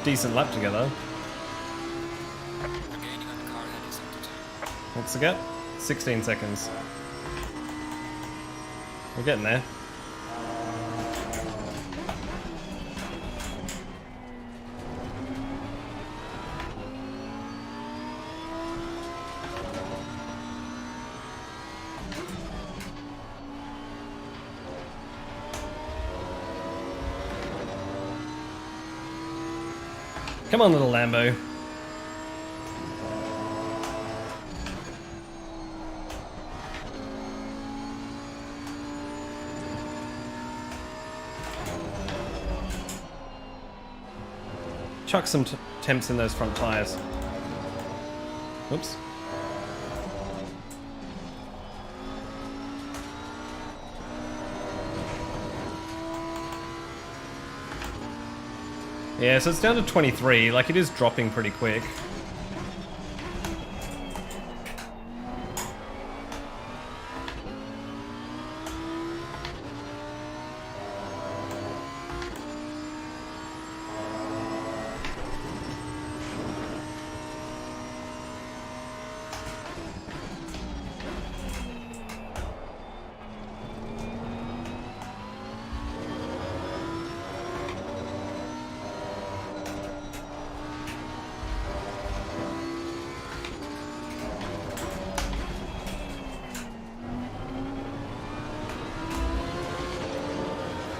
decent lap together. We're gaining on the car that is empty. What's the gap? 16 seconds. We're getting there. Come on, little Lambo. Chuck some temps in those front tires. Oops. Yeah, so it's down to 23, like it is dropping pretty quick.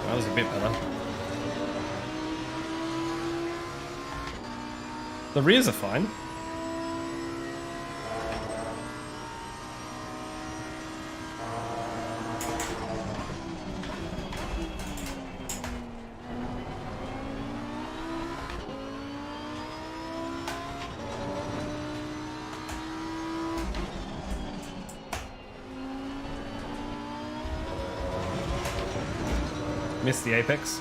That was a bit better. The rears are fine. Missed the apex.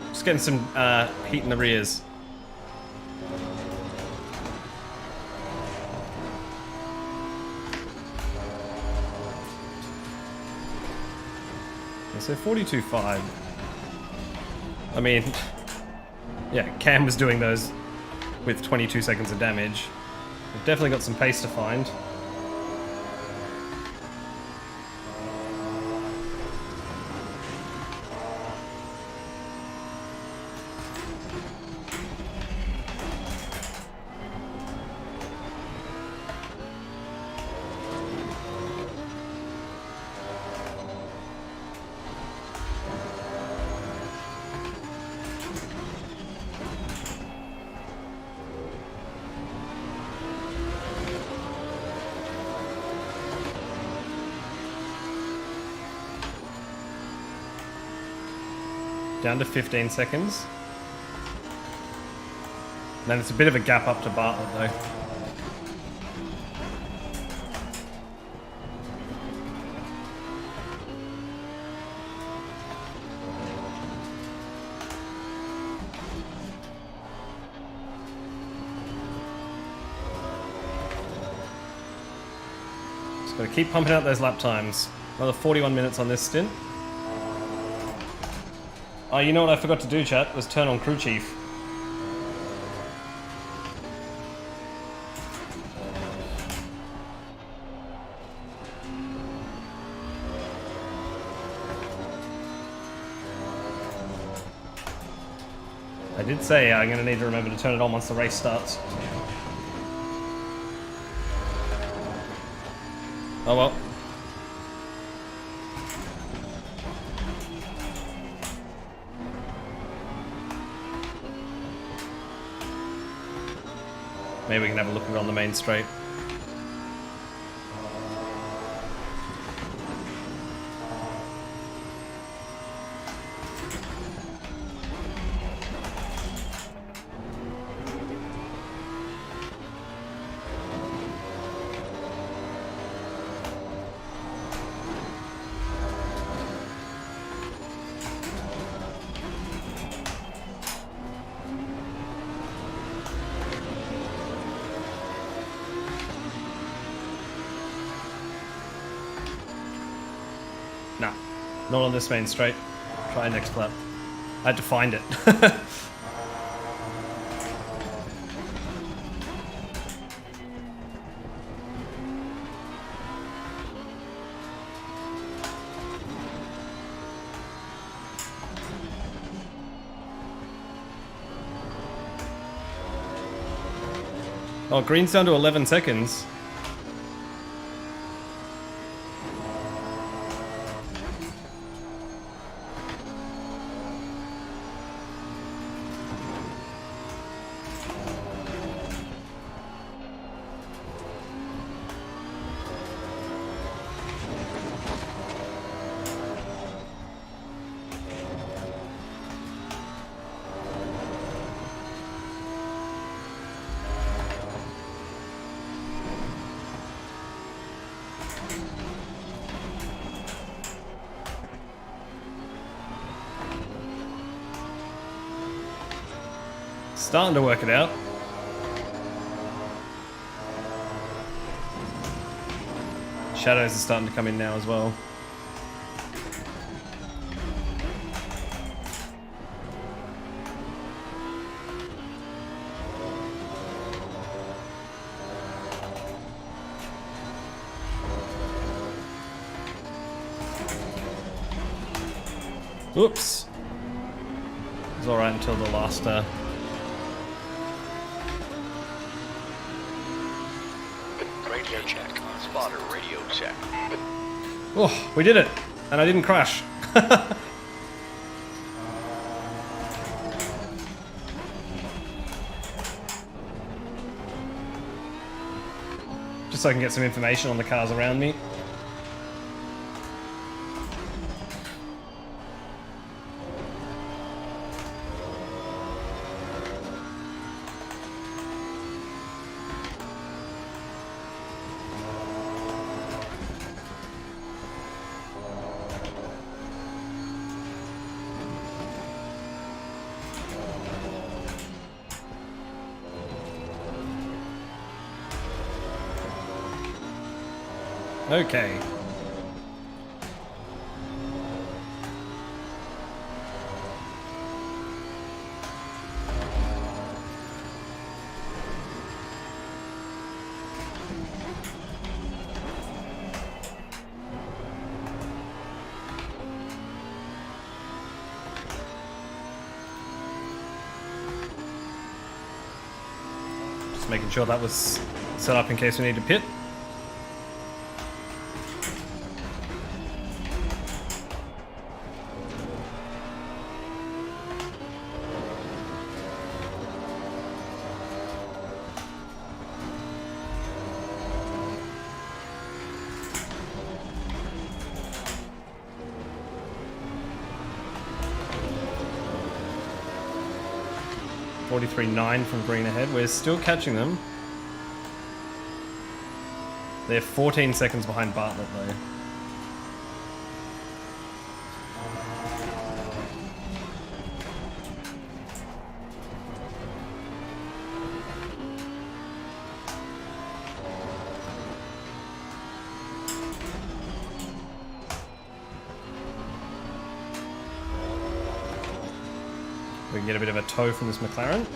Just getting some heat in the rears. So 42.5. I mean, yeah, Cam was doing those with 22 seconds of damage. We've definitely got some pace to find. Down to 15 seconds. And then it's a bit of a gap up to Bartlett though. Just gotta keep pumping out those lap times. Another 41 minutes on this stint. Oh, you know what I forgot to do, chat? Was turn on crew chief. I did say I'm going to need to remember to turn it on once the race starts. Oh well. Maybe we can have a look at it on the main straight. Nah, not on this main straight. Try next lap. I had to find it. Oh, green's down to 11 seconds. Starting to work it out. Shadows are starting to come in now as well. Oops. It was alright until the last Radio check. Spotter radio check. Oh, we did it! And I didn't crash. Just so I can get some information on the cars around me. Just making sure that was set up in case we need to pit. .43.9 from green ahead. We're still catching them. They're 14 seconds behind Bartlett though. We can get a bit of a tow from this McLaren.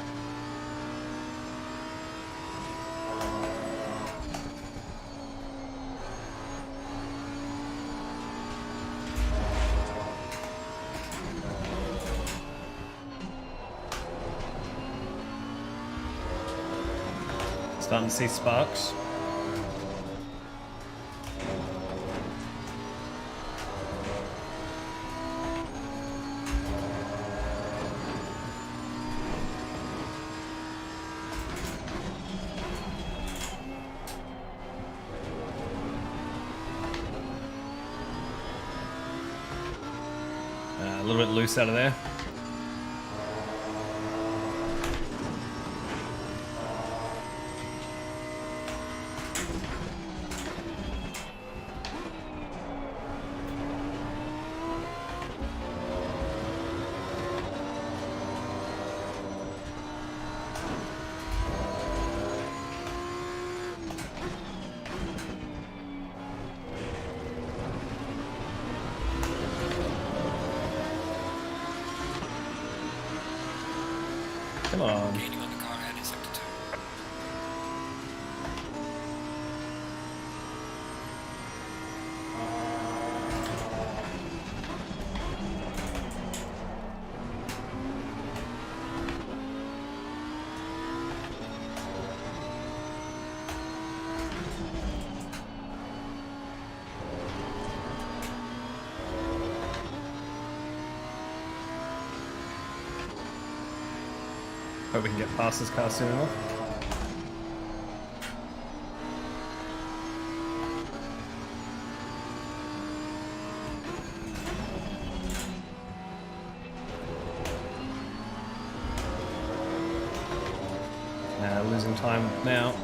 Starting to see sparks. A little bit loose out of there. Come on. Gaining on the car ahead in sector 2. Hope we can get past this car soon enough. Losing time now.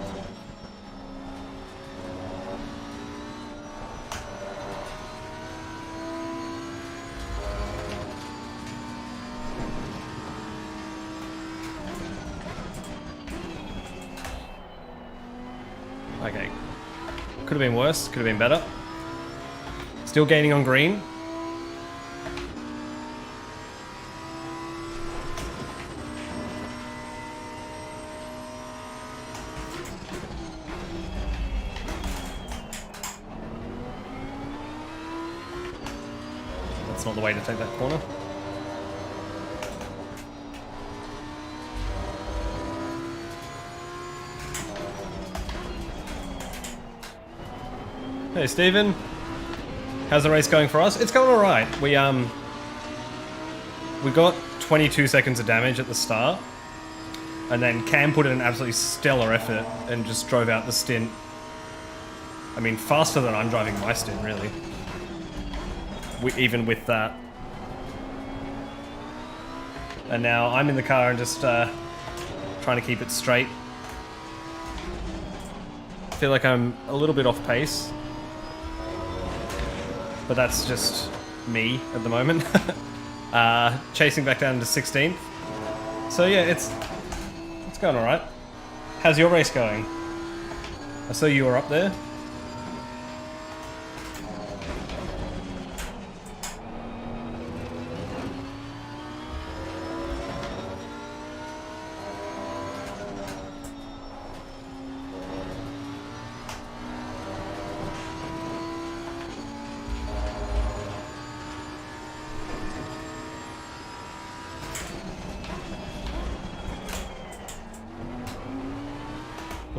Okay. Could have been worse, could have been better. Still gaining on green. That's not the way to take that corner. Hey Stephen, how's the race going for us? It's going all right. We got 22 seconds of damage at the start, and then Cam put in an absolutely stellar effort and just drove out the stint. I mean, faster than I'm driving my stint, really. Even with that. And now I'm in the car and just trying to keep it straight. I feel like I'm a little bit off pace. But that's just me at the moment. Chasing back down to 16th. So yeah, it's going alright. How's your race going? I saw you were up there.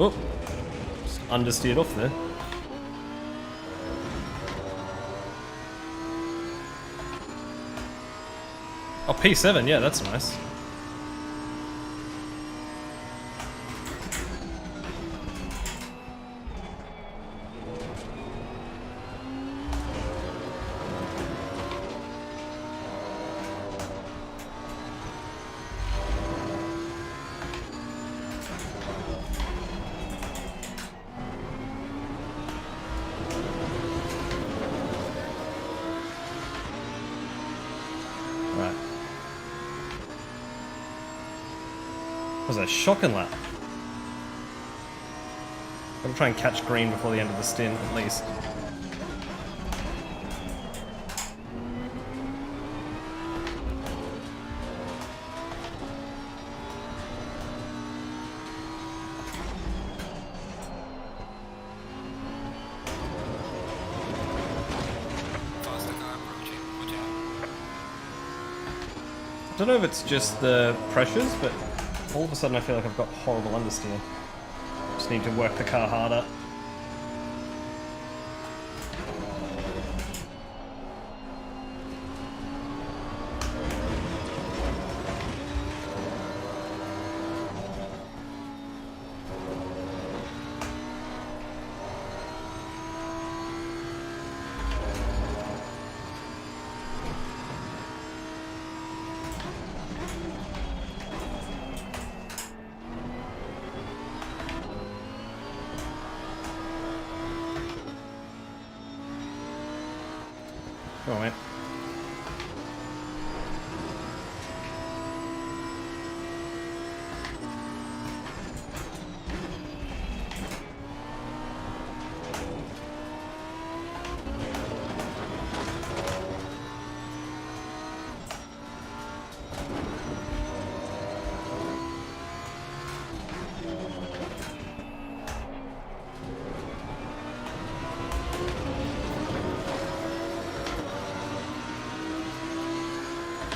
Oh, just understeered off there. Oh, P7, yeah, that's nice. Right. Was a shocking lap. Gotta try and catch green before the end of the stint, at least. Faster car approaching. Watch out. I don't know if it's just the pressures, but all of a sudden I feel like I've got horrible understeer. Just need to work the car harder. Come on, mate.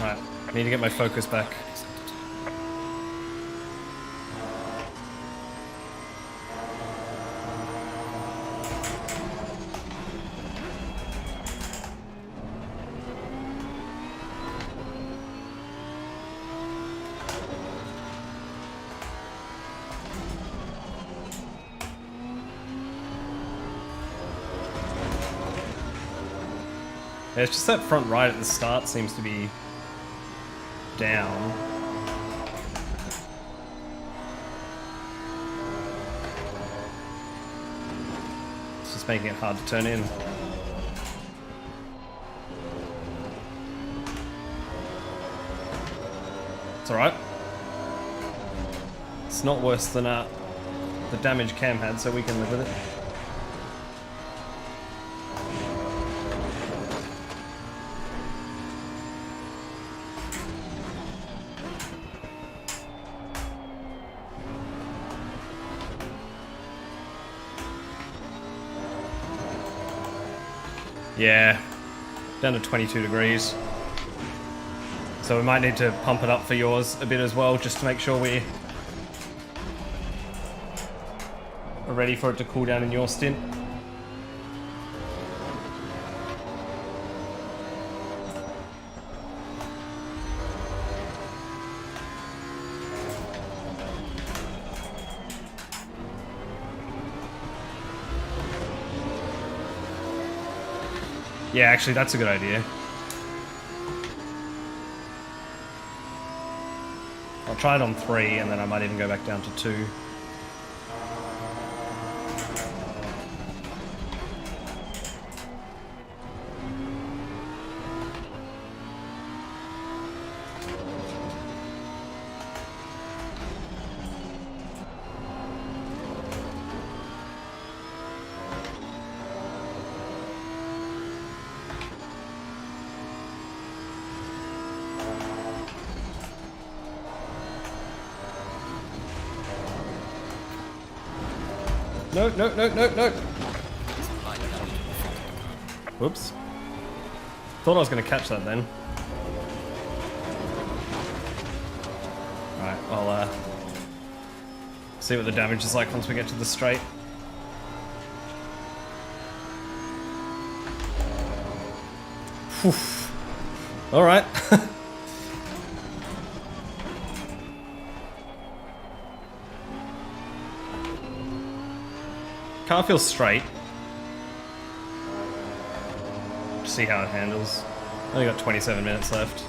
Alright, I need to get my focus back. Yeah, it's just that front right at the start seems to be down. It's just making it hard to turn in. It's alright. It's not worse than the damage Cam had, so we can live with it. Yeah, down to 22 degrees. So we might need to pump it up for yours a bit as well, just to make sure we are ready for it to cool down in your stint. Yeah, actually, that's a good idea. I'll try it on 3, and then I might even go back down to 2. No, no, no, no, no. Whoops. Thought I was going to catch that then. Alright, I'll See what the damage is like once we get to the straight. Alright. Car feels straight. See how it handles. Only got 27 minutes left.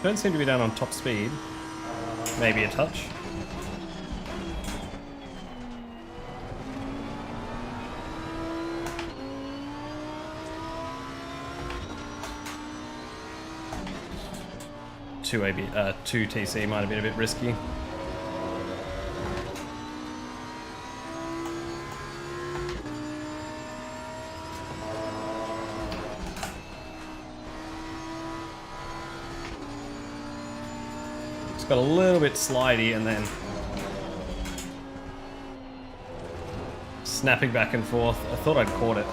Don't seem to be down on top speed. Maybe a touch. Two TC might have been a bit risky. Got a little bit slidey and then snapping back and forth. I thought I'd caught it.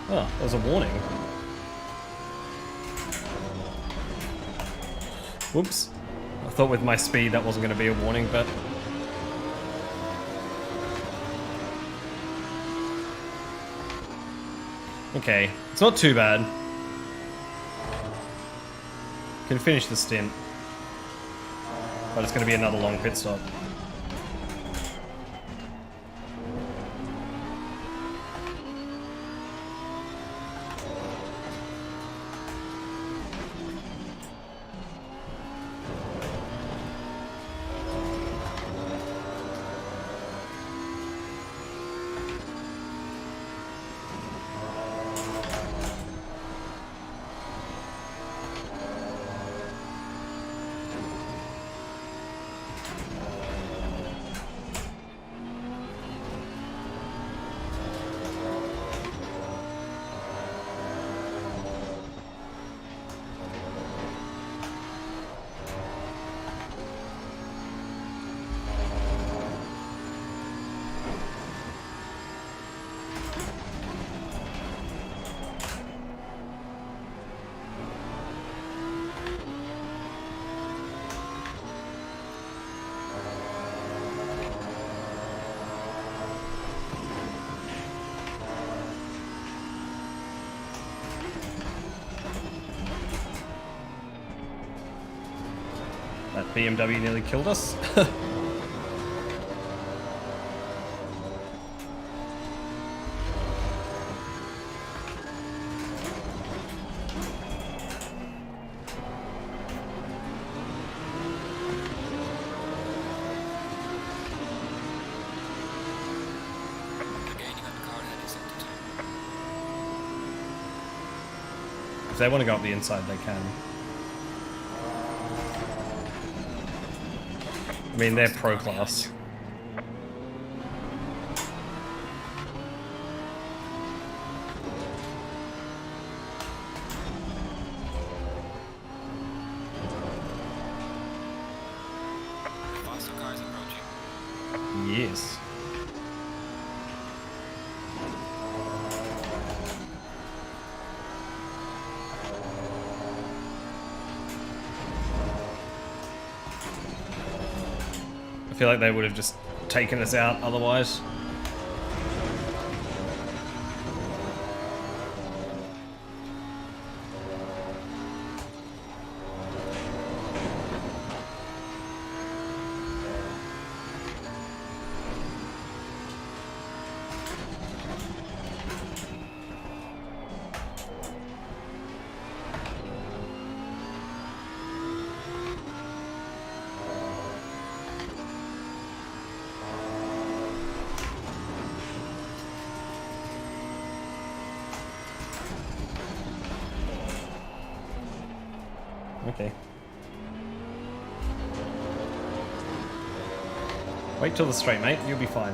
Oh, there's a warning. Whoops. I thought with my speed that wasn't going to be a warning, but... Okay, it's not too bad. Can finish the stint. But it's going to be another long pit stop. That BMW nearly killed us. If they want to go up the inside, they can. I mean, they're pro class. Faster cars approaching. Yes. feel like they would have just taken us out otherwise. Okay. Wait till the straight, mate. You'll be fine.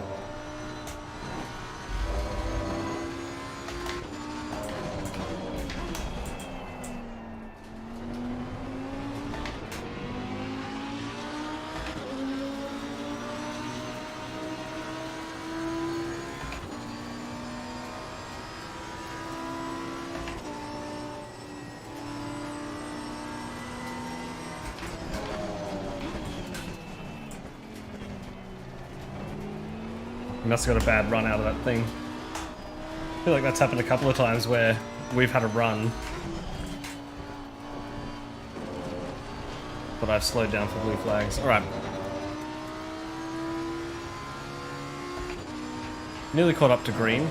You must have got a bad run out of that thing. I feel like that's happened a couple of times where we've had a run, but I've slowed down for blue flags. Alright. Nearly caught up to green.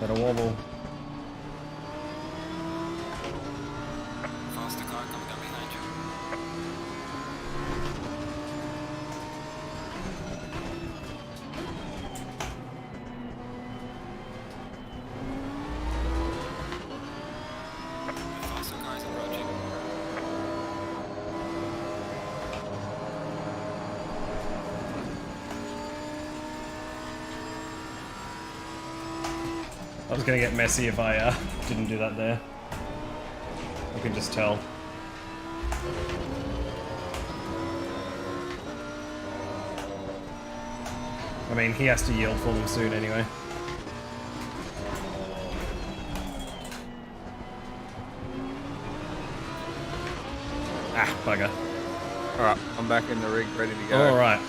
Better wobble. Faster car coming down behind you. The faster car is approaching. I was gonna get messy if I didn't do that there. I can just tell. I mean, he has to yield for them soon anyway. Ah, bugger. Alright, I'm back in the rig, ready to go. Alright.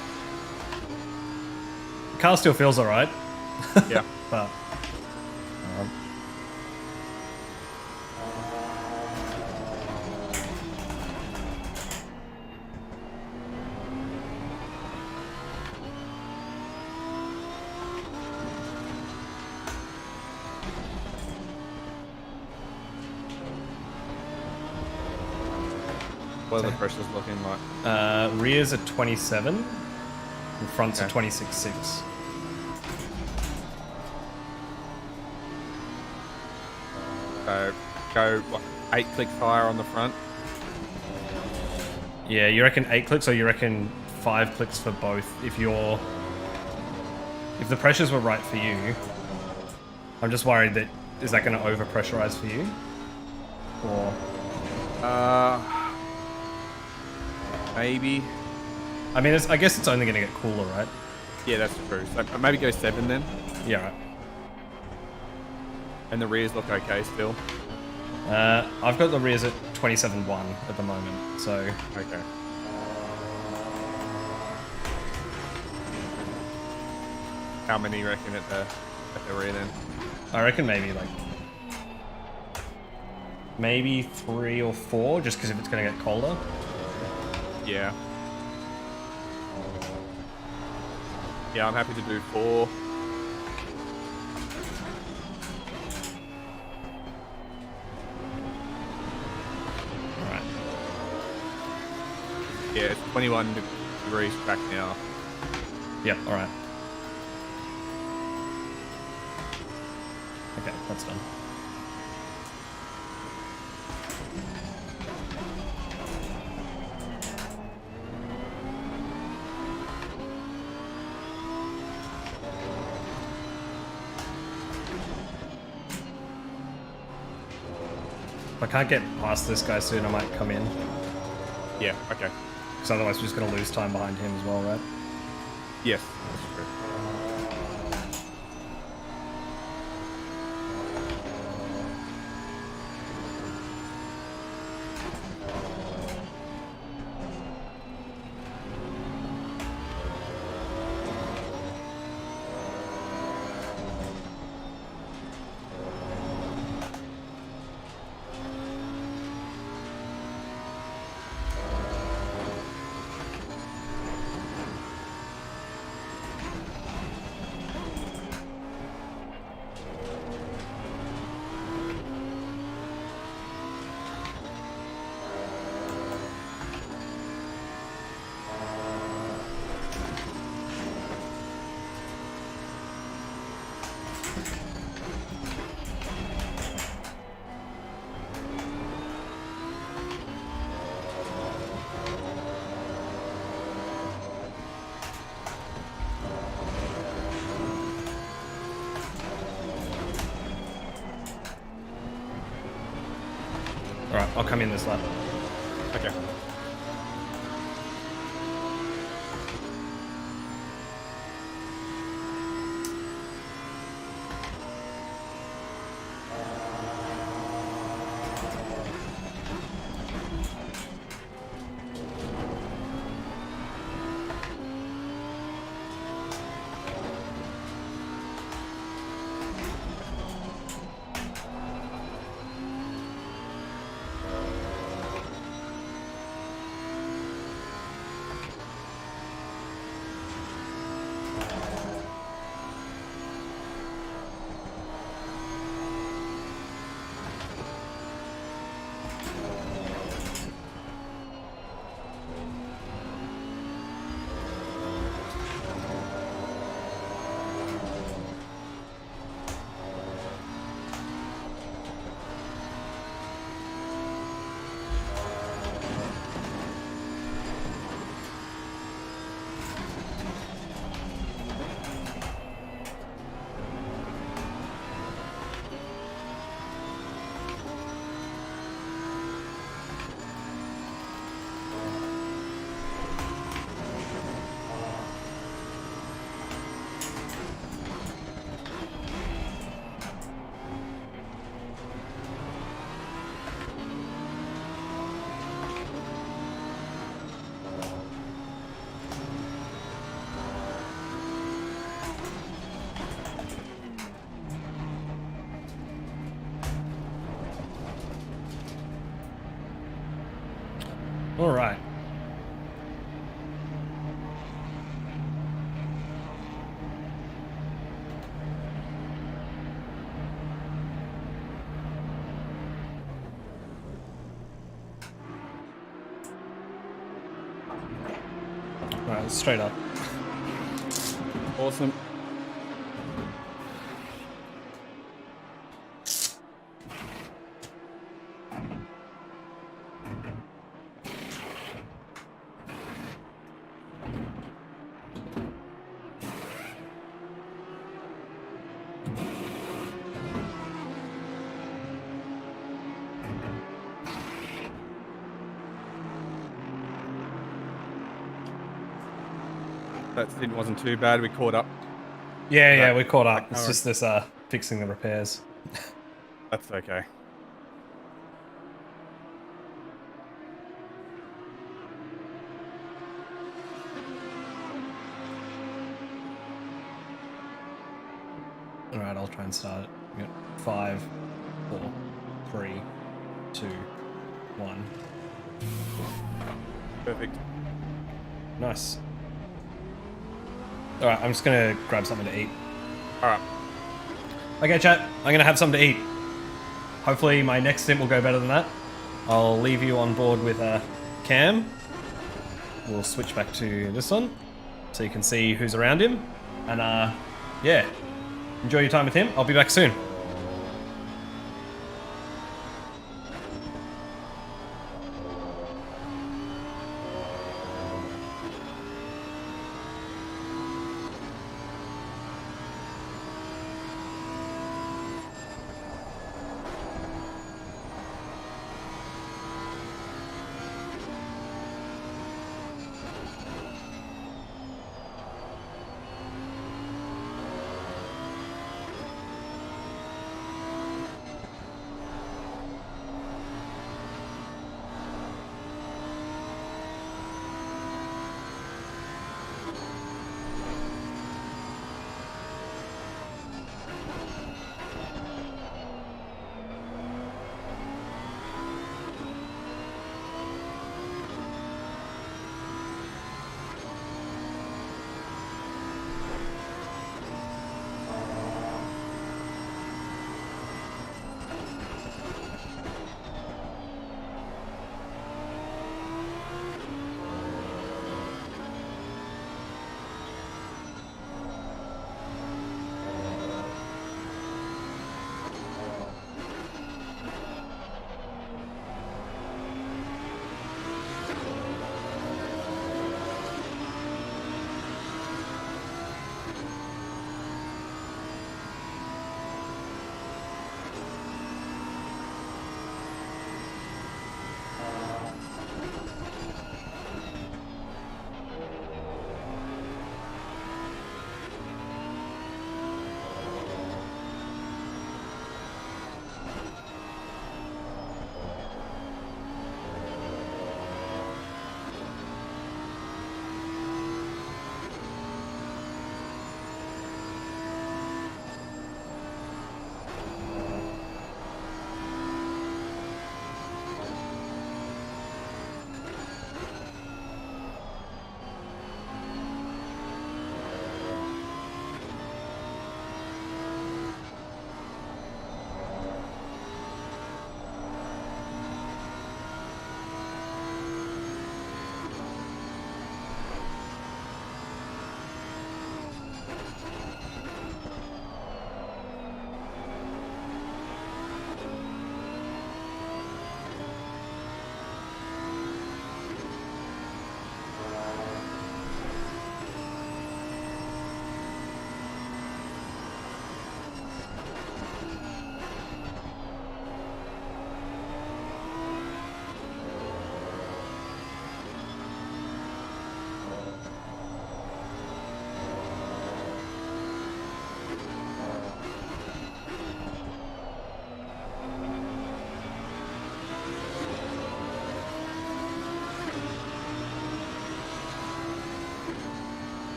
The car still feels alright. Yeah. But... What are the pressures looking like? rears at 27, and fronts at Okay. 26.6. So, go, what, 8 click fire on the front? Yeah, you reckon 8 clicks or you reckon 5 clicks for both? If the pressures were right for you, I'm just worried that is that going to over pressurize for you? Or Maybe. I mean, I guess it's only going to get cooler, right? Yeah, that's true. So maybe go 7 then. Yeah, right. And the rears look okay still. I've got the rears at 27.1 at the moment, so Okay. How many you reckon at the rear then? I reckon maybe 3 or 4, just because if it's going to get colder. Yeah. Yeah, I'm happy to do 4. Alright. Yeah, it's 21 degrees back now. Yep, alright. Okay, that's done. If I can't get past this guy soon, I might come in. Yeah, okay. Because otherwise we're just going to lose time behind him as well, right? Yes, that's true. Alright, I'll come in this lap. Okay. Alright. Alright, straight up. Awesome. That stint wasn't too bad. We caught up. Yeah, we caught up. Like, It's alright. just this fixing the repairs. That's okay. Alright, I'll try and start it. We got 5, 4, 3, 2, 1. Perfect. Nice. Alright, I'm just gonna grab something to eat. Alright. Okay, chat, I'm gonna have something to eat. Hopefully my next stint will go better than that. I'll leave you on board with Cam. We'll switch back to this one so you can see who's around him. And yeah, enjoy your time with him. I'll be back soon.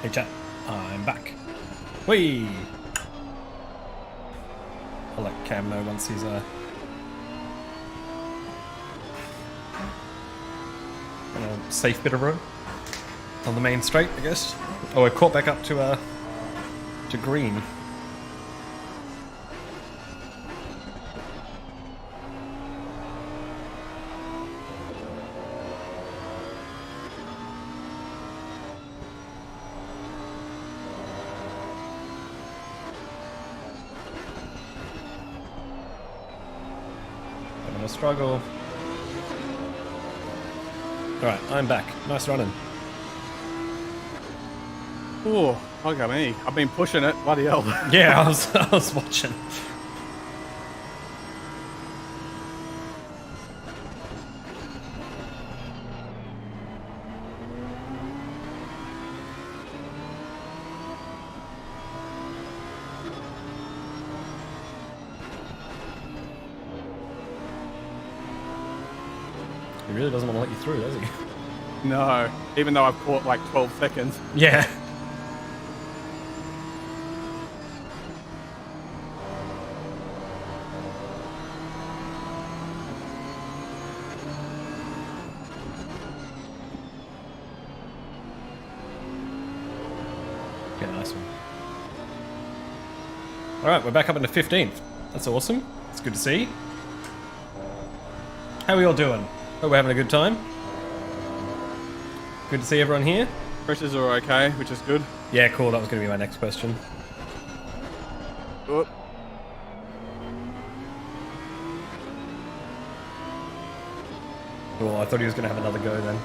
Hey chat, I'm back. Whee! I'll let Cam know once he's on a safe bit of road. On the main straight, I guess. Oh, we're caught back up to green. Having a struggle. Alright, I'm back. Nice running. Oh, look at me. I've been pushing it. Bloody hell. Yeah, I was watching. He really doesn't want to let you through, does he? No, even though I've caught like 12 seconds. Yeah. Yeah, nice one. Alright, we're back up into 15th. That's awesome. It's good to see. How are we all doing? Hope we're having a good time. Good to see everyone here. Pressures are okay, which is good. Yeah, cool. That was going to be my next question. Oh. Oh, I thought he was going to have another go then.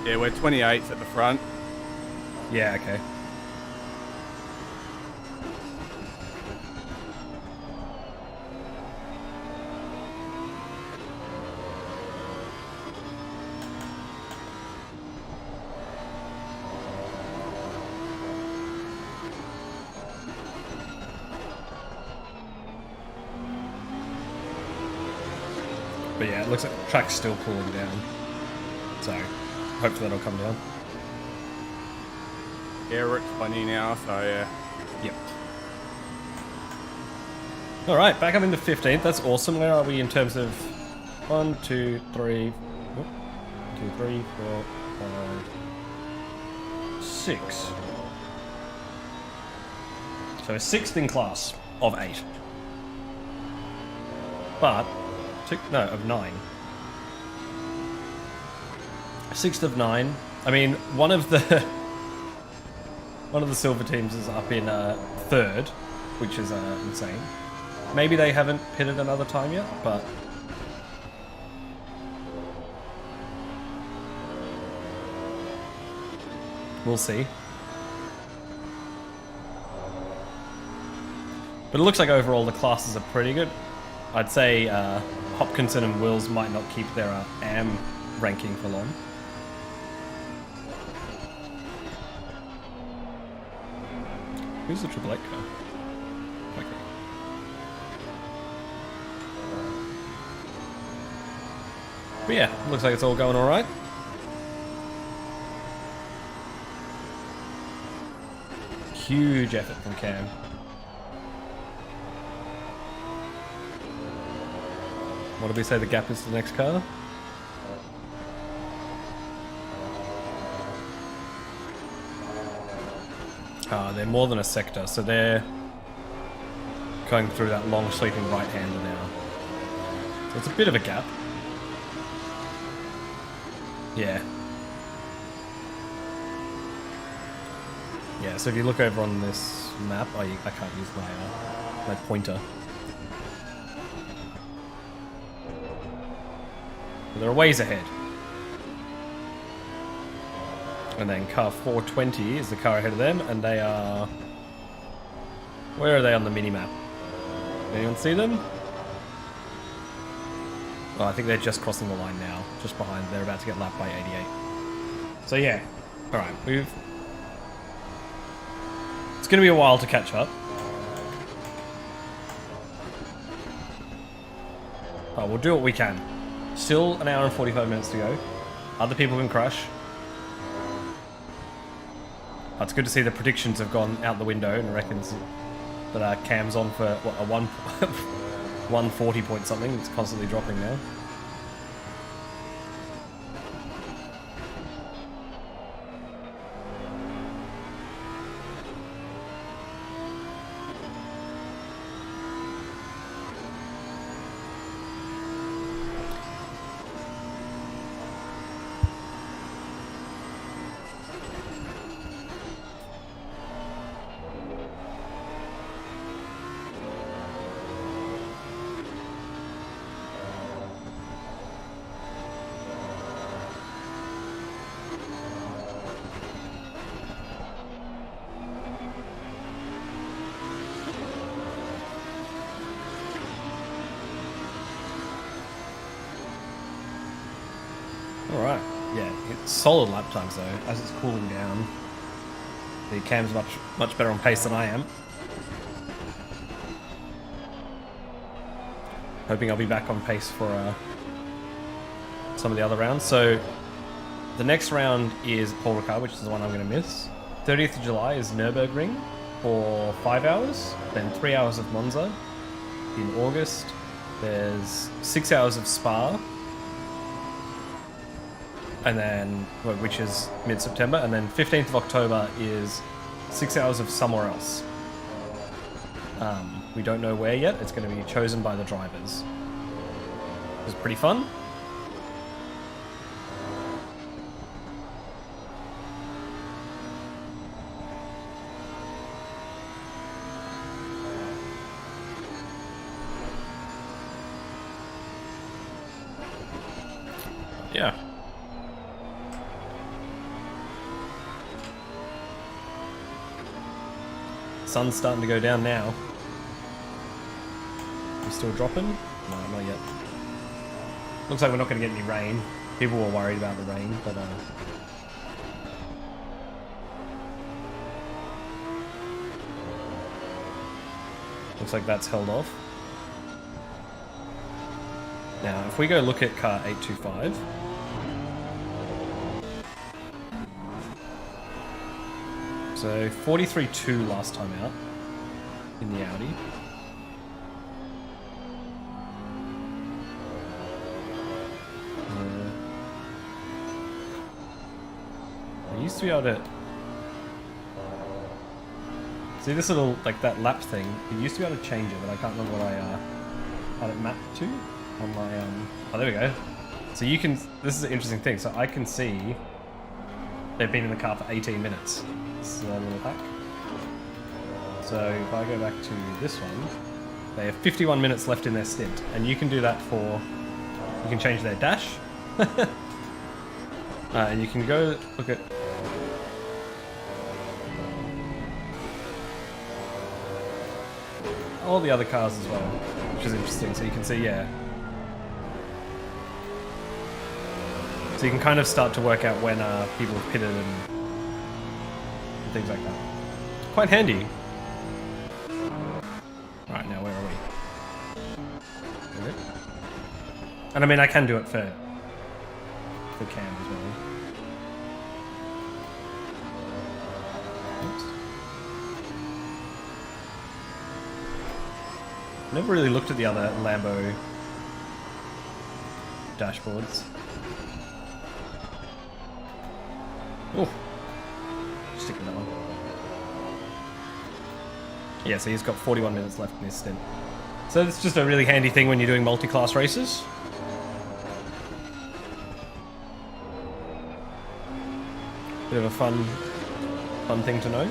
Yeah, we're 28s at the front. Yeah, okay. But yeah, it looks like the track's still cooling down. So, hopefully that'll come down. Yeah, we're at 20 now, so yeah. Yep. Alright, back up into 15th. That's awesome. Where are we in terms of 1, 2, 3, 2, 3, 4, 5, 6. So 6th in class of 8. But, no, of 9. 6th of 9. I mean, one of the silver teams is up in 3rd, which is insane. Maybe they haven't pitted another time yet, but we'll see. But it looks like overall the classes are pretty good. I'd say Hopkinson and Wills might not keep their AM ranking for long. Who's the Triple 8 car? Okay. But yeah, looks like it's all going alright. Huge effort from Cam. What did we say the gap is to the next car? They're more than a sector, so they're going through that long sweeping right-hander now. So it's a bit of a gap. Yeah. Yeah, so if you look over on this map, I can't use my pointer. But they're a ways ahead. And then car 420 is the car ahead of them, and they are... Where are they on the mini-map? Anyone see them? Oh, I think they're just crossing the line now, just behind. They're about to get lapped by 88. So yeah, alright, it's going to be a while to catch up. Oh, we'll do what we can. Still an hour and 45 minutes to go. Other people can crash. It's good to see the predictions have gone out the window and reckons that Cam's on for what, a 140 point something. It's constantly dropping now. Alright, yeah, it's solid lap times though. As it's cooling down, the Cam's much better on pace than I am. Hoping I'll be back on pace for some of the other rounds. So the next round is Paul Ricard, which is the one I'm going to miss. 30th of July is Nürburgring for 5 hours, then 3 hours of Monza. In August, there's 6 hours of Spa, and then which is mid-September, and then 15th of October is 6 hours of somewhere else. We don't know where yet. It's going to be chosen by the drivers. It's pretty fun. Yeah. Sun's starting to go down now. We still dropping? No, not yet. Looks like we're not going to get any rain. People were worried about the rain, but looks like that's held off. Now, if we go look at car 825. So 43.2 last time out in the Audi. I used to be able to see this little, like that lap thing. You used to be able to change it, but I can't remember what I had it mapped to on my oh, there we go. So you can, this is an interesting thing. So I can see they've been in the car for 18 minutes. This is a little hack. So if I go back to this one, they have 51 minutes left in their stint, and you can do that for, you can change their dash, and you can go look at all the other cars as well, which is interesting. So you can see, yeah. So you can kind of start to work out when people have pitted and things like that. Quite handy. Right, now where are we? Okay. And I mean, I can do it for Cam as well. Oops. Never really looked at the other Lambo dashboards. Oh, sticking that one. Yeah, so he's got 41 minutes left in his stint. So it's just a really handy thing when you're doing multi-class races. Bit of a fun thing to know.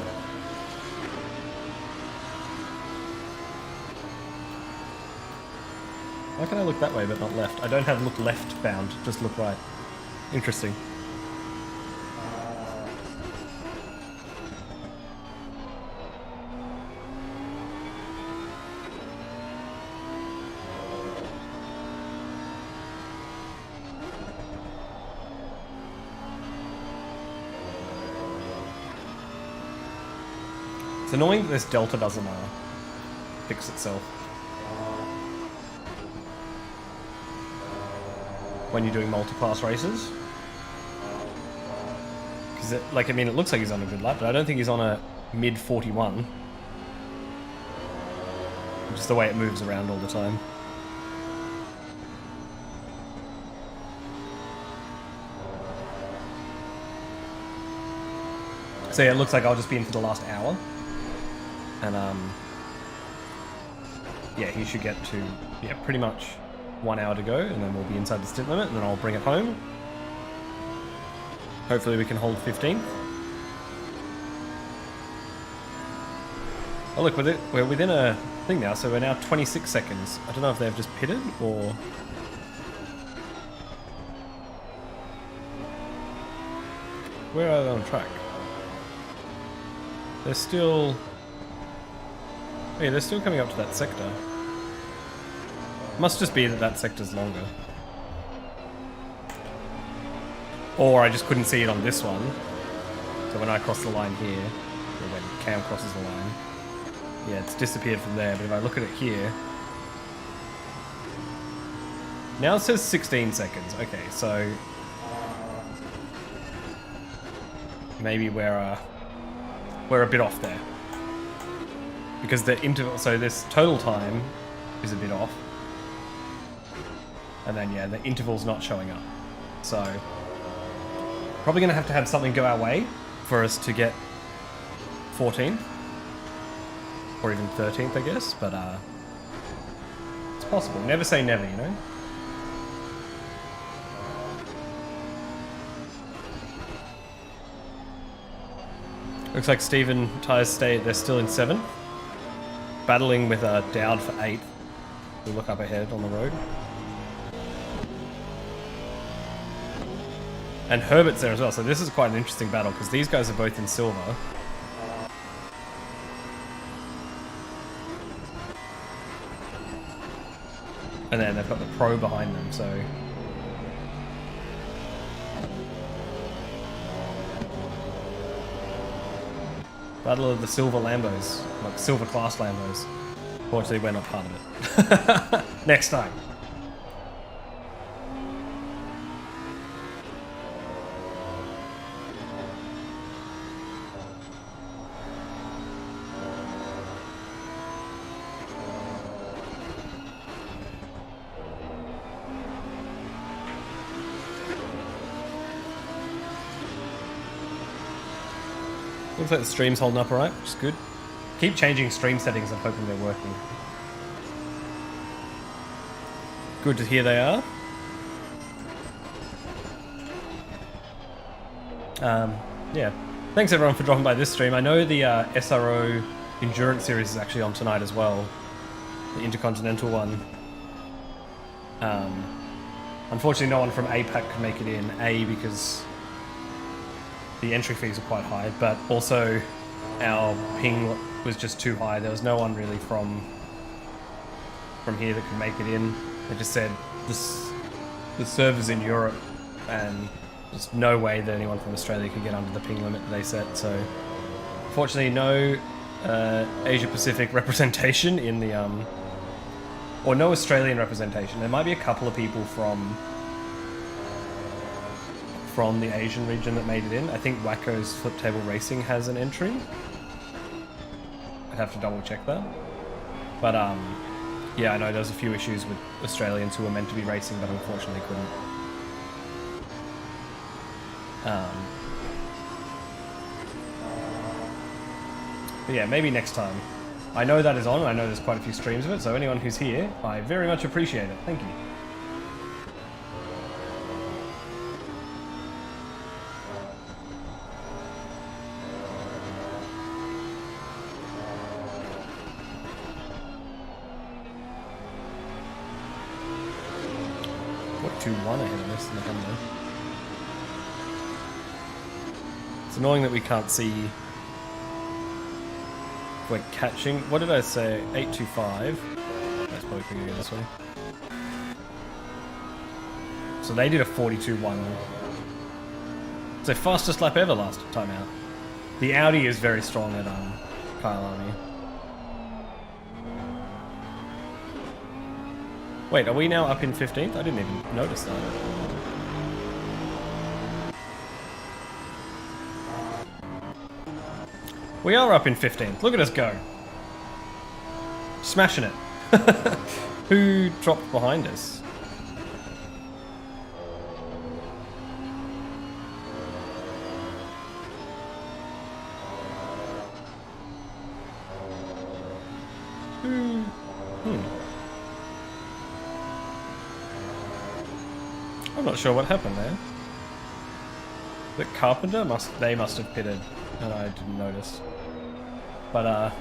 Why can I look that way but not left? I don't have look left bound, just look right. Interesting. It's annoying that this delta doesn't fix itself when you're doing multi-class races, because Is it, like, I mean, it looks like he's on a good lap, but I don't think he's on a mid 41. Just the way it moves around all the time. So yeah, it looks like I'll just be in for the last hour. And yeah, he should get to, yeah, pretty much 1 hour to go, and then we'll be inside the stint limit, and then I'll bring it home. Hopefully we can hold 15th. Oh look, we're within a thing now, so we're now 26 seconds. I don't know if they've just pitted, or... Where are they on track? They're still... Oh yeah, they're still coming up to that sector. Must just be that that sector's longer. Or I just couldn't see it on this one. So when I cross the line here, or when Cam crosses the line, yeah, it's disappeared from there. But if I look at it here, now it says 16 seconds. Okay, so maybe we're a bit off there, because the interval. So this total time is a bit off, and then yeah, the interval's not showing up. So probably going to have something go our way for us to get 14th. Or even 13th, I guess. But it's possible. Never say never, you know? Looks like Stephen Tyres they're still in 7th. Battling with Dowd for 8th. We'll look up ahead on the road. And Herbert's there as well, so this is quite an interesting battle, because these guys are both in silver. And then they've got the Pro behind them, so... Battle of the silver Lambos, like silver class Lambos. Fortunately, we're not part of it. Next time. Looks like the stream's holding up alright, which is good. Keep changing stream settings, I'm hoping they're working. Good to hear they are. Yeah. Thanks everyone for dropping by this stream. I know the SRO Endurance Series is actually on tonight as well. The Intercontinental one. Unfortunately no one from APAC could make it in. A, because the entry fees are quite high, but also our ping was just too high. There was no one really from here that could make it in. They just said the server's in Europe, and there's no way that anyone from Australia could get under the ping limit that they set. So, fortunately, no Asia Pacific representation in the or no Australian representation. There might be a couple of people from the Asian region that made it in. I think Wacko's Flip Table Racing has an entry. I'd have to double check that. But yeah, I know there's a few issues with Australians who were meant to be racing but unfortunately couldn't. But yeah, maybe next time. I know that is on, and I know there's quite a few streams of it, so anyone who's here, I very much appreciate it. Thank you. One ahead of us in the Honda. It's annoying that we can't see if we're catching. What did I say? 825. That's probably going to go this way. So they did a 42.1. It's their fastest lap ever last time out. The Audi is very strong at Kyalami. Wait, are we now up in 15th? I didn't even notice that. We are up in 15th. Look at us go. Smashing it. Who dropped behind us? I'm not sure what happened there. The Carpenter must have pitted and I didn't notice. But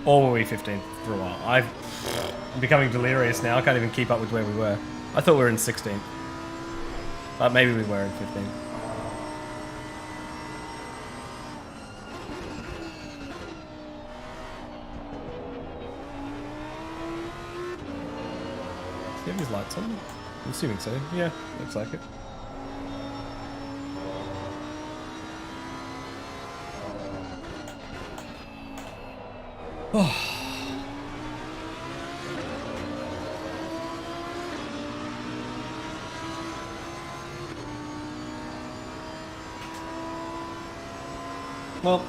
or were we 15th for a while? I'm becoming delirious now. I can't even keep up with where we were. I thought we were in 16th. But maybe we were in 15th. Does he have his lights on? I'm assuming so. Yeah, looks like it. Oh. Well,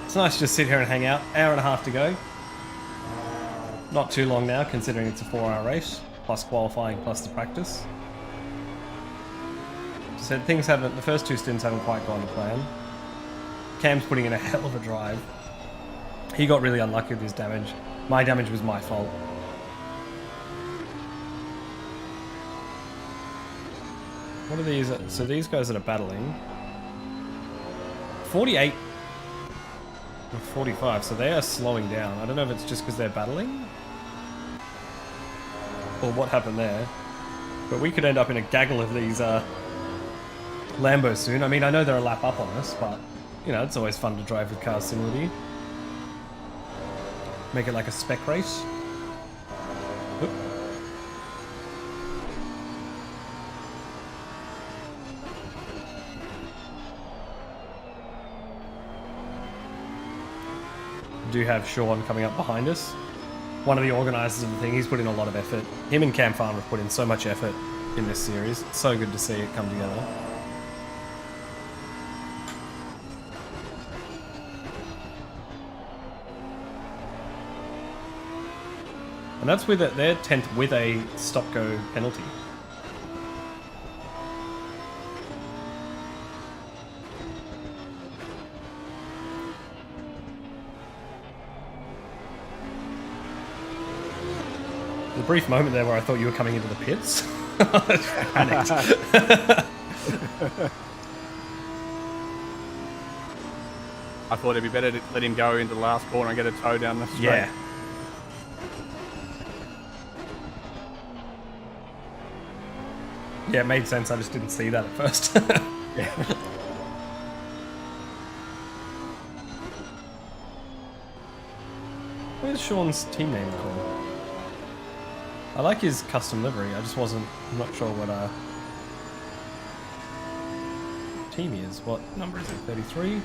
it's nice to just sit here and hang out. Hour and a half to go. Not too long now, considering it's a 4-hour race, plus qualifying, plus the practice. So things haven't, the first two stints haven't quite gone to plan. Cam's putting in a hell of a drive. He got really unlucky with his damage. My damage was my fault. What are these? So these guys that are battling. 48 or 45, so they are slowing down. I don't know if it's just because they're battling or what happened there. But we could end up in a gaggle of these Lambos soon. I mean, I know they're a lap up on us, but you know, it's always fun to drive with cars similar to you. Make it like a spec race. Oop. Do have Sean coming up behind us. One of the organisers of the thing, he's put in a lot of effort. Him and Cam Farmer have put in so much effort in this series. It's so good to see it come together. And that's with their 10th with a stop-go penalty. The brief moment there where I thought you were coming into the pits. I panicked. I thought it'd be better to let him go into the last corner and get a tow down the straight. Yeah. Yeah, it made sense. I just didn't see that at first. Yeah. Where's Sean's team name called? I like his custom livery. I just I'm not sure what team he is. What number is it? 33?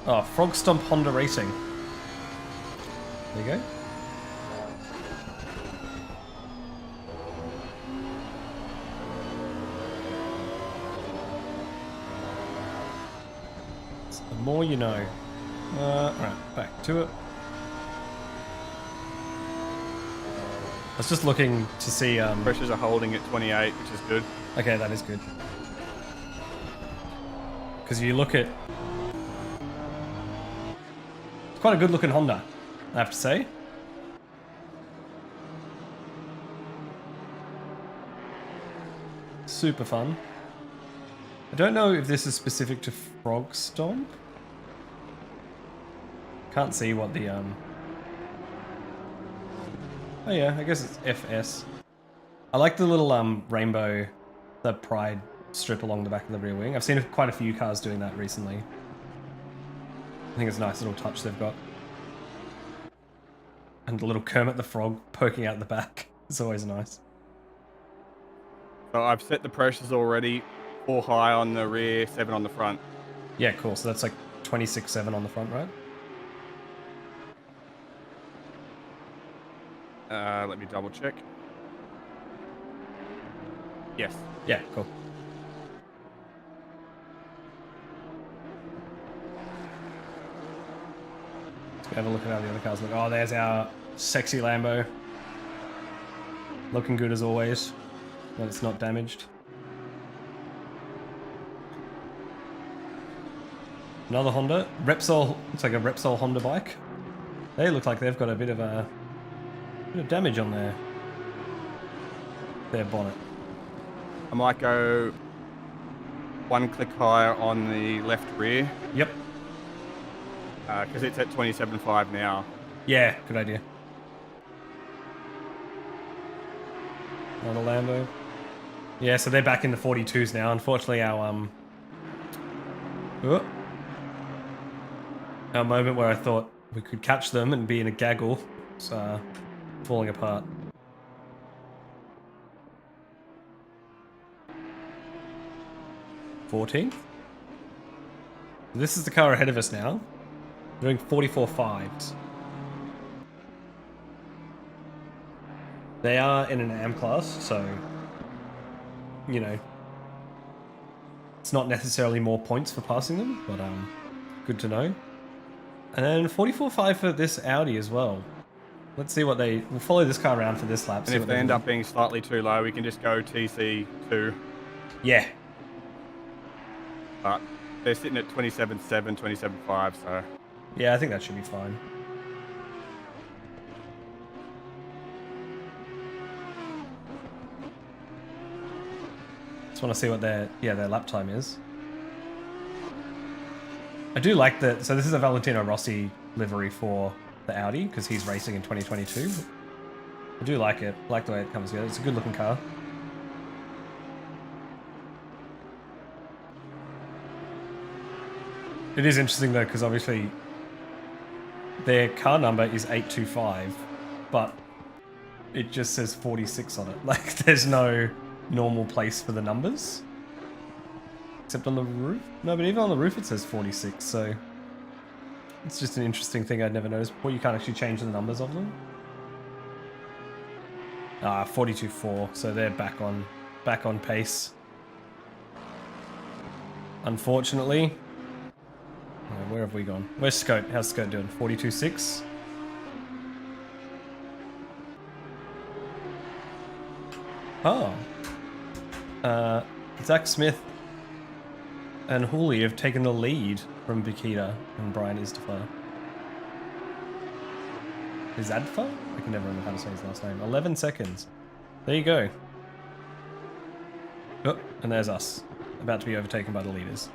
Oh, Frog Stomp Honda Racing. There you go. The more you know. Alright, back to it. I was just looking to see... Pressures are holding at 28, which is good. Okay, that is good. Because you look at... It's quite a good looking Honda, I have to say. Super fun. I don't know if this is specific to Frog Stomp. Can't see what the Oh yeah, I guess it's FS. I like the little rainbow, the pride strip along the back of the rear wing. I've seen quite a few cars doing that recently. I think it's a nice little touch they've got. And the little Kermit the Frog poking out the back. It's always nice. So I've set the pressures already. 4 high on the rear, 7 on the front. Yeah, cool. So that's like 26.7 on the front, right? Let me double check. Yes. Yeah, cool. Have a look at how the other cars look. Oh, there's our sexy Lambo. Looking good as always. When it's not damaged. Another Honda. Repsol. Looks like a Repsol Honda bike. They look like they've got a bit of damage on their bonnet. I might go one click higher on the left rear. Yep. Because it's at 27.5 now. Yeah, good idea. Another Lambo. Yeah, so they're back in the 42s now. Unfortunately, our moment where I thought we could catch them and be in a gaggle is falling apart. $14. This is the car ahead of us now. We're doing 44.5s. They are in an AM class, so, you know, it's not necessarily more points for passing them, but good to know. And then 44.5 for this Audi as well. Let's see what we'll follow this car around for this lap. And if they end up being slightly too low, we can just go TC2. Yeah. But they're sitting at 27.7, 27.5, so... Yeah, I think that should be fine. Just want to see what their lap time is. I do like that. So this is a Valentino Rossi livery for the Audi because he's racing in 2022. I do like it. I like the way it comes together. It's a good looking car. It is interesting though because obviously their car number is 825, but it just says 46 on it. Like there's no normal place for the numbers. Except on the roof? No, but even on the roof it says 46, so... It's just an interesting thing I'd never noticed before. You can't actually change the numbers of them. 42.4, so they're back on pace. Unfortunately. Where have we gone? Where's Scout? How's Scout doing? 42.6? Oh. Zach Smith and Hooley have taken the lead from Bikita and Brian Istafar. Is Adfa? I can never remember how to say his last name. 11 seconds. There you go. Oh, and there's us. About to be overtaken by the leaders.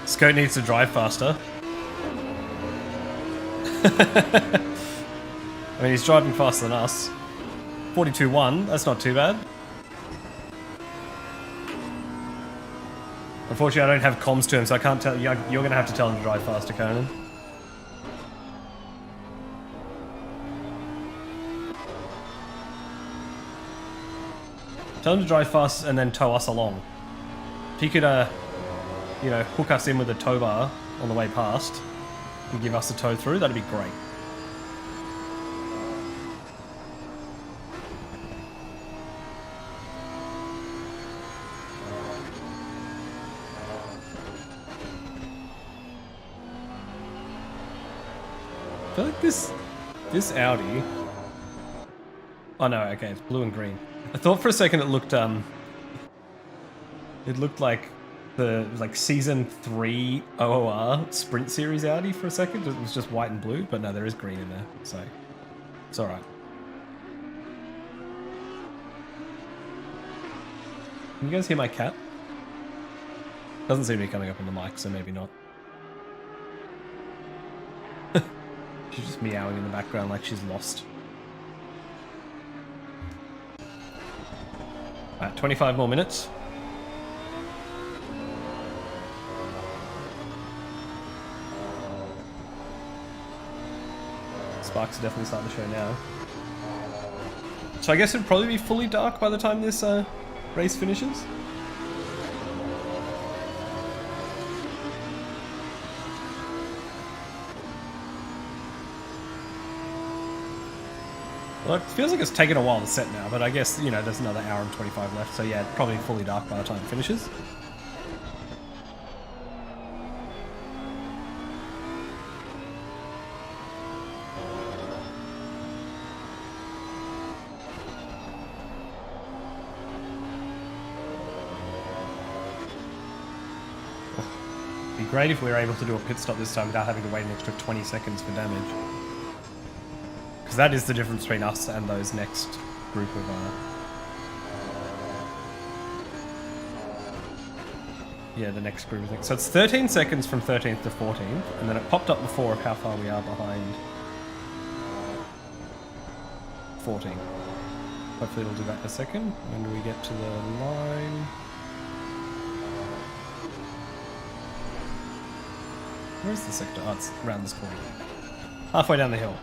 Scout needs to drive faster. I mean, he's driving faster than us. 42.1, that's not too bad. Unfortunately, I don't have comms to him, so I can't tell you. You're going to have to tell him to drive faster, Conan. Tell him to drive fast and then tow us along. If he could, you know, hook us in with a tow bar on the way past and give us a tow through, that'd be great. I feel like this Audi... Oh no, okay, it's blue and green. I thought for a second it looked like season 3 OOR Sprint Series Audi for a second. It was just white and blue, but no, there is green in there, so it's alright. Can you guys hear my cat? Doesn't seem to be coming up on the mic, so maybe not. She's just meowing in the background like she's lost. Alright, 25 more minutes. Sparks are definitely starting to show now. So I guess it'd probably be fully dark by the time this race finishes. Well, it feels like it's taken a while to set now, but I guess, you know, there's another hour and 25 left, so yeah, probably fully dark by the time it finishes. great if we were able to do a pit stop this time without having to wait an extra 20 seconds for damage. Because that is the difference between us and those next group of... yeah, the next group of things. So it's 13 seconds from 13th to 14th, and then it popped up before of how far we are behind 14. Hopefully it'll do that in a second. When do we get to the line? Where's the sector? Oh, it's around this corner. Halfway down the hill.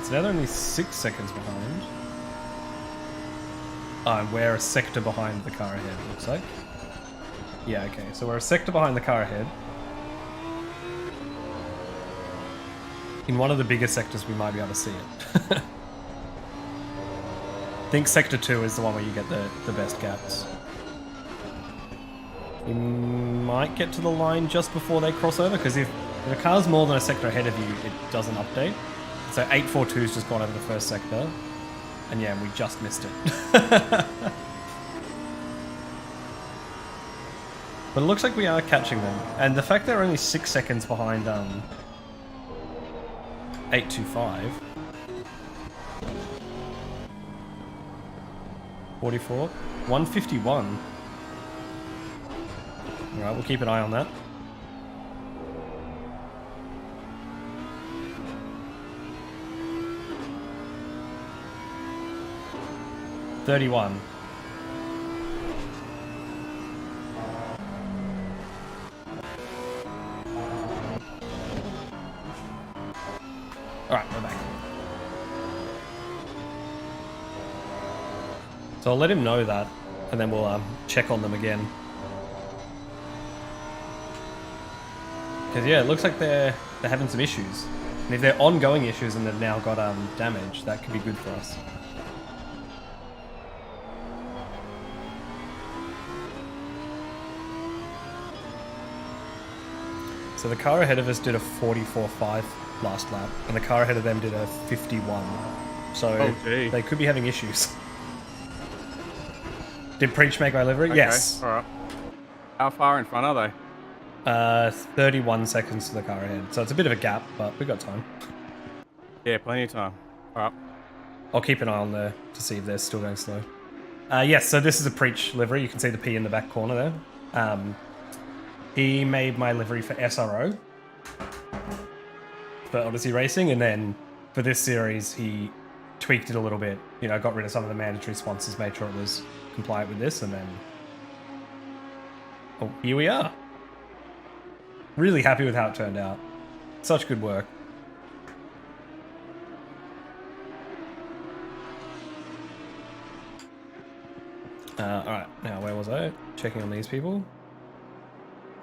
So now they're only 6 seconds behind. Oh, we're a sector behind the car ahead, it looks like. Yeah, okay, so we're a sector behind the car ahead. In one of the bigger sectors, we might be able to see it. I think Sector 2 is the one where you get the best gaps. You might get to the line just before they cross over, because if a car's more than a sector ahead of you, it doesn't update. So 842's just gone over the first sector, and yeah, we just missed it. But it looks like we are catching them, and the fact they're only 6 seconds behind 825. 44, 151. Alright, we'll keep an eye on that. $31. Alright, we're back. So I'll let him know that, and then we'll check on them again. Because yeah, it looks like they're having some issues. And if they're ongoing issues and they've now got damage, that could be good for us. So the car ahead of us did a 44.5 last lap, and the car ahead of them did a 51. So they could be having issues. Did Preach make my livery? Okay, yes. Alright. How far in front are they? 31 seconds to the car ahead. So it's a bit of a gap, but we've got time. Yeah, plenty of time. Alright. I'll keep an eye on there to see if they're still going slow. Yes, so this is a Preach livery. You can see the P in the back corner there. He made my livery for SRO, for Odyssey Racing, and then for this series he tweaked it a little bit. You know, got rid of some of the mandatory sponsors, made sure it was compliant with this, and then... oh, here we are. Really happy with how it turned out. Such good work. Alright, now where was I? Checking on these people.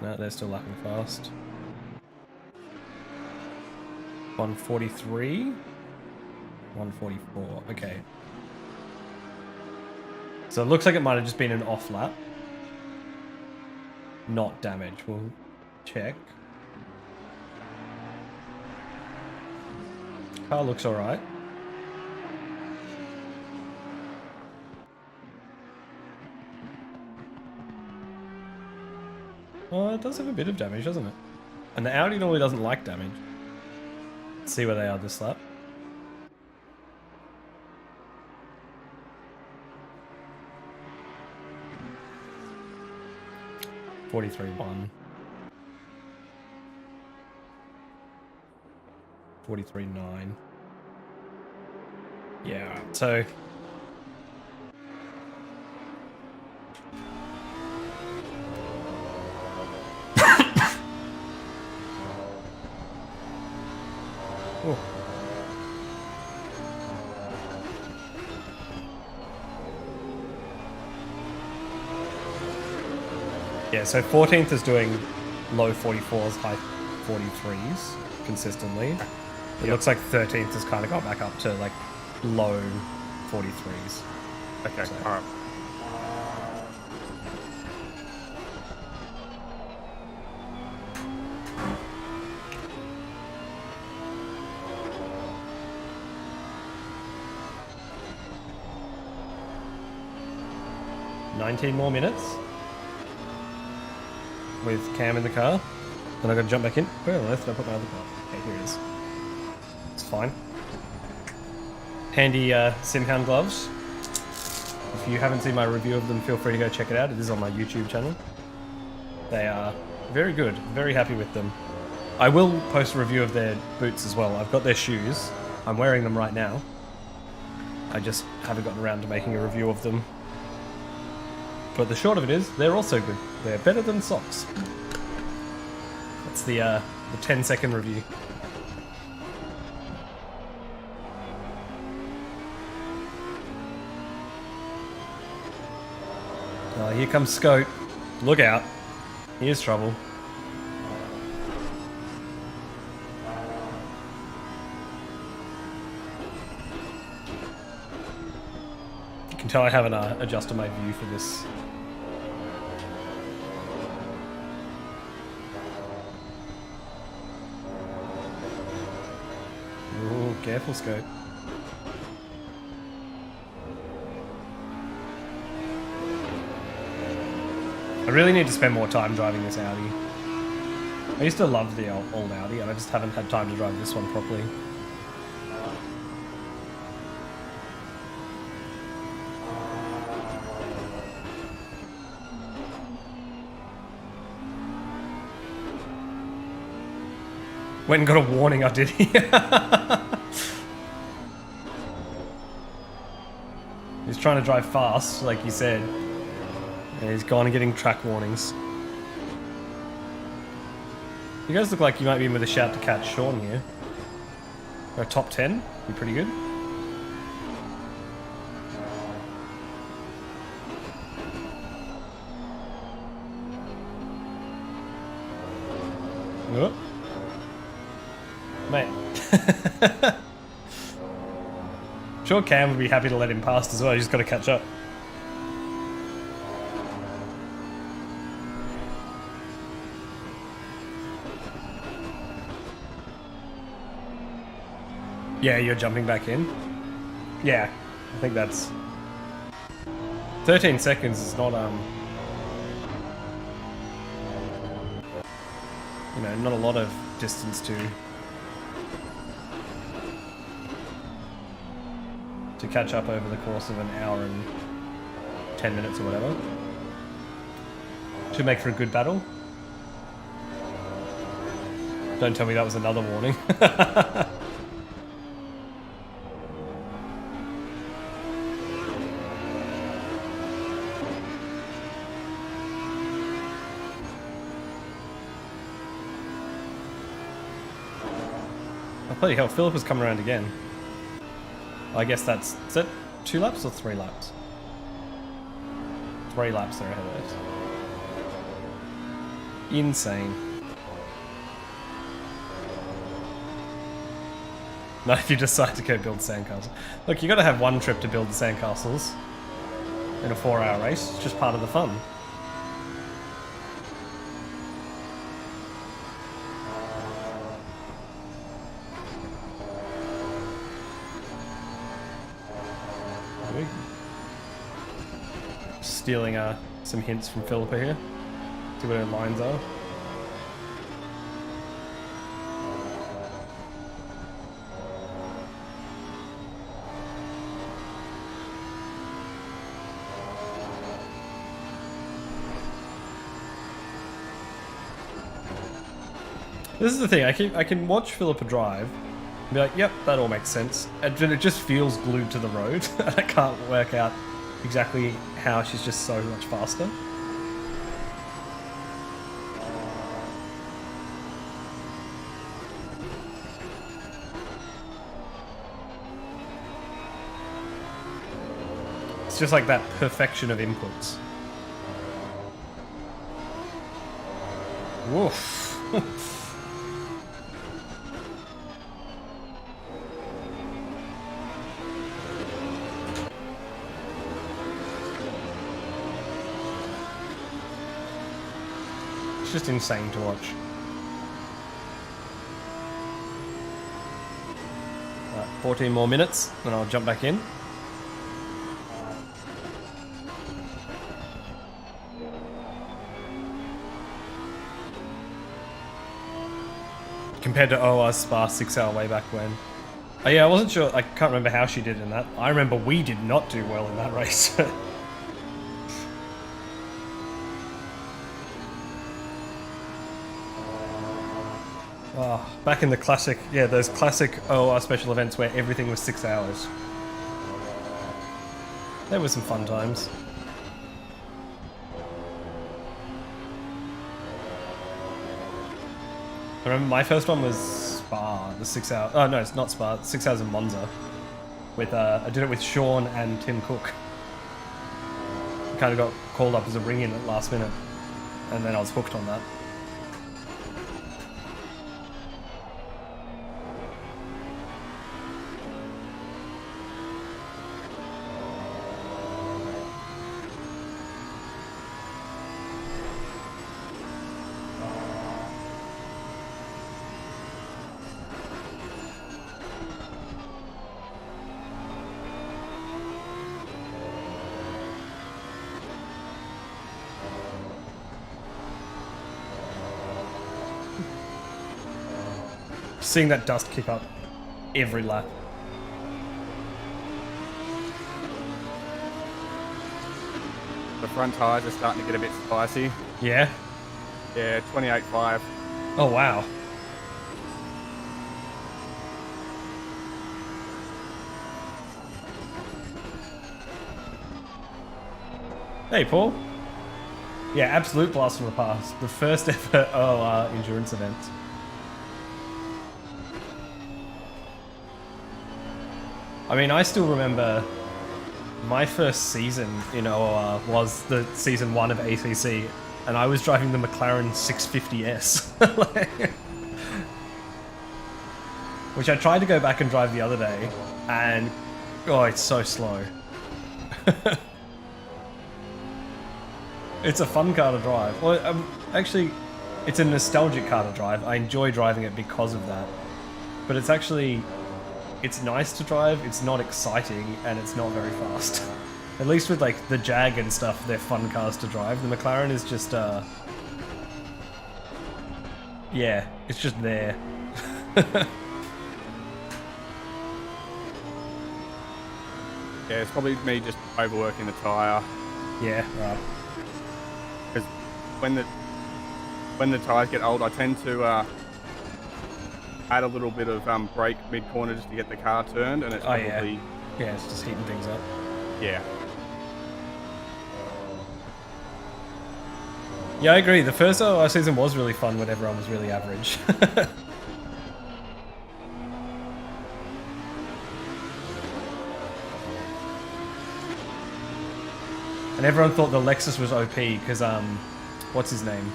No, they're still lapping fast. 143. 144. Okay. So it looks like it might have just been an off lap. Not damage. We'll check. Car looks alright. Well, it does have a bit of damage, doesn't it? And the Audi normally doesn't like damage. Let's see where they are this lap. $43.1. 43.9. Yeah, so... oh. Yeah, so 14th is doing low 44s, high 43s consistently. It looks like 13th has kind of got back up to like low 43s. Okay, so. alright. 19 more minutes with Cam in the car. Then I got to jump back in. Where on earth did I put my other car? Okay, here it is. It's fine. Handy Simhound gloves. If you haven't seen my review of them, feel free to go check it out. It is on my YouTube channel. They are very good. Very happy with them. I will post a review of their boots as well. I've got their shoes. I'm wearing them right now. I just haven't gotten around to making a review of them. But the short of it is, they're also good. They're better than socks. That's the 10-second review. Here comes Scout. Look out. Here's trouble. You can tell I haven't adjusted my view for this. Ooh, careful, Scout. I really need to spend more time driving this Audi. I used to love the old Audi, and I just haven't had time to drive this one properly. Went and got a warning, I did. He's trying to drive fast, like you said. And he's gone and getting track warnings. You guys look like you might be in with a shout to catch Sean here. Or a top 10, be pretty good. Oh. Mate. Sure Cam would be happy to let him past as well, he's just got to catch up. Yeah, you're jumping back in? Yeah, I think that's... 13 seconds is not, you know, not a lot of distance to catch up over the course of an hour and 10 minutes or whatever. Should make for a good battle. Don't tell me that was another warning. Bloody hell, Philip has come around again. I guess that's... Is that 2 laps or 3 laps? 3 laps they're ahead of us. Insane. No, if you decide to go build sandcastles. Look, you gotta have one trip to build the sandcastles in a 4-hour race. It's just part of the fun. Stealing some hints from Philippa here. See what her lines are. This is the thing, I can watch Philippa drive and be like, yep, that all makes sense. And then it just feels glued to the road. I can't work out exactly how she's just so much faster. It's just like that perfection of inputs. Woof. It's just insane to watch. Right, 14 more minutes, and I'll jump back in. compared to OR Spa 6 hour way back when. Oh yeah, I wasn't sure, I can't remember how she did in that. I remember we did not do well in that race. Oh, back in the classic, yeah, those classic OR special events where everything was 6 hours. There were some fun times. I remember my first one was Spa, the 6 hour. Oh no, it's not Spa. 6 hours in Monza. With I did it with Sean and Tim Cook. Kind of got called up as a ring-in at last minute, and then I was hooked on that. Seeing that dust kick up every lap. The front tyres are starting to get a bit spicy. Yeah? Yeah, 28.5. Oh wow. Hey Paul. Yeah, absolute blast from the past. The first ever OR endurance event. I mean, I still remember my first season in OR was the season 1 of ACC, and I was driving the McLaren 650S. Which I tried to go back and drive the other day, and oh, it's so slow. It's a fun car to drive. Well, actually, it's a nostalgic car to drive. I enjoy driving it because of that. But it's actually... it's nice to drive, it's not exciting, and it's not very fast. At least with like the Jag and stuff, they're fun cars to drive. The McLaren is just, yeah, it's just there. Yeah, it's probably me just overworking the tyre. Yeah, right. Because when the tyres get old, I tend to add a little bit of brake mid-corner just to get the car turned, and it's probably... Yeah, it's just heating things up. Yeah. Yeah, I agree. The first OR season was really fun when everyone was really average. And everyone thought the Lexus was OP because, what's his name?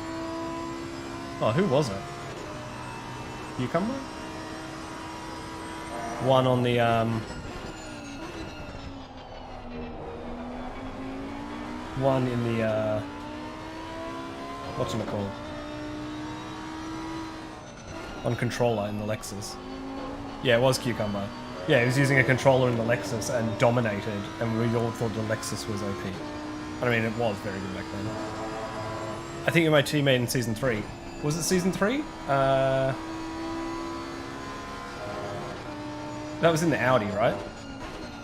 Oh, who was it? Cucumber? One on the, one in the, whatchamacallit? On controller in the Lexus. Yeah, it was Cucumber. Yeah, he was using a controller in the Lexus and dominated, and we all thought the Lexus was OP. I mean, it was very good back then. I think you're my teammate in Season 3. Was it Season 3? That was in the Audi, right?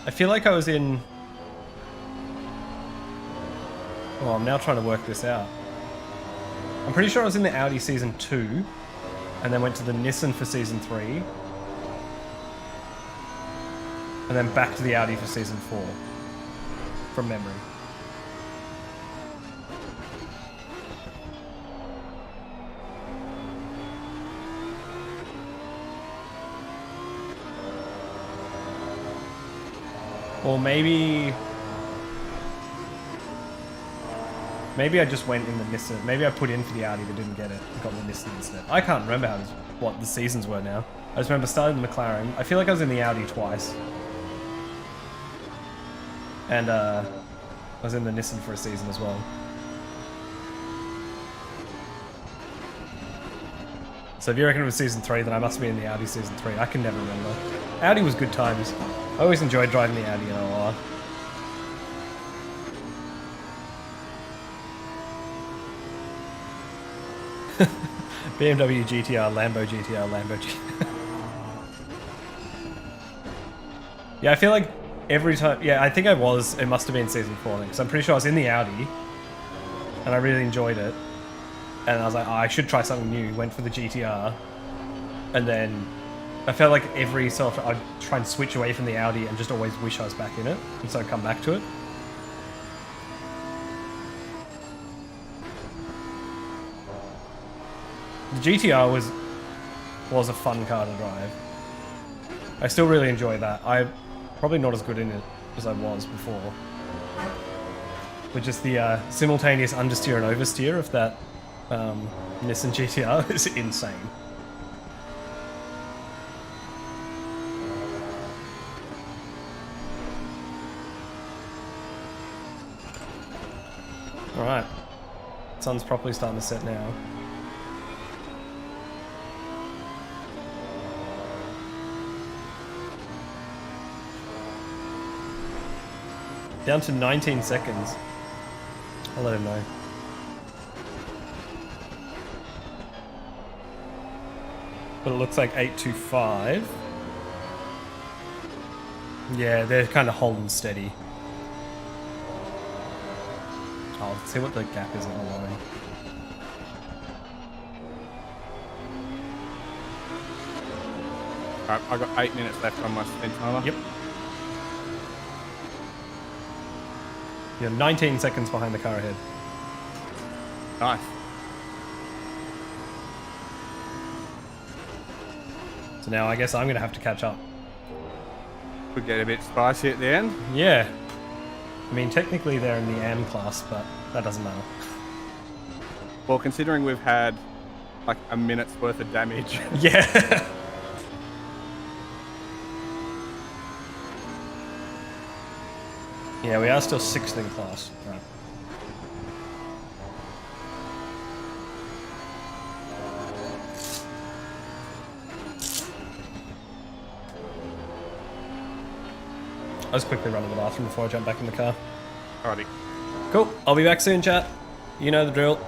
I feel like I was in... Oh, I'm now trying to work this out. I'm pretty sure I was in the Audi Season 2, and then went to the Nissan for Season 3, and then back to the Audi for Season 4, from memory. Or maybe I just went in the Nissan. Maybe I put in for the Audi but didn't get it. I got the Nissan instead. I can't remember what the seasons were now. I just remember starting the McLaren. I feel like I was in the Audi twice. And I was in the Nissan for a season as well. So if you reckon it was Season 3, then I must be in the Audi Season 3. I can never remember. Audi was good times. I always enjoyed driving the Audi in OR. BMW GTR, Lambo GTR, Lambo GTR. Yeah, I feel like every time... Yeah, I think I was... It must have been season 4 then, because I'm pretty sure I was in the Audi, and I really enjoyed it. And I was like, oh, I should try something new. Went for the GTR. And then I felt like every so often I'd try and switch away from the Audi and just always wish I was back in it. And so I'd come back to it. The GTR was a fun car to drive. I still really enjoy that. I'm probably not as good in it as I was before. But just the simultaneous understeer and oversteer of that Nissan GTR is insane. Alright. Sun's properly starting to set now. Down to 19 seconds. I'll let him know. But it looks like 825. Yeah, they're kind of holding steady. I'll see what the gap is on the line. Alright, I've got 8 minutes left on my spin timer. Yep. You're 19 seconds behind the car ahead. Nice. So now I guess I'm going to have to catch up. Could get a bit spicy at the end. Yeah. I mean, technically they're in the AM class, but that doesn't matter. Well, considering we've had like a minute's worth of damage. Yeah. Yeah, we are still 6th in class. Right. I'll just quickly run to the bathroom before I jump back in the car. Alrighty. Cool. I'll be back soon, chat. You know the drill.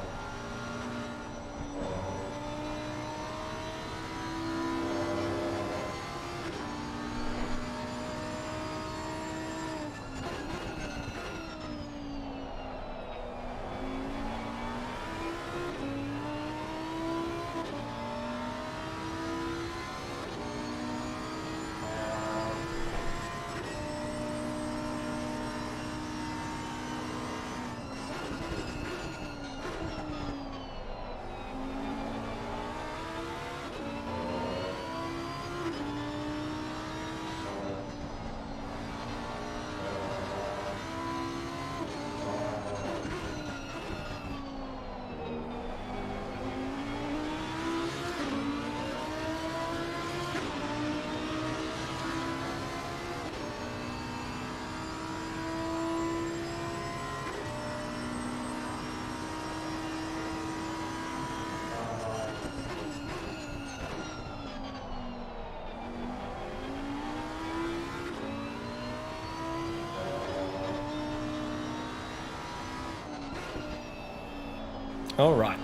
All right.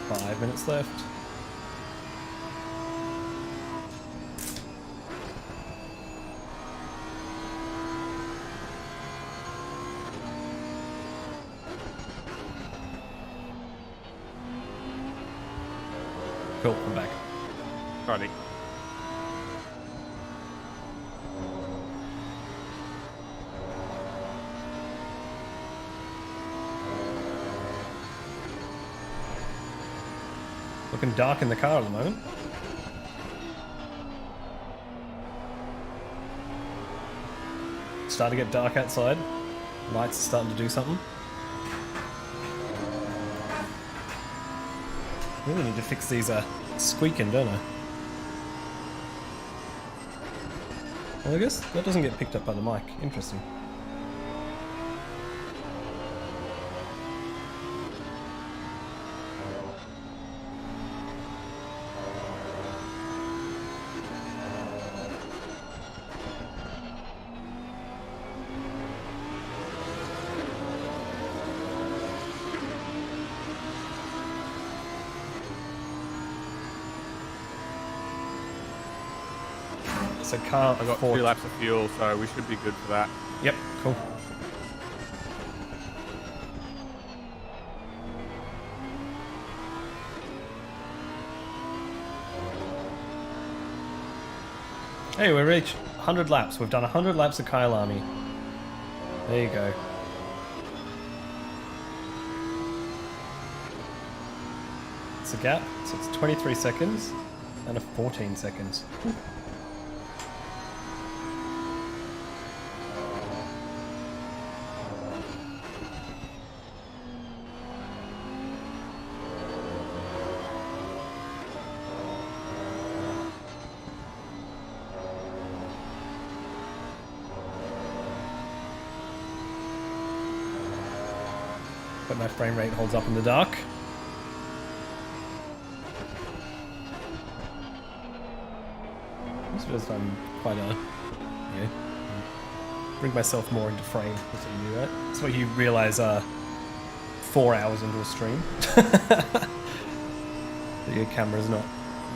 Five minutes left. Cool, I'm back. Alrighty. Looking dark in the car at the moment. Starting to get dark outside. Lights are starting to do something. Really need to fix these squeaking, don't I? Well, I guess that doesn't get picked up by the mic. Interesting. So car I got 4. 2 laps of fuel, so we should be good for that. Yep, cool. Hey, we reached 100 laps. We've done 100 laps of Kyalami. There you go. It's a gap, so it's 23 seconds and a 14 seconds. But my frame rate holds up in the dark. This is quite a bring myself more into frame. That's what you do, right? That's what you realize 4 hours into a stream. That your camera's not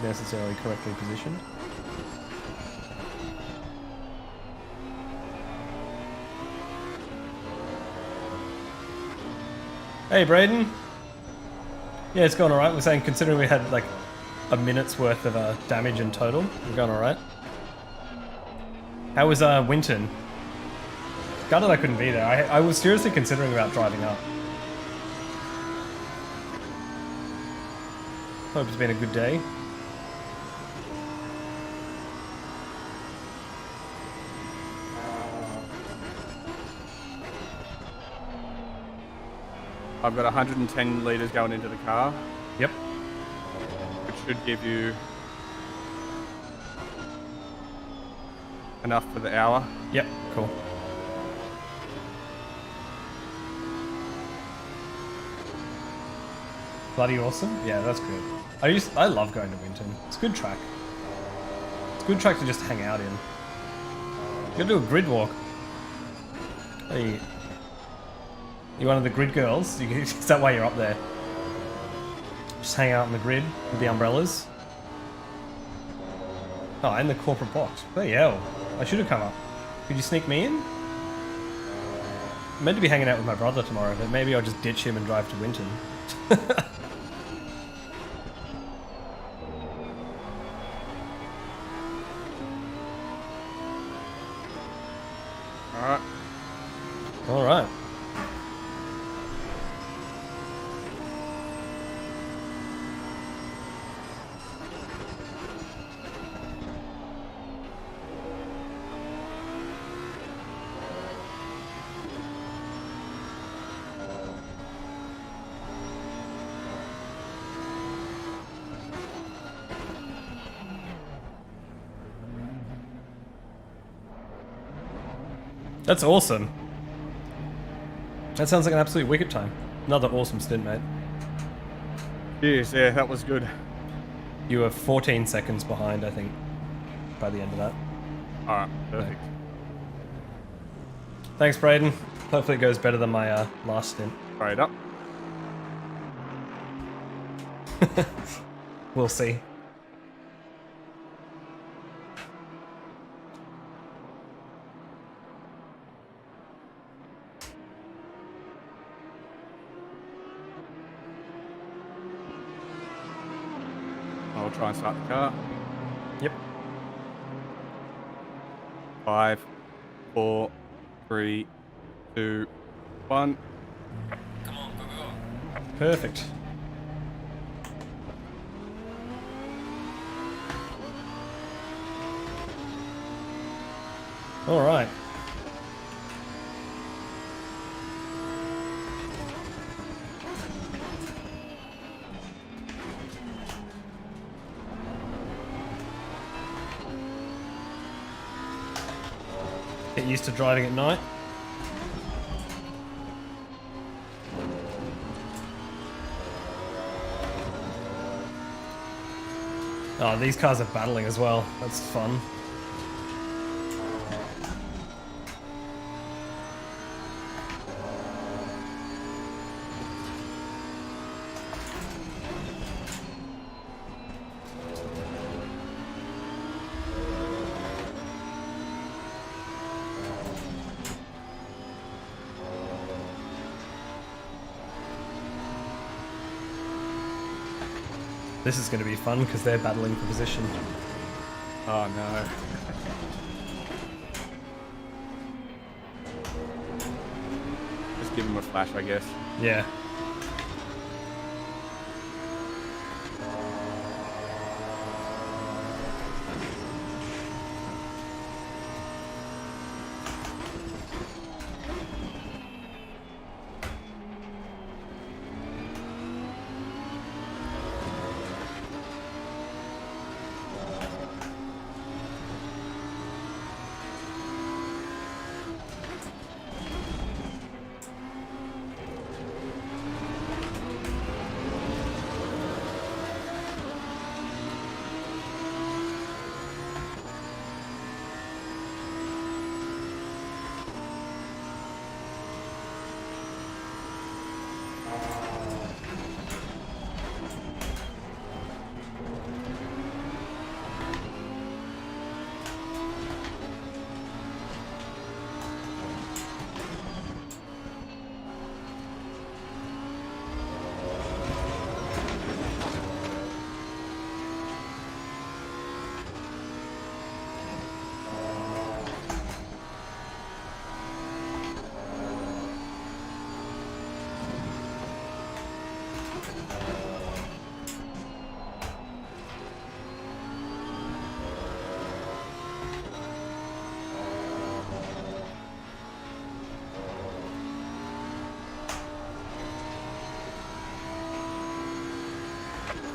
necessarily correctly positioned. Hey, Braden. Yeah, it's going alright. We're saying, considering we had like a minute's worth of damage in total, we're going alright. How was Winton? Gutted I couldn't be there. I was seriously considering about driving up. Hope it's been a good day. I've got 110 litres going into the car, Yep. which should give you enough for the hour. Yep, cool. Bloody awesome. Yeah, that's good. I love going to Winton. It's a good track. It's a good track to just hang out in. You gotta do a grid walk. Hey, you're one of the grid girls. Is that why you're up there? Just hang out on the grid with the umbrellas. Oh, and the corporate box. Bloody hell. I should have come up. Could you sneak me in? I'm meant to be hanging out with my brother tomorrow, but maybe I'll just ditch him and drive to Winton. Alright. Alright. That's awesome. That sounds like an absolute wicked time. Another awesome stint, mate. Yes, yeah, that was good. You were 14 seconds behind, I think, by the end of that. Alright, perfect. Thanks, Braden. Hopefully it goes better than my last stint. Straight up. We'll see. I'll try and start the car. Yep. 5, 4, 3, 2, 1. Come on, go, go, go. Perfect. All right. Get used to driving at night. Oh, these cars are battling as well. That's fun. This is going to be fun because they're battling for position. Oh no. Just give him a flash, I guess. Yeah.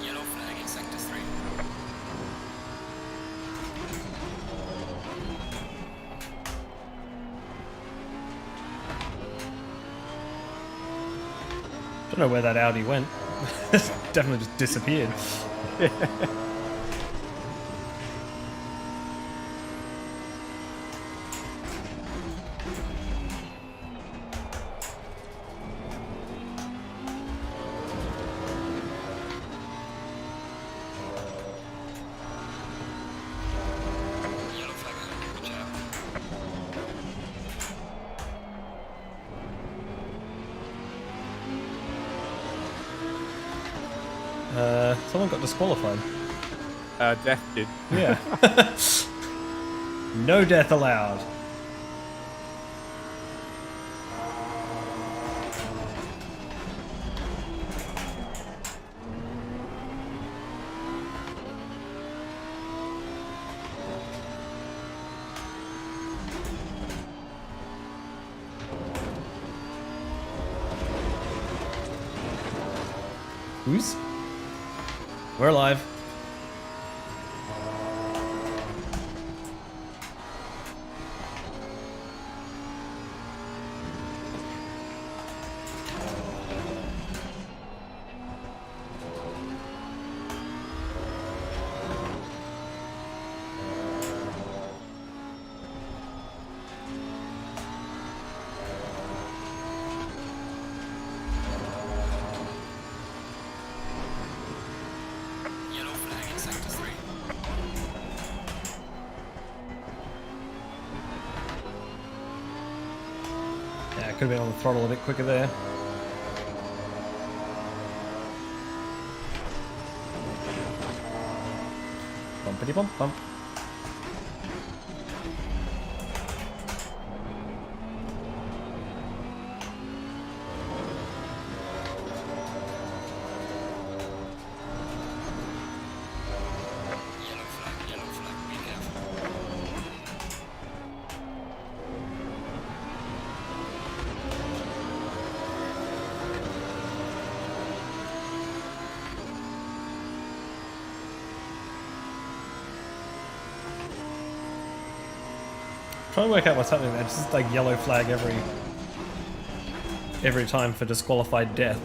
Yellow flag in sector 3. Don't know where that Audi went. Definitely just disappeared. Yellow flag ahead. Watch out. Someone got disqualified. Death did. Yeah. No death allowed. Who's? We're alive. Yellow flag in sector 3. Yeah, could have been on the throttle a bit quicker there. Bumpity bump bump. Yellow flag, be careful. Trying to work out what's happening there. It's just like yellow flag every time for disqualified death.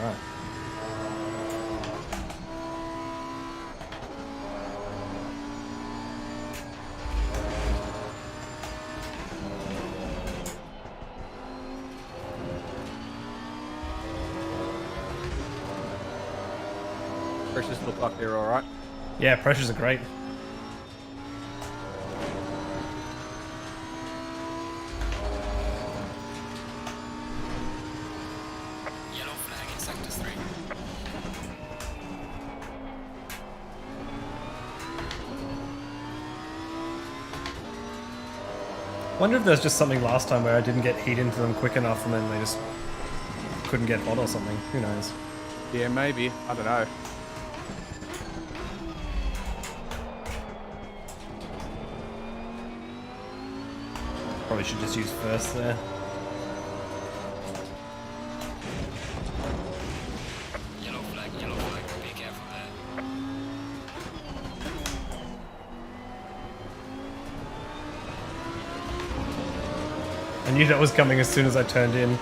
Alright. Pressures look like they're all right. Yeah, pressures are great. Yellow flag in sector 3. Wonder if there's just something last time where I didn't get heat into them quick enough and then they just couldn't get hot or something. Who knows? Yeah, maybe. I don't know. Probably should just use first there. Yellow flag, be careful there. I knew that was coming as soon as I turned in.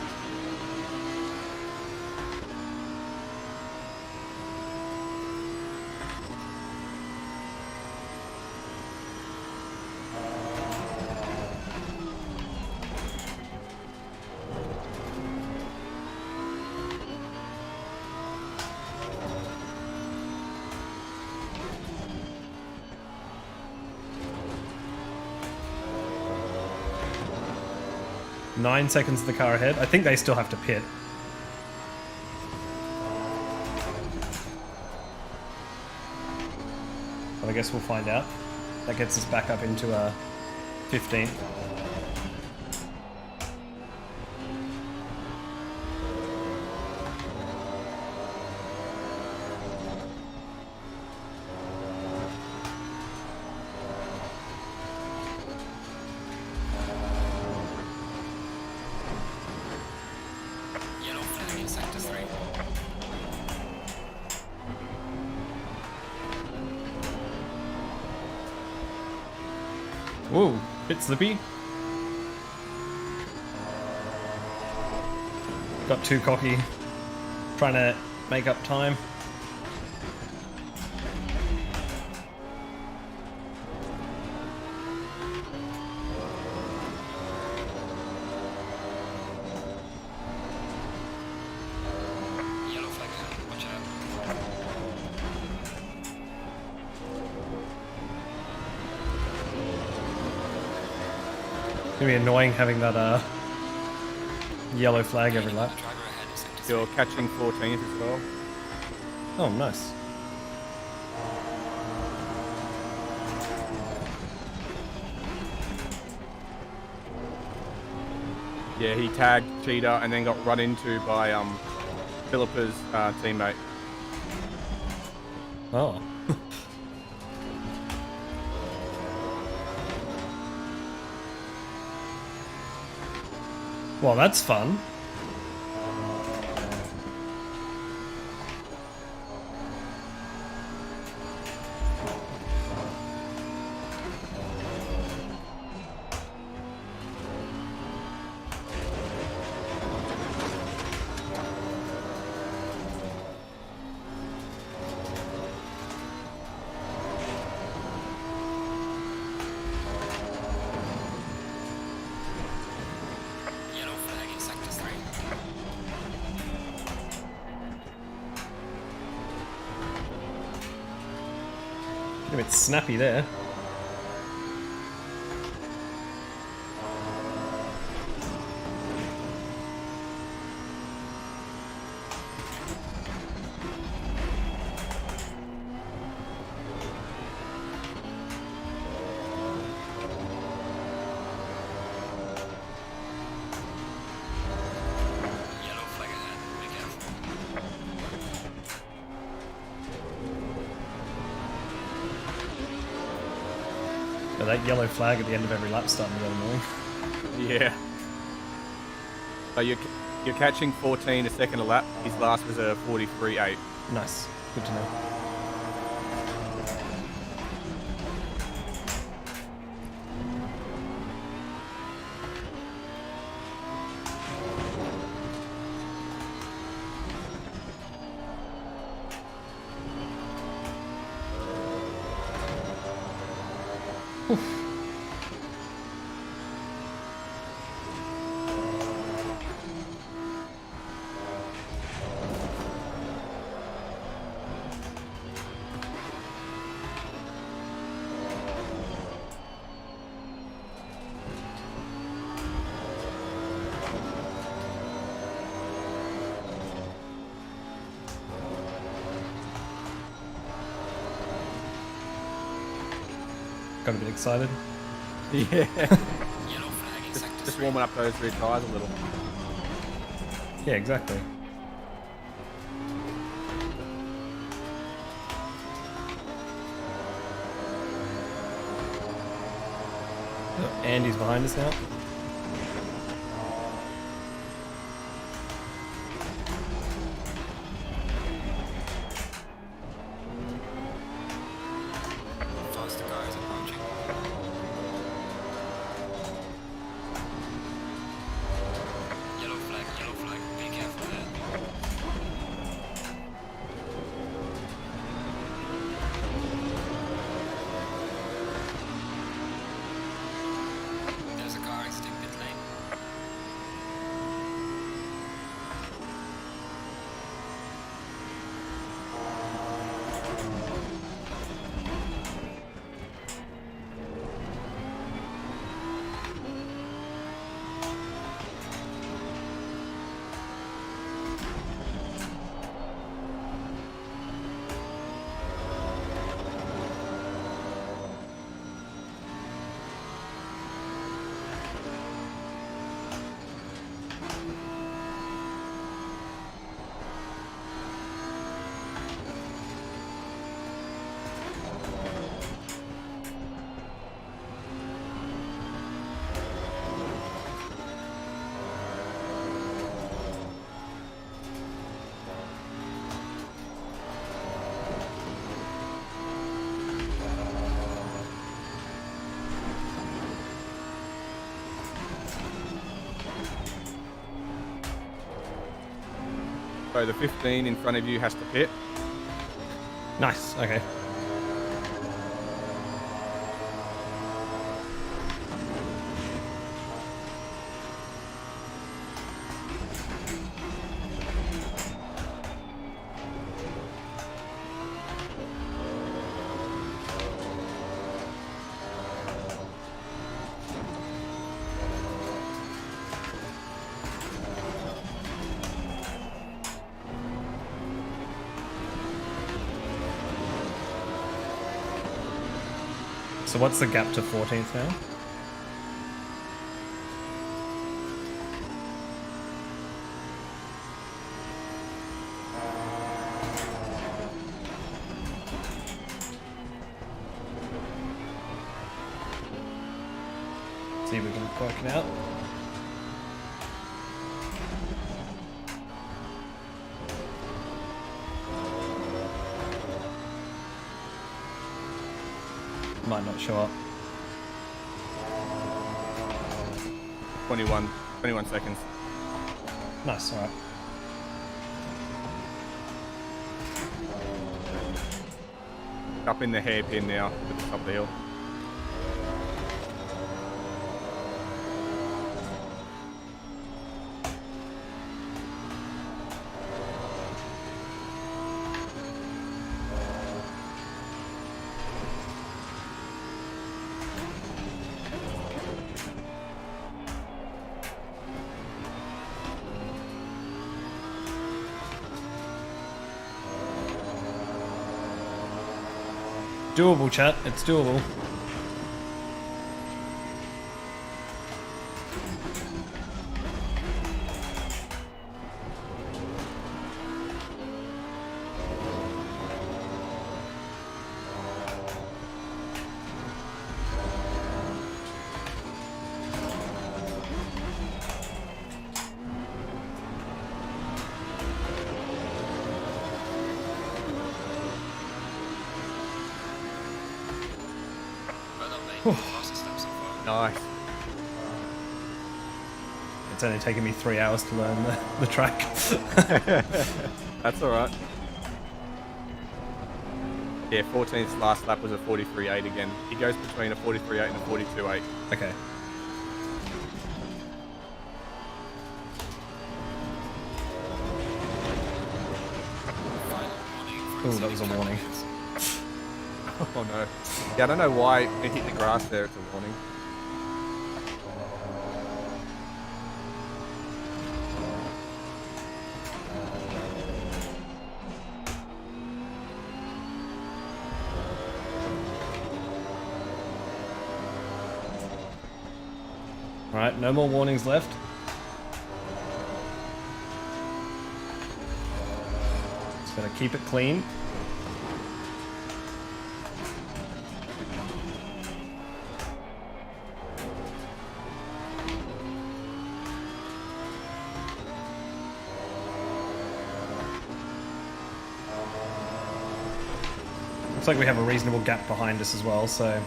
Nine seconds of the car ahead. I think they still have to pit. But I guess we'll find out. That gets us back up into 15th. Yellow flag in sector 3. Whoa, bit slippy. Got too cocky. Trying to make up time. Yellow flag ahead, watch out. It's gonna be annoying having that yellow flag every lap. Driver ahead in sector 3. You're catching 14th as well. Oh, nice. Yeah, he tagged Cheetah and then got run into by Philippa's teammate. Oh. Well, that's fun. Yellow flag in sector 3. A bit snappy there. Yellow flag ahead, be careful. Yeah, that yellow flag at the end of every lap starting to get annoying. Yeah. So you're catching 14 a second a lap. His last was a 43.8. Nice. Good to know. Got a bit excited. Yeah. Yellow flag in sector Just 3. warming up those rear tyres a little. Yeah, exactly. Oh, Andy's behind us now. Faster car is approaching. Yellow flag, be careful there. There's a car exiting pit lane. So the 15 in front of you has to pit. Nice. Okay. So what's the gap to 14th now? See if we can work it out. Might not show up. 21 seconds. Nice, alright. Up in the hairpin now at the top of the hill. Doable, chat. It's doable. Fastest lap so far. Nice. It's only taken me 3 hours to learn the track. That's alright. Yeah, 14's last lap was a 43.8 again. He goes between a 43.8 and a 42.8. Okay. Oh, that was a warning. Oh no. Yeah, I don't know why it hit the grass there. It's a warning. Alright, no more warnings left. Just gotta keep it clean. Looks like we have a reasonable gap behind us as well, so...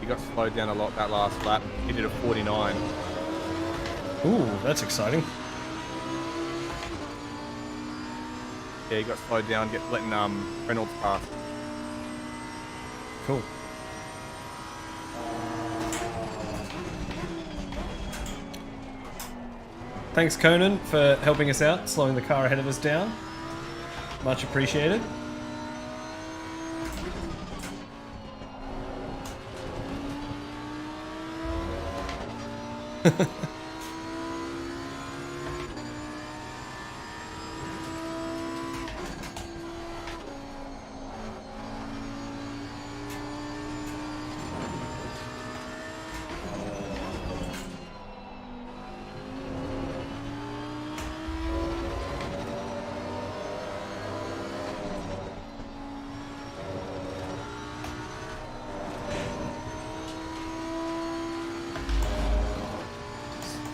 He got slowed down a lot that last lap. He did a 49. Ooh, that's exciting. Yeah, he got slowed down, letting Reynolds pass. Cool. Thanks, Conan, for helping us out, slowing the car ahead of us down. Much appreciated.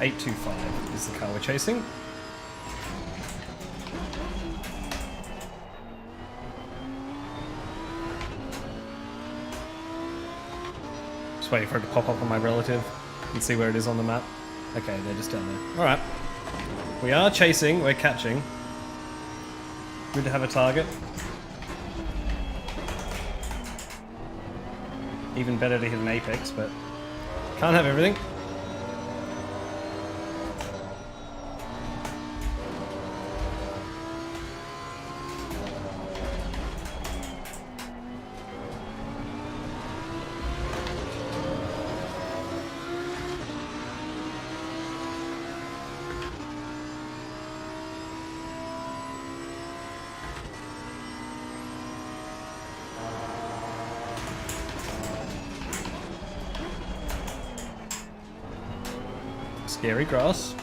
.825 is the car we're chasing. Just waiting for it to pop up on my relative and see where it is on the map. Okay, they're just down there. Alright. We are chasing, we're catching. Good to have a target. Even better to hit an apex, but can't have everything. Scary grass.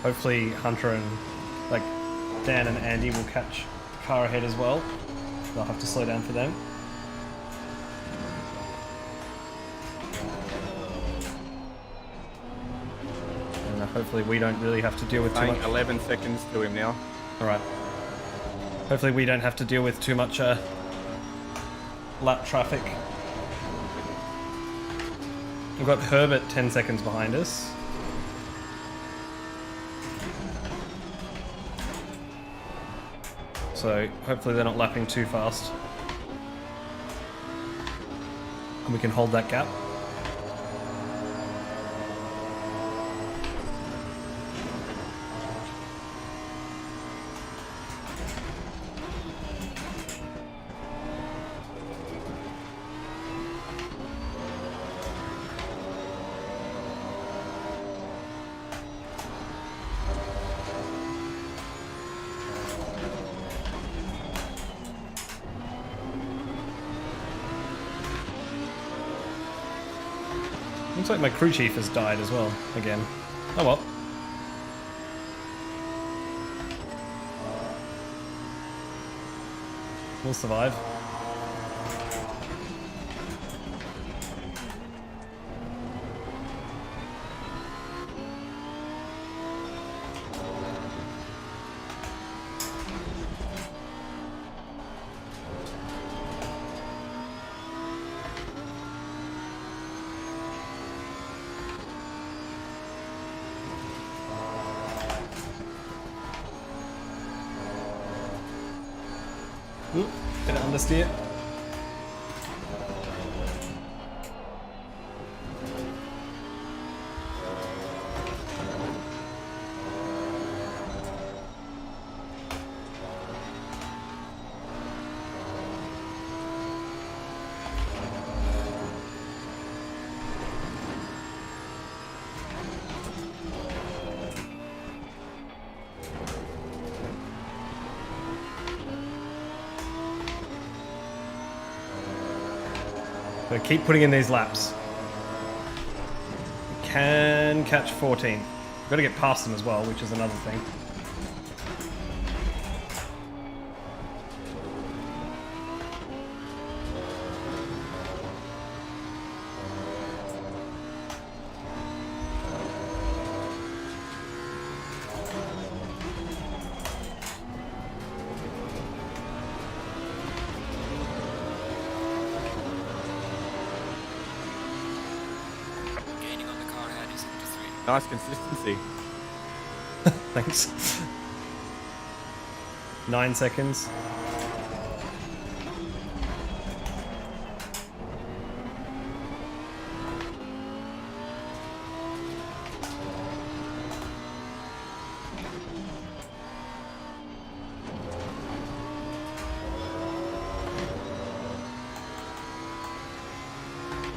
Hopefully Hunter and like Dan and Andy will catch the car ahead as well. They'll have to slow down for them. Hopefully we don't really have to deal with too much. 11 seconds to him now. Alright. Hopefully we don't have to deal with too much lap traffic. We've got Herbert 10 seconds behind us. So hopefully they're not lapping too fast. And we can hold that gap. Looks like my crew chief has died as well, again. Oh well. We'll survive. Bit of understeer. So keep putting in these laps. Can catch 14. Got to get past them as well, which is another thing. Gaining on the car ahead is into 3. Nice consistency. Thanks. 9 seconds.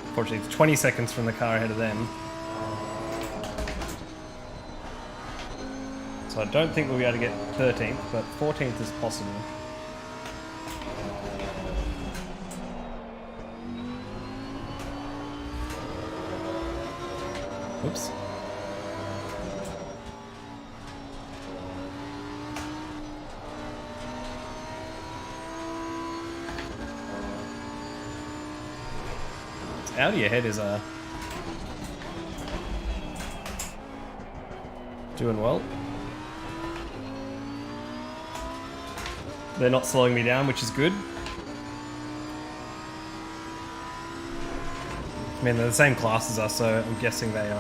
Unfortunately, it's 20 seconds from the car ahead of them. So I don't think we'll be able to get 13th, but 14th is possible. Oops. Audi ahead is doing well. They're not slowing me down, which is good. I mean, they're the same class as us, so I'm guessing they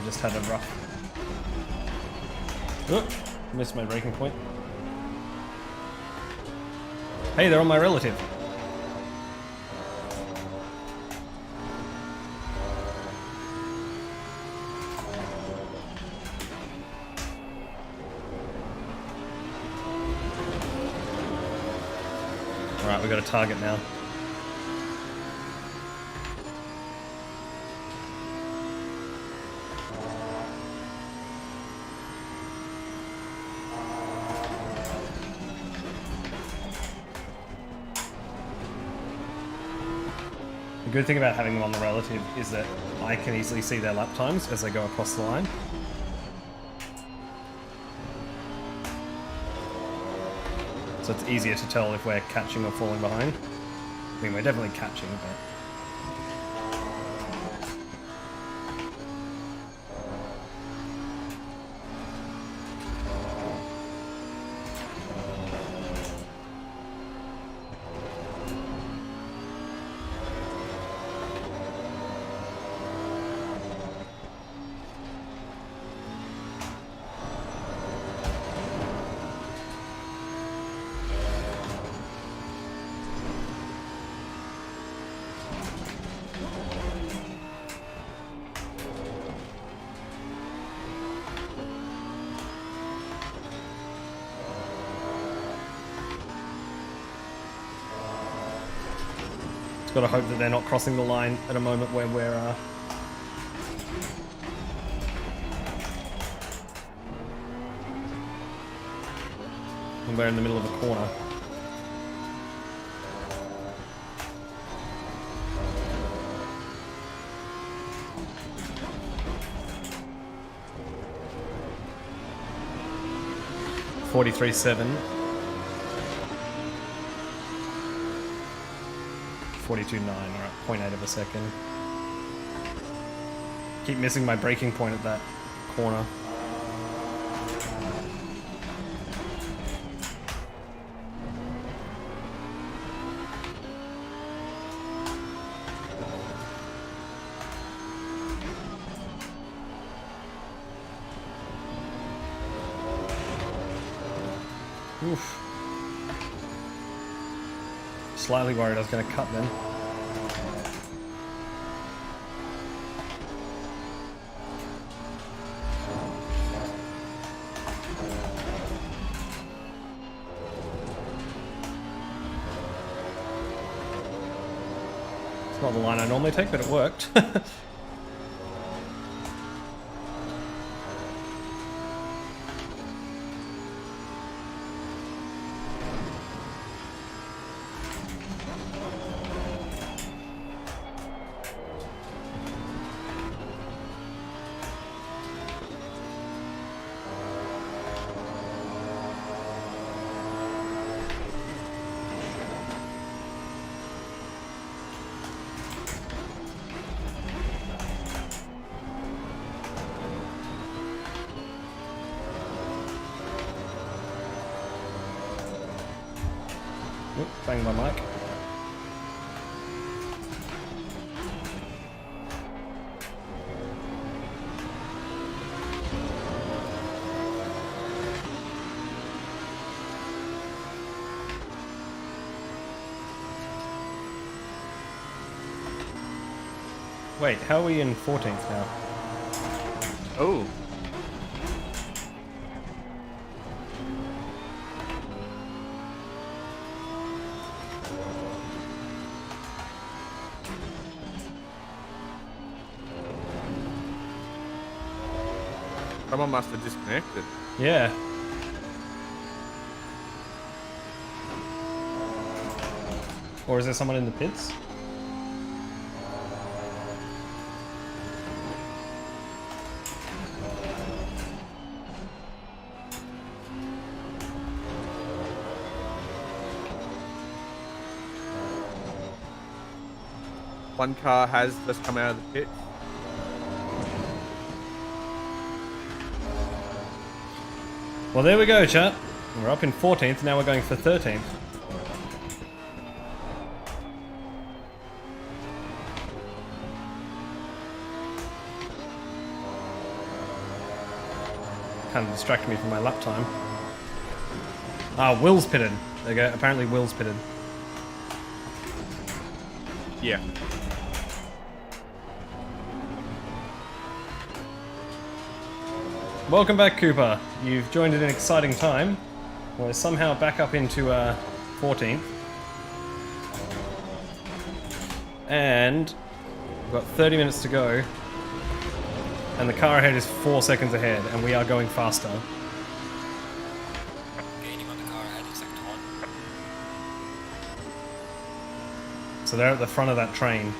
just had a rough. Oh, missed my braking point. Hey, they're on my relative. Alright, we've got a target now. The good thing about having them on the relative is that I can easily see their lap times as they go across the line. So it's easier to tell if we're catching or falling behind. I mean, we're definitely catching, but... Just gotta hope that they're not crossing the line at a moment where we're when we're in the middle of a corner. .43.7. 42.9, alright, 0.8 of a second. Keep missing my braking point at that corner. Oof. Slightly worried I was going to cut them. It's not the line I normally take, but it worked. bang my mic. Wait, how are we in 14th now? Oh. Someone must have disconnected. Yeah. Or is there someone in the pits? One car has just come out of the pit. Well, there we go, chat. We're up in 14th, now we're going for 13th. Kind of distracted me from my lap time. Ah, Will's pitted. There you go. Apparently Will's pitted. Yeah. Welcome back, Cooper. You've joined at an exciting time. We're somehow back up into 14th. And we've got 30 minutes to go. And the car ahead is 4 seconds ahead, and we are going faster. Gaining on the car ahead in sector 1. So they're at the front of that train.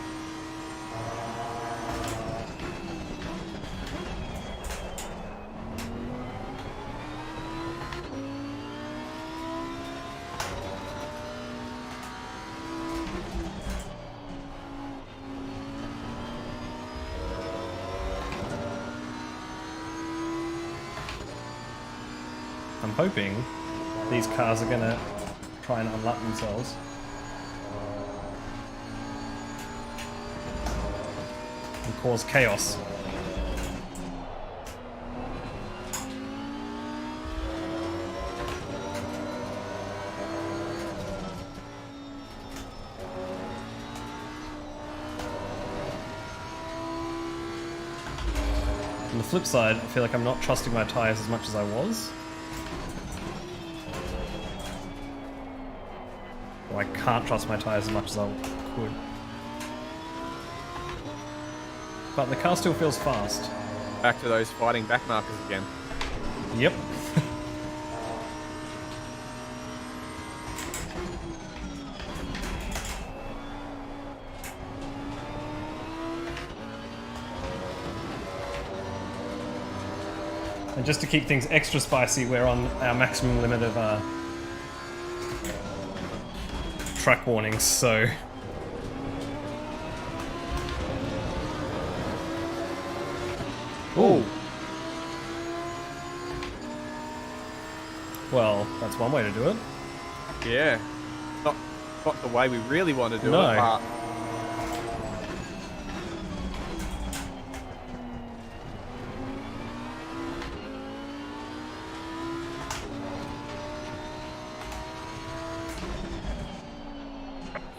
I'm hoping these cars are gonna try and unlap themselves. And cause chaos. On the flip side, I feel like I'm not trusting my tyres as much as I was. I can't trust my tyres as much as I could. But the car still feels fast. Back to those fighting back markers again. Yep. And just to keep things extra spicy, we're on our maximum limit of track warnings, so... Ooh! Well, that's one way to do it. Yeah. Not the way we really want to do No. it, but...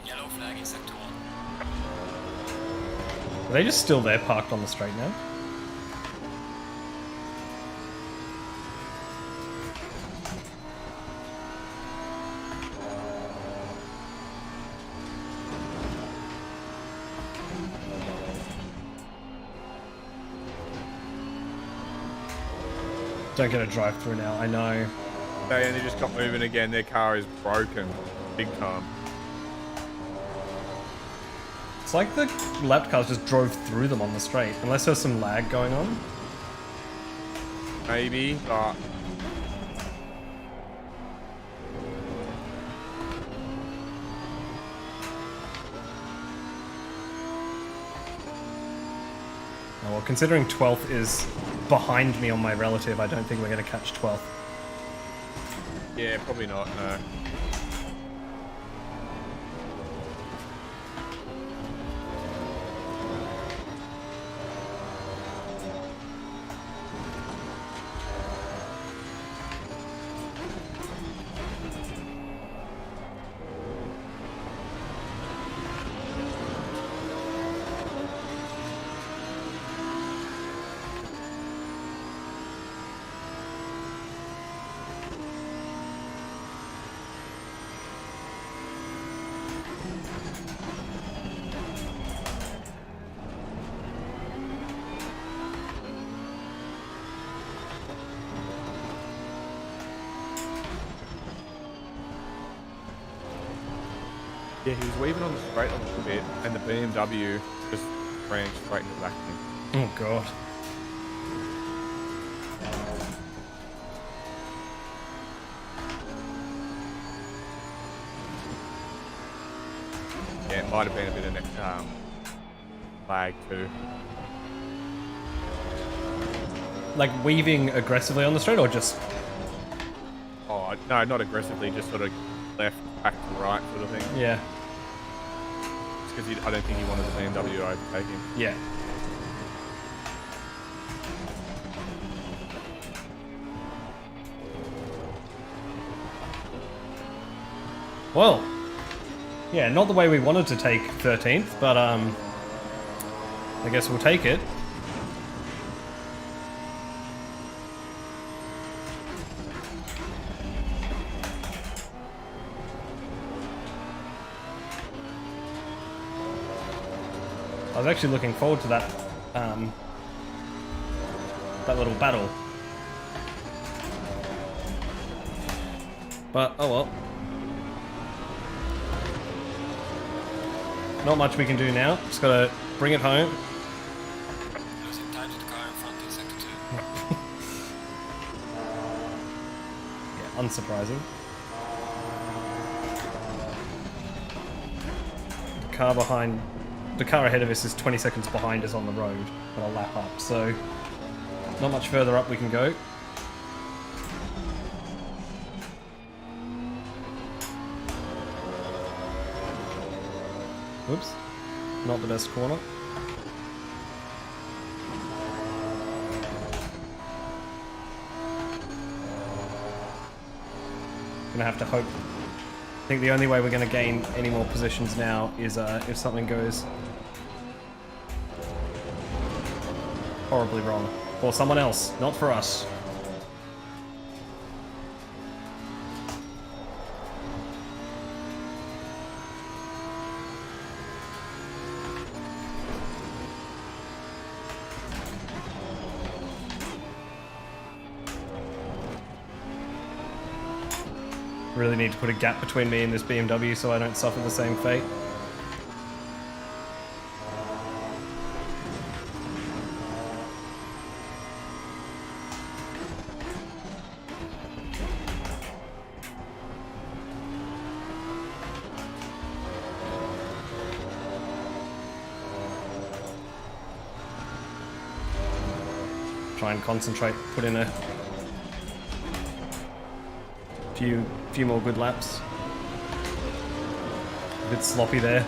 Yellow flag in sector 1. Are they just still there, parked on the straight now? Don't get a drive-through now, I know. They only just got moving again. Their car is broken. Big time. It's like the lapped cars just drove through them on the straight, unless there's some lag going on. Maybe, but... Oh, well, considering 12th is behind me on my relative, I don't think we're going to catch 12th. Yeah, probably not, no. Yeah, he was weaving on the straight a little bit, and the BMW just ran straight into the back of him. Oh god. Yeah, it might have been a bit of lag too. Like weaving aggressively on the straight or just... Oh, no, not aggressively, just sort of left, back to right sort of thing. Yeah. Just because I don't think he wanted the BMW to overtake him. Yeah. Well, yeah, not the way we wanted to take 13th, but I guess we'll take it. I was actually looking forward to that that little battle. But oh well. Not much we can do now. Just gotta bring it home. Losing time to the car in front in sector 2. Yeah, unsurprising. The car ahead of us is 20 seconds behind us on the road, but a lap up, so not much further up we can go. Whoops, not the best corner. Gonna have to hope. I think the only way we're gonna gain any more positions now is if something goes horribly wrong. For someone else, not for us. Really need to put a gap between me and this BMW so I don't suffer the same fate. Try and concentrate, put in a few more good laps. A bit sloppy there.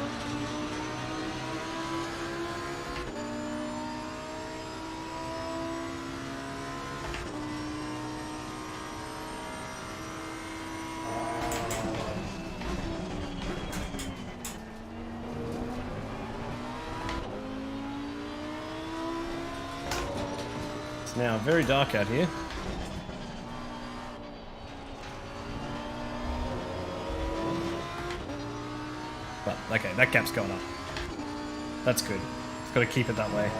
It's now very dark out here. But, okay, that gap's going up. That's good. It's got to keep it that way.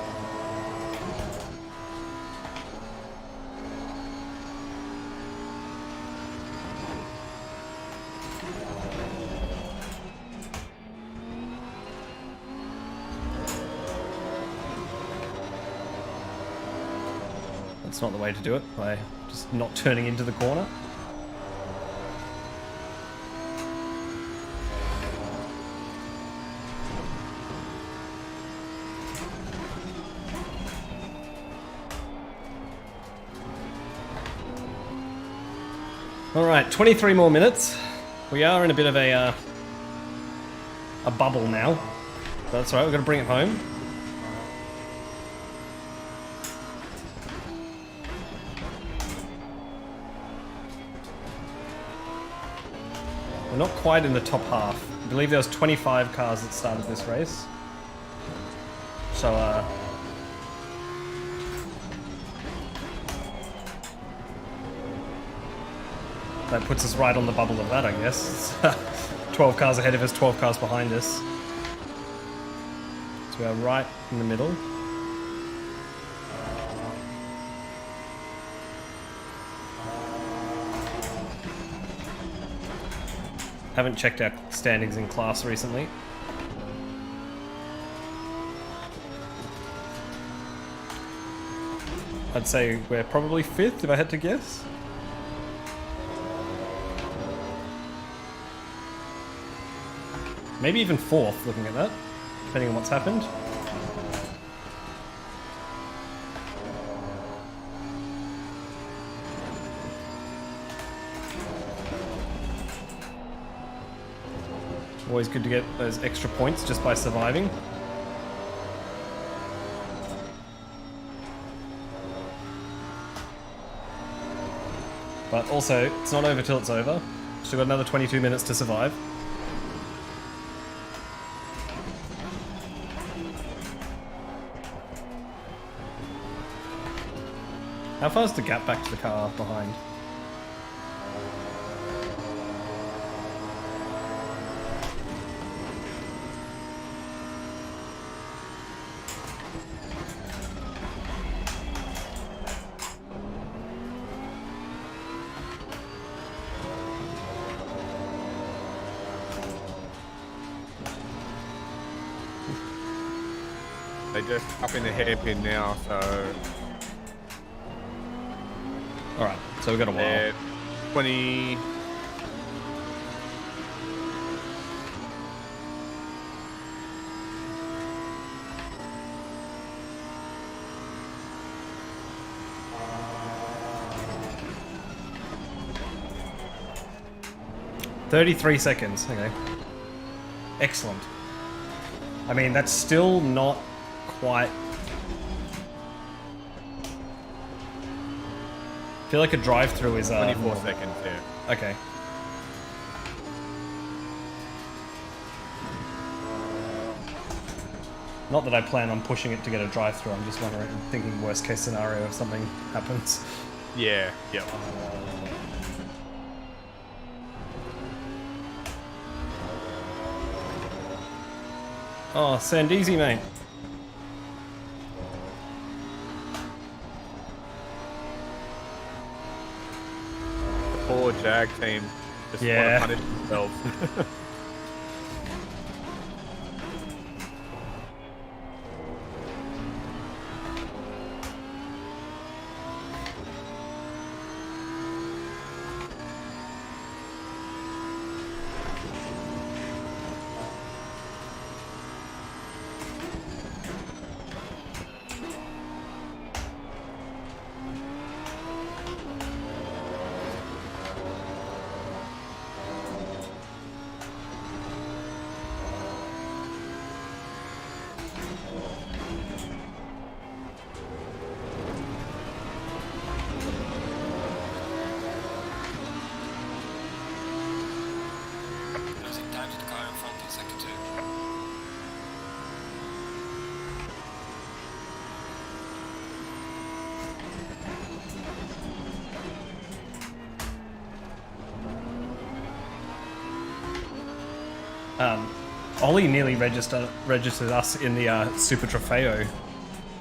That's not the way to do it, by just not turning into the corner. Alright, 23 more minutes. We are in a bit of a bubble now. But that's alright, we've got to bring it home. We're not quite in the top half. I believe there was 25 cars that started this race. So, that puts us right on the bubble of that, I guess. 12 cars ahead of us, 12 cars behind us. So we are right in the middle. Haven't checked our standings in class recently. I'd say we're probably 5th if I had to guess. Maybe even 4th, looking at that, depending on what's happened. Always good to get those extra points just by surviving. But also, it's not over till it's over. Still got another 22 minutes to survive. How far is the gap back to the car behind? They're just up in the hairpin now, so Alright, so we've got a while. they're 20. $33 seconds, okay. Excellent. I mean, that's still not quite... I feel like a drive-through is... 24 seconds, yeah. Okay. Not that I plan on pushing it to get a drive-through, I'm just wondering, thinking worst case scenario if something happens. Yeah, yeah. Oh, send easy, mate. Poor Jag team just Yeah. want to punish themselves. Losing time to the car in front in sector 2. Ollie nearly registered us in the Super Trofeo.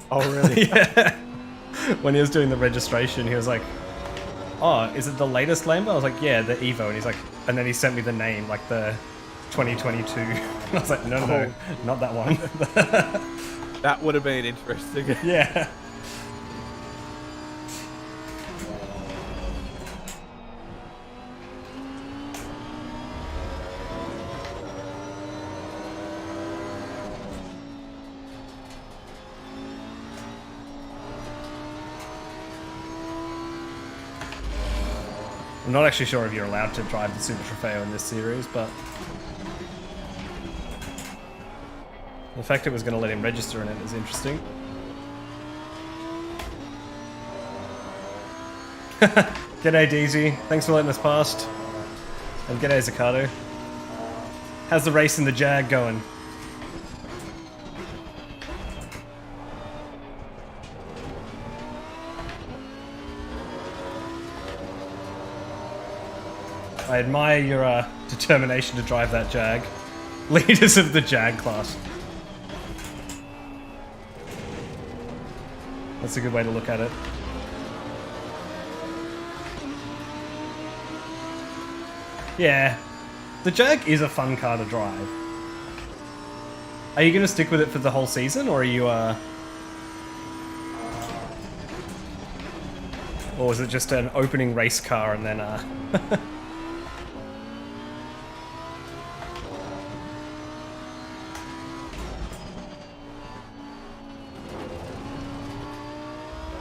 Oh, really? Yeah. When he was doing the registration, he was like, "Oh, is it the latest Lambo?" I was like, "Yeah, the Evo." And he's like, and then he sent me the name, like the 2022. And I was like, "No, not that one." That would have been interesting. Yeah. I'm not actually sure if you're allowed to drive the Super Trofeo in this series, but the fact it was going to let him register in it is interesting. G'day DZ, thanks for letting us past. And g'day Zaccato. How's the race in the Jag going? I admire your determination to drive that Jag. Leaders of the Jag class. That's a good way to look at it. Yeah. The Jag is a fun car to drive. Are you going to stick with it for the whole season, or are you, or was it just an opening race car and then,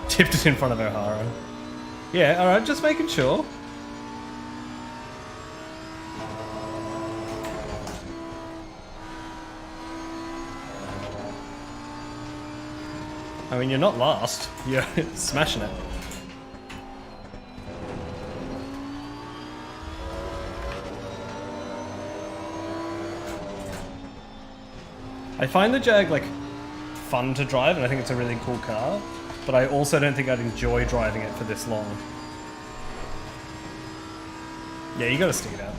tipped it in front of O'Hara? Yeah, alright, just making sure. I mean, you're not last. You're smashing it. I find the Jag, like, fun to drive, and I think it's a really cool car, but I also don't think I'd enjoy driving it for this long. Yeah, you gotta stick it out.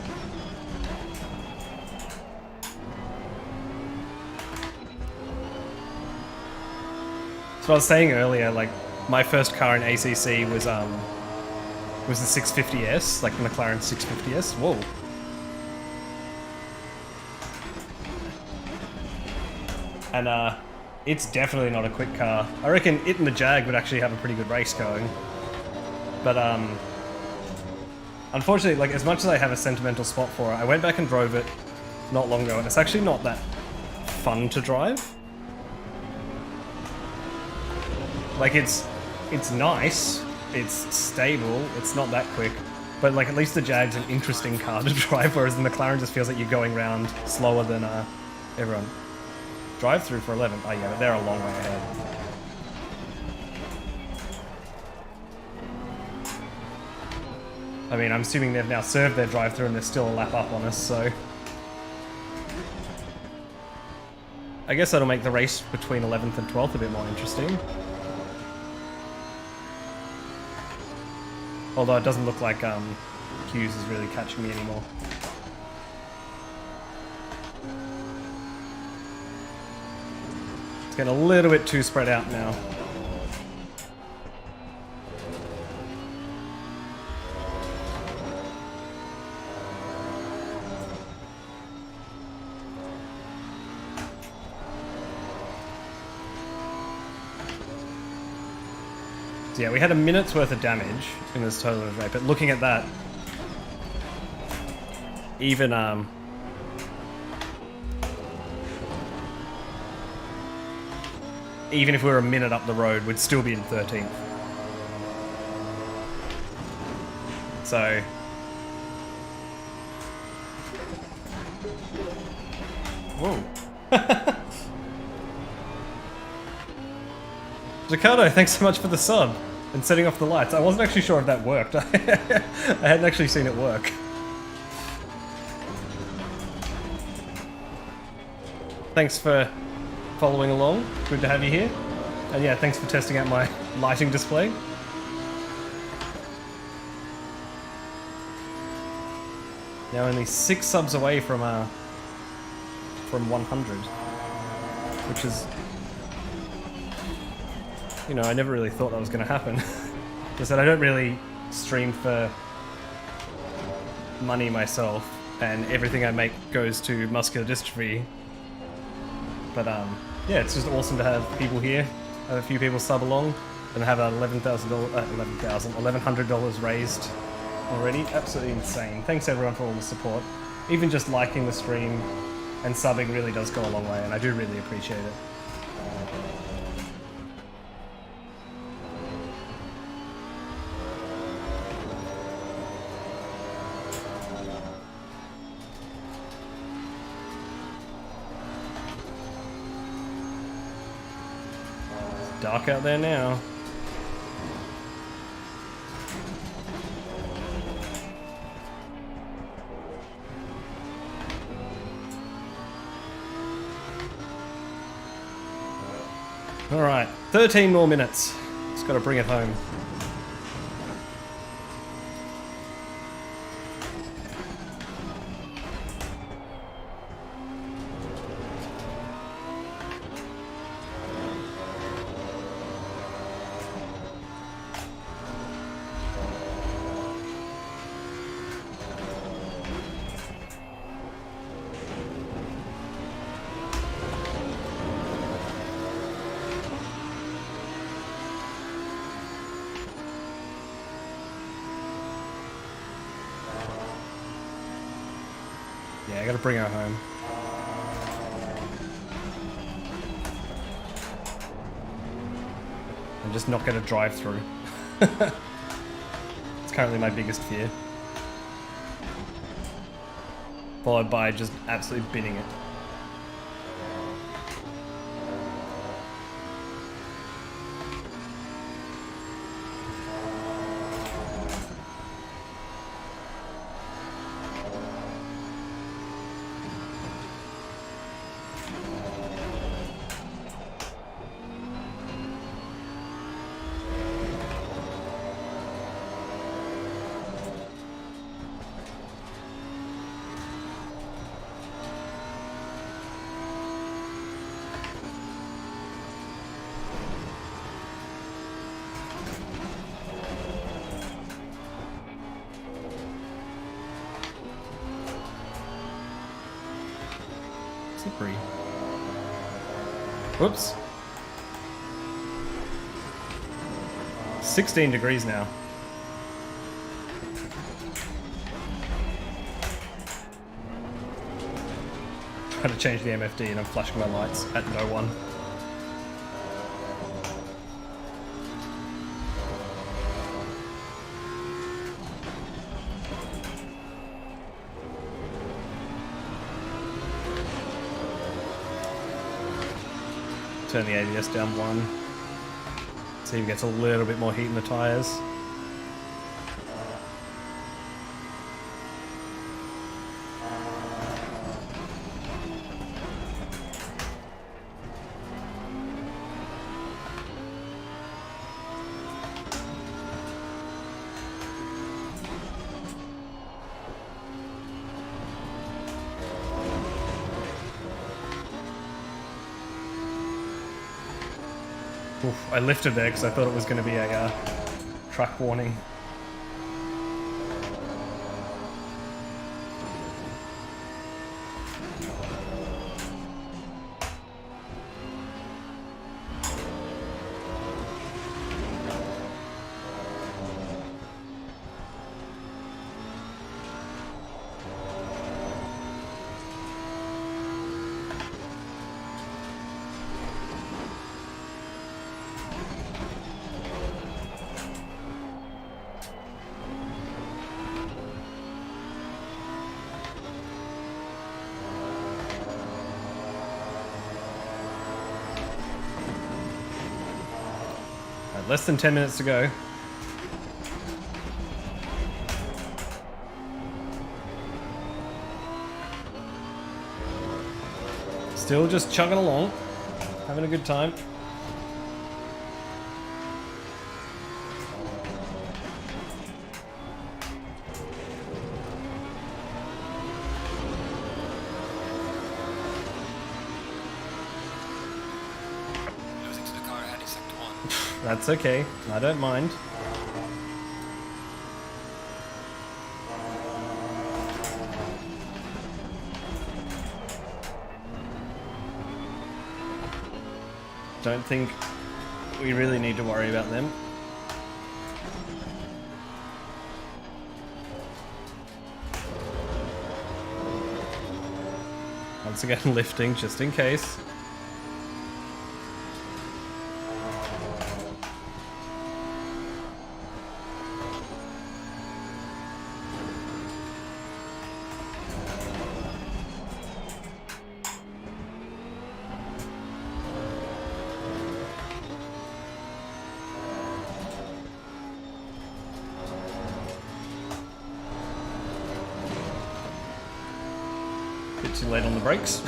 So I was saying earlier, like, my first car in ACC was the 650S, like the McLaren 650S. Whoa. And it's definitely not a quick car. I reckon it and the Jag would actually have a pretty good race going. But unfortunately, like, as much as I have a sentimental spot for it, I went back and drove it not long ago, and it's actually not that fun to drive. Like, it's nice, it's stable, it's not that quick, but like, at least the Jag's an interesting car to drive, whereas the McLaren just feels like you're going around slower than everyone. Drive through for 11. Oh yeah, but they're a long way ahead. I mean, I'm assuming they've now served their drive through and they're still a lap up on us, so I guess that'll make the race between 11th and 12th a bit more interesting. Although it doesn't look like Hughes is really catching me anymore. It's getting a little bit too spread out now. So yeah, we had a minute's worth of damage in this total rate, but looking at that, even if we were a minute up the road, we'd still be in 13th. So whoa. Ricardo, thanks so much for the sub and setting off the lights. I wasn't actually sure if that worked. I hadn't actually seen it work. Thanks for following along. Good to have you here. And yeah, thanks for testing out my lighting display. Now only 6 subs away from 100, which is, you know, I never really thought that was going to happen. Just that I don't really stream for money myself, and everything I make goes to muscular dystrophy. But yeah, it's just awesome to have people here. Have a few people sub along, and have $1,100 raised already. Absolutely insane. Thanks everyone for all the support. Even just liking the stream and subbing really does go a long way, and I do really appreciate it. Dark out there now. Alright, 13 more minutes. Just gotta bring it home. Yeah, I gotta bring her home. And just not get a drive through. It's currently my biggest fear. Followed by just absolutely binning it. Slippery. Whoops. 16 degrees now. Trying to change the MFD and I'm flashing my lights at no one. Turn the ABS down 1. See if it gets a little bit more heat in the tyres. Oof, I lifted there because I thought it was going to be a truck warning. Less than 10 minutes to go. Still just chugging along, having a good time. Losing to the car ahead in sector 1. That's okay, I don't mind. Don't think we really need to worry about them. Once again, lifting just in case. Bit too late on the brakes.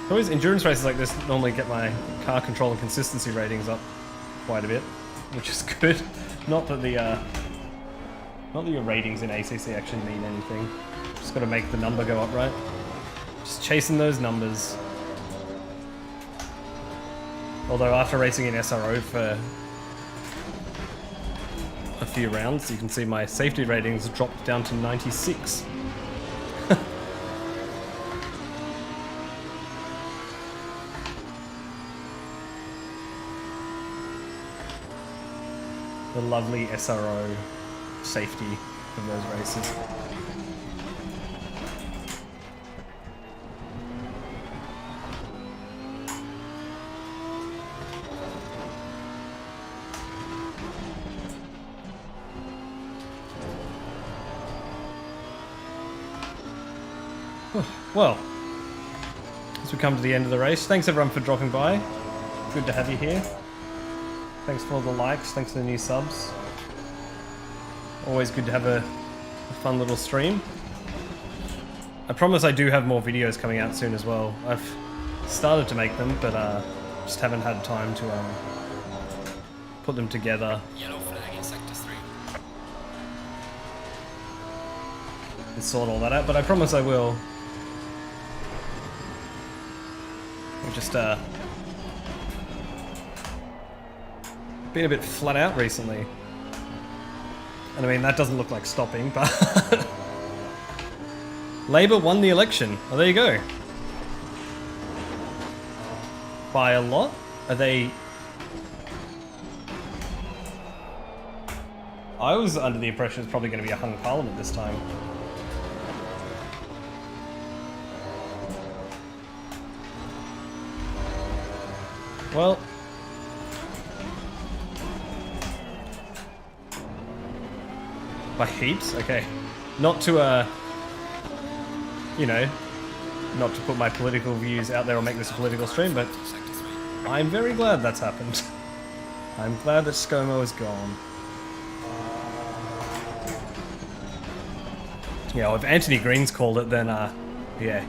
Always endurance races like this normally get my car control and consistency ratings up quite a bit, which is good. Not that your ratings in ACC actually mean anything. Just got to make the number go up, right? Just chasing those numbers. Although after racing in SRO for a few rounds, you can see my safety ratings dropped down to 96. the lovely SRO safety of those races. Well, as we come to the end of the race, thanks everyone for dropping by. Good to have you here. Thanks for all the likes, thanks for the new subs. Always good to have a fun little stream. I promise I do have more videos coming out soon as well. I've started to make them, but just haven't had time to put them together. Yellow flag in sector 3. And sort all that out, but I promise I will. We're just been a bit flat out recently. And I mean, that doesn't look like stopping, but Labour won the election. Oh, there you go. By a lot? Are they... I was under the impression it's probably going to be a hung parliament this time. Well... by heaps? Okay. Not to, you know, not to put my political views out there or make this a political stream, but Sector 3. I'm very glad that's happened. I'm glad that ScoMo is gone. Yeah, well, if Anthony Green's called it, then, yeah.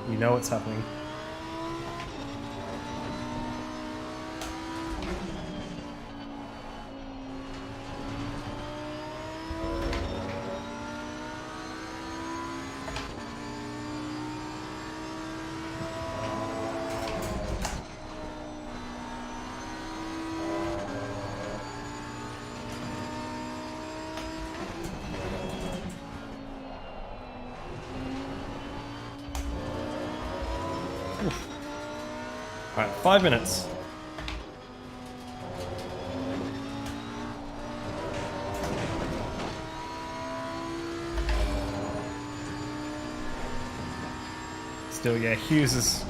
You know what's happening. Alright, 5 minutes. Still, yeah, Hughes is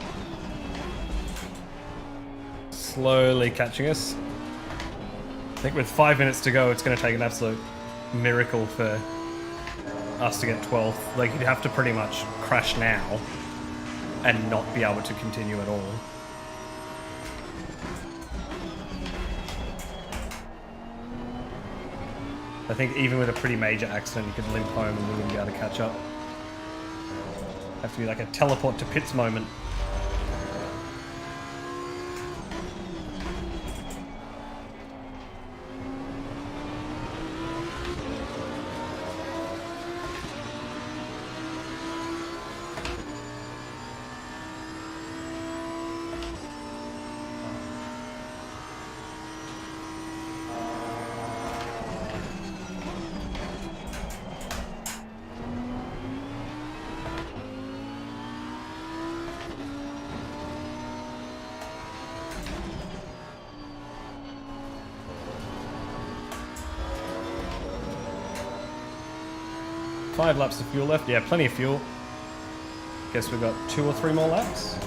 slowly catching us. I think with 5 minutes to go, it's going to take an absolute miracle for us to get 12th. Like, you'd have to pretty much crash now and not be able to continue at all. I think even with a pretty major accident, you could limp home and we wouldn't be able to catch up. Have to be like a teleport to pits moment. Five laps of fuel left. Yeah, plenty of fuel. Guess we've got 2 or 3 more laps.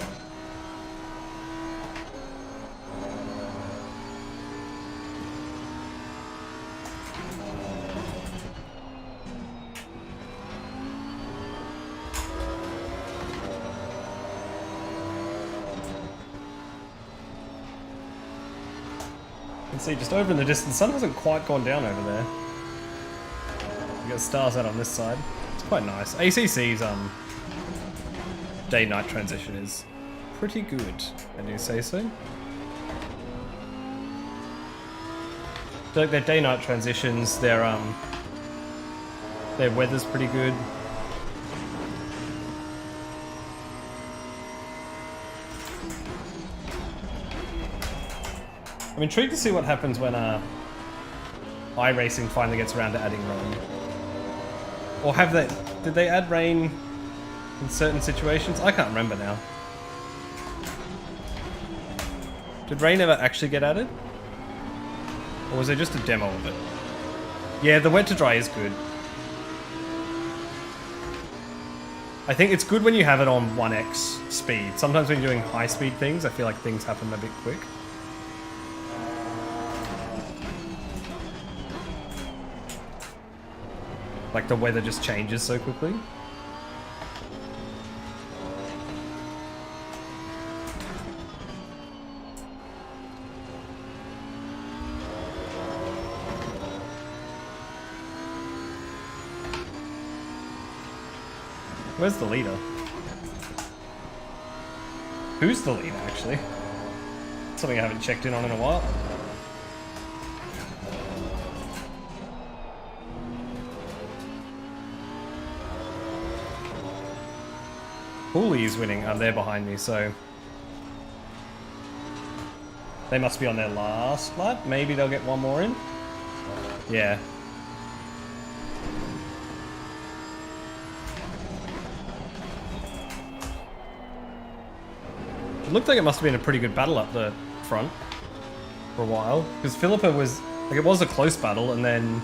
You can see just over in the distance, the sun hasn't quite gone down over there. We got stars out on this side. It's quite nice. ACC's day-night transition is pretty good, I do say so. Like their day-night transitions, their weather's pretty good. I'm intrigued to see what happens when iRacing finally gets around to adding rain. Or have they... did they add rain in certain situations? I can't remember now. Did rain ever actually get added? Or was there just a demo of it? Yeah, the wet to dry is good. I think it's good when you have it on 1x speed. Sometimes when you're doing high speed things, I feel like things happen a bit quick. Like the weather just changes so quickly. Where's the leader? Who's the leader, actually? Something I haven't checked in on in a while. Cooley's winning. They're behind me, so... They must be on their last lap. Maybe they'll get one more in? Yeah. It looked like it must have been a pretty good battle up the front for a while. Because Philippa was... Like, it was a close battle, and then...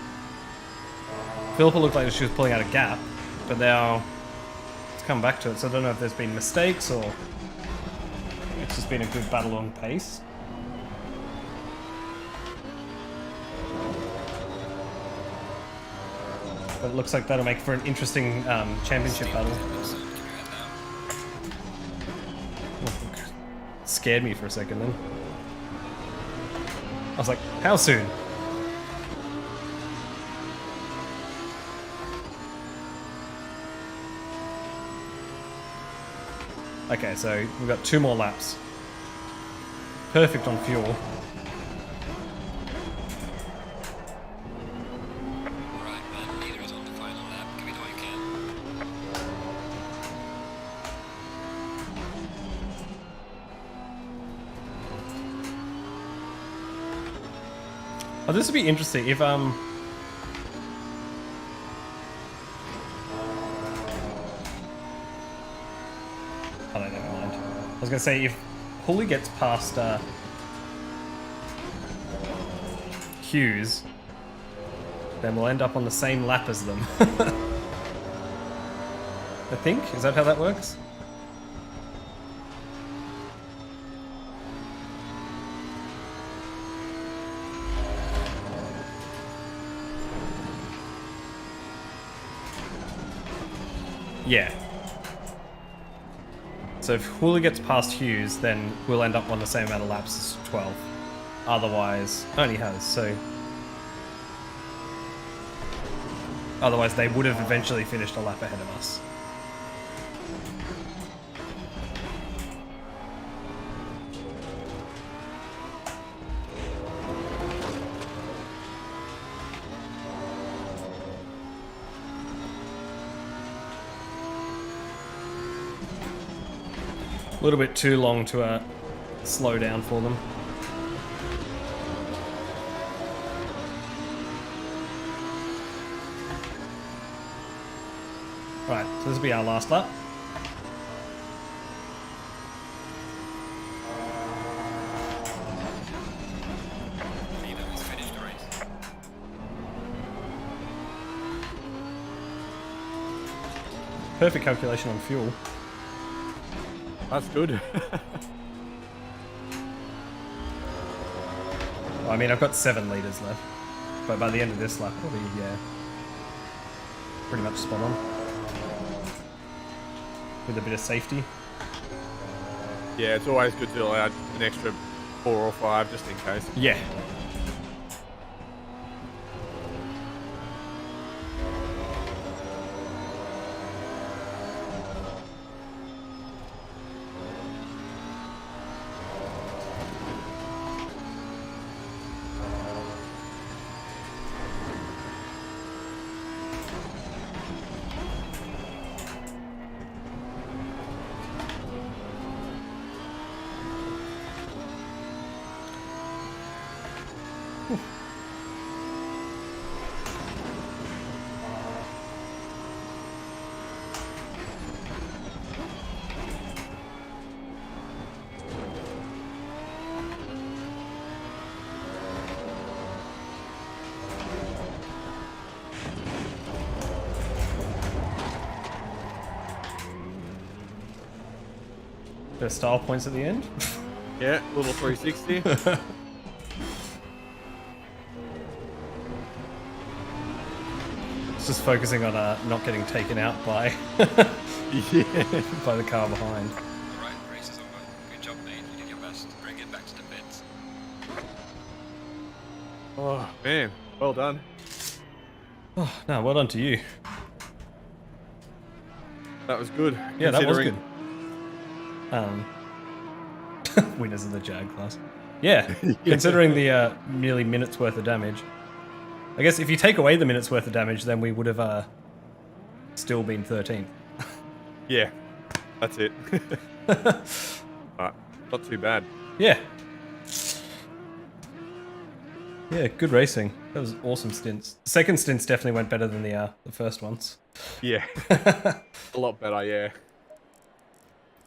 Philippa looked like she was pulling out a gap, but now... It's come back to it, so I don't know if there's been mistakes, or... It's just been a good battle on pace. But it looks like that'll make for an interesting championship battle. Scared me for a second then. I was like, how soon? Okay, so we've got 2 more laps. Perfect on fuel. Right, man, leader is on the final lap. Give it all you can. Oh, this would be interesting if Oh no, never mind. I was gonna say if Pulley gets past Hughes, then we'll end up on the same lap as them. I think? Is that how that works? Yeah. So if Hula gets past Hughes, then we'll end up on the same amount of laps as 12. Otherwise, only has, so... Otherwise they would have eventually finished a lap ahead of us. A little bit too long to slow down for them. Right, so this will be our last lap. Leader has finished the race. Perfect calculation on fuel. That's good. I mean, I've got 7 litres left, but by the end of this lap, it'll be, yeah, pretty much spot on. With a bit of safety. Yeah, it's always good to allow an extra 4 or 5 just in case. Yeah. Bit of style points at the end. Yeah, little 360. It's just focusing on not getting taken out by Yeah. by the car behind. Alright, race is over. Good job, mate. You did your best. Bring it back to the pits. Oh, man. Well done. Oh no, well done to you. That was good. Yeah, that was good. considering- Winners of the Jag class. Yeah, considering the nearly minute's worth of damage. I guess if you take away the minute's worth of damage, then we would have still been 13th. Yeah, that's it. But not too bad. Yeah. Yeah, good racing. That was awesome stints. The second stints definitely went better than the first ones. Yeah. A lot better, yeah.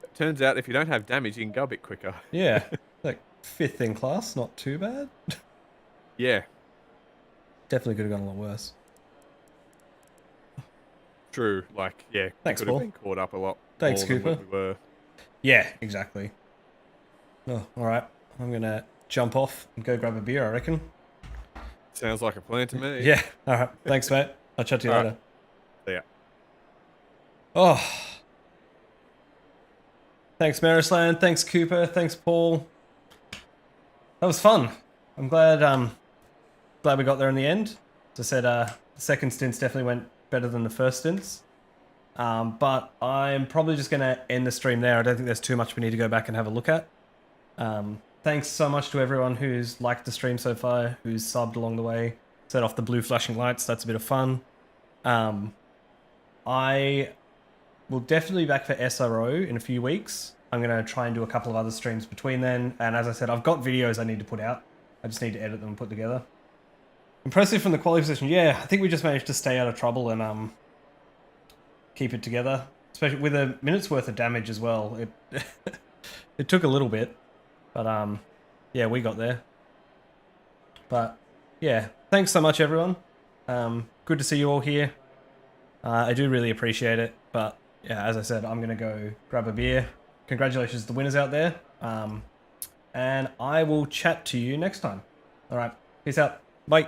It turns out if you don't have damage, you can go a bit quicker. Yeah, like 5th in class, not too bad. Yeah, Definitely could have gone a lot worse. true. Like, yeah, Thanks, we could have Paul. been caught up a lot Thanks, more than what Cooper. we were. Yeah, exactly. Oh, all right. I'm gonna jump off and go grab a beer, I reckon. Sounds like a plan to me. Yeah. All right. Thanks, mate. I'll chat to you All later. right. See ya. Oh. Thanks, Marisland. Thanks, Cooper. Thanks, Paul. That was fun. I'm glad glad we got there in the end. As I said, the second stints definitely went better than the first stints. But I'm probably just going to end the stream there. I don't think there's too much we need to go back and have a look at. Thanks so much to everyone who's liked the stream so far, who's subbed along the way, set off the blue flashing lights. That's a bit of fun. I will definitely be back for SRO in a few weeks. I'm going to try and do a couple of other streams between then. And as I said, I've got videos I need to put out. I just need to edit them and put together. Impressive from the quality position. Yeah, I think we just managed to stay out of trouble and keep it together. Especially with a minute's worth of damage as well. It it took a little bit. But yeah, we got there. But yeah, thanks so much, everyone. Good to see you all here. I do really appreciate it. But yeah, as I said, I'm going to go grab a beer. Congratulations to the winners out there. And I will chat to you next time. All right. Peace out. Bye.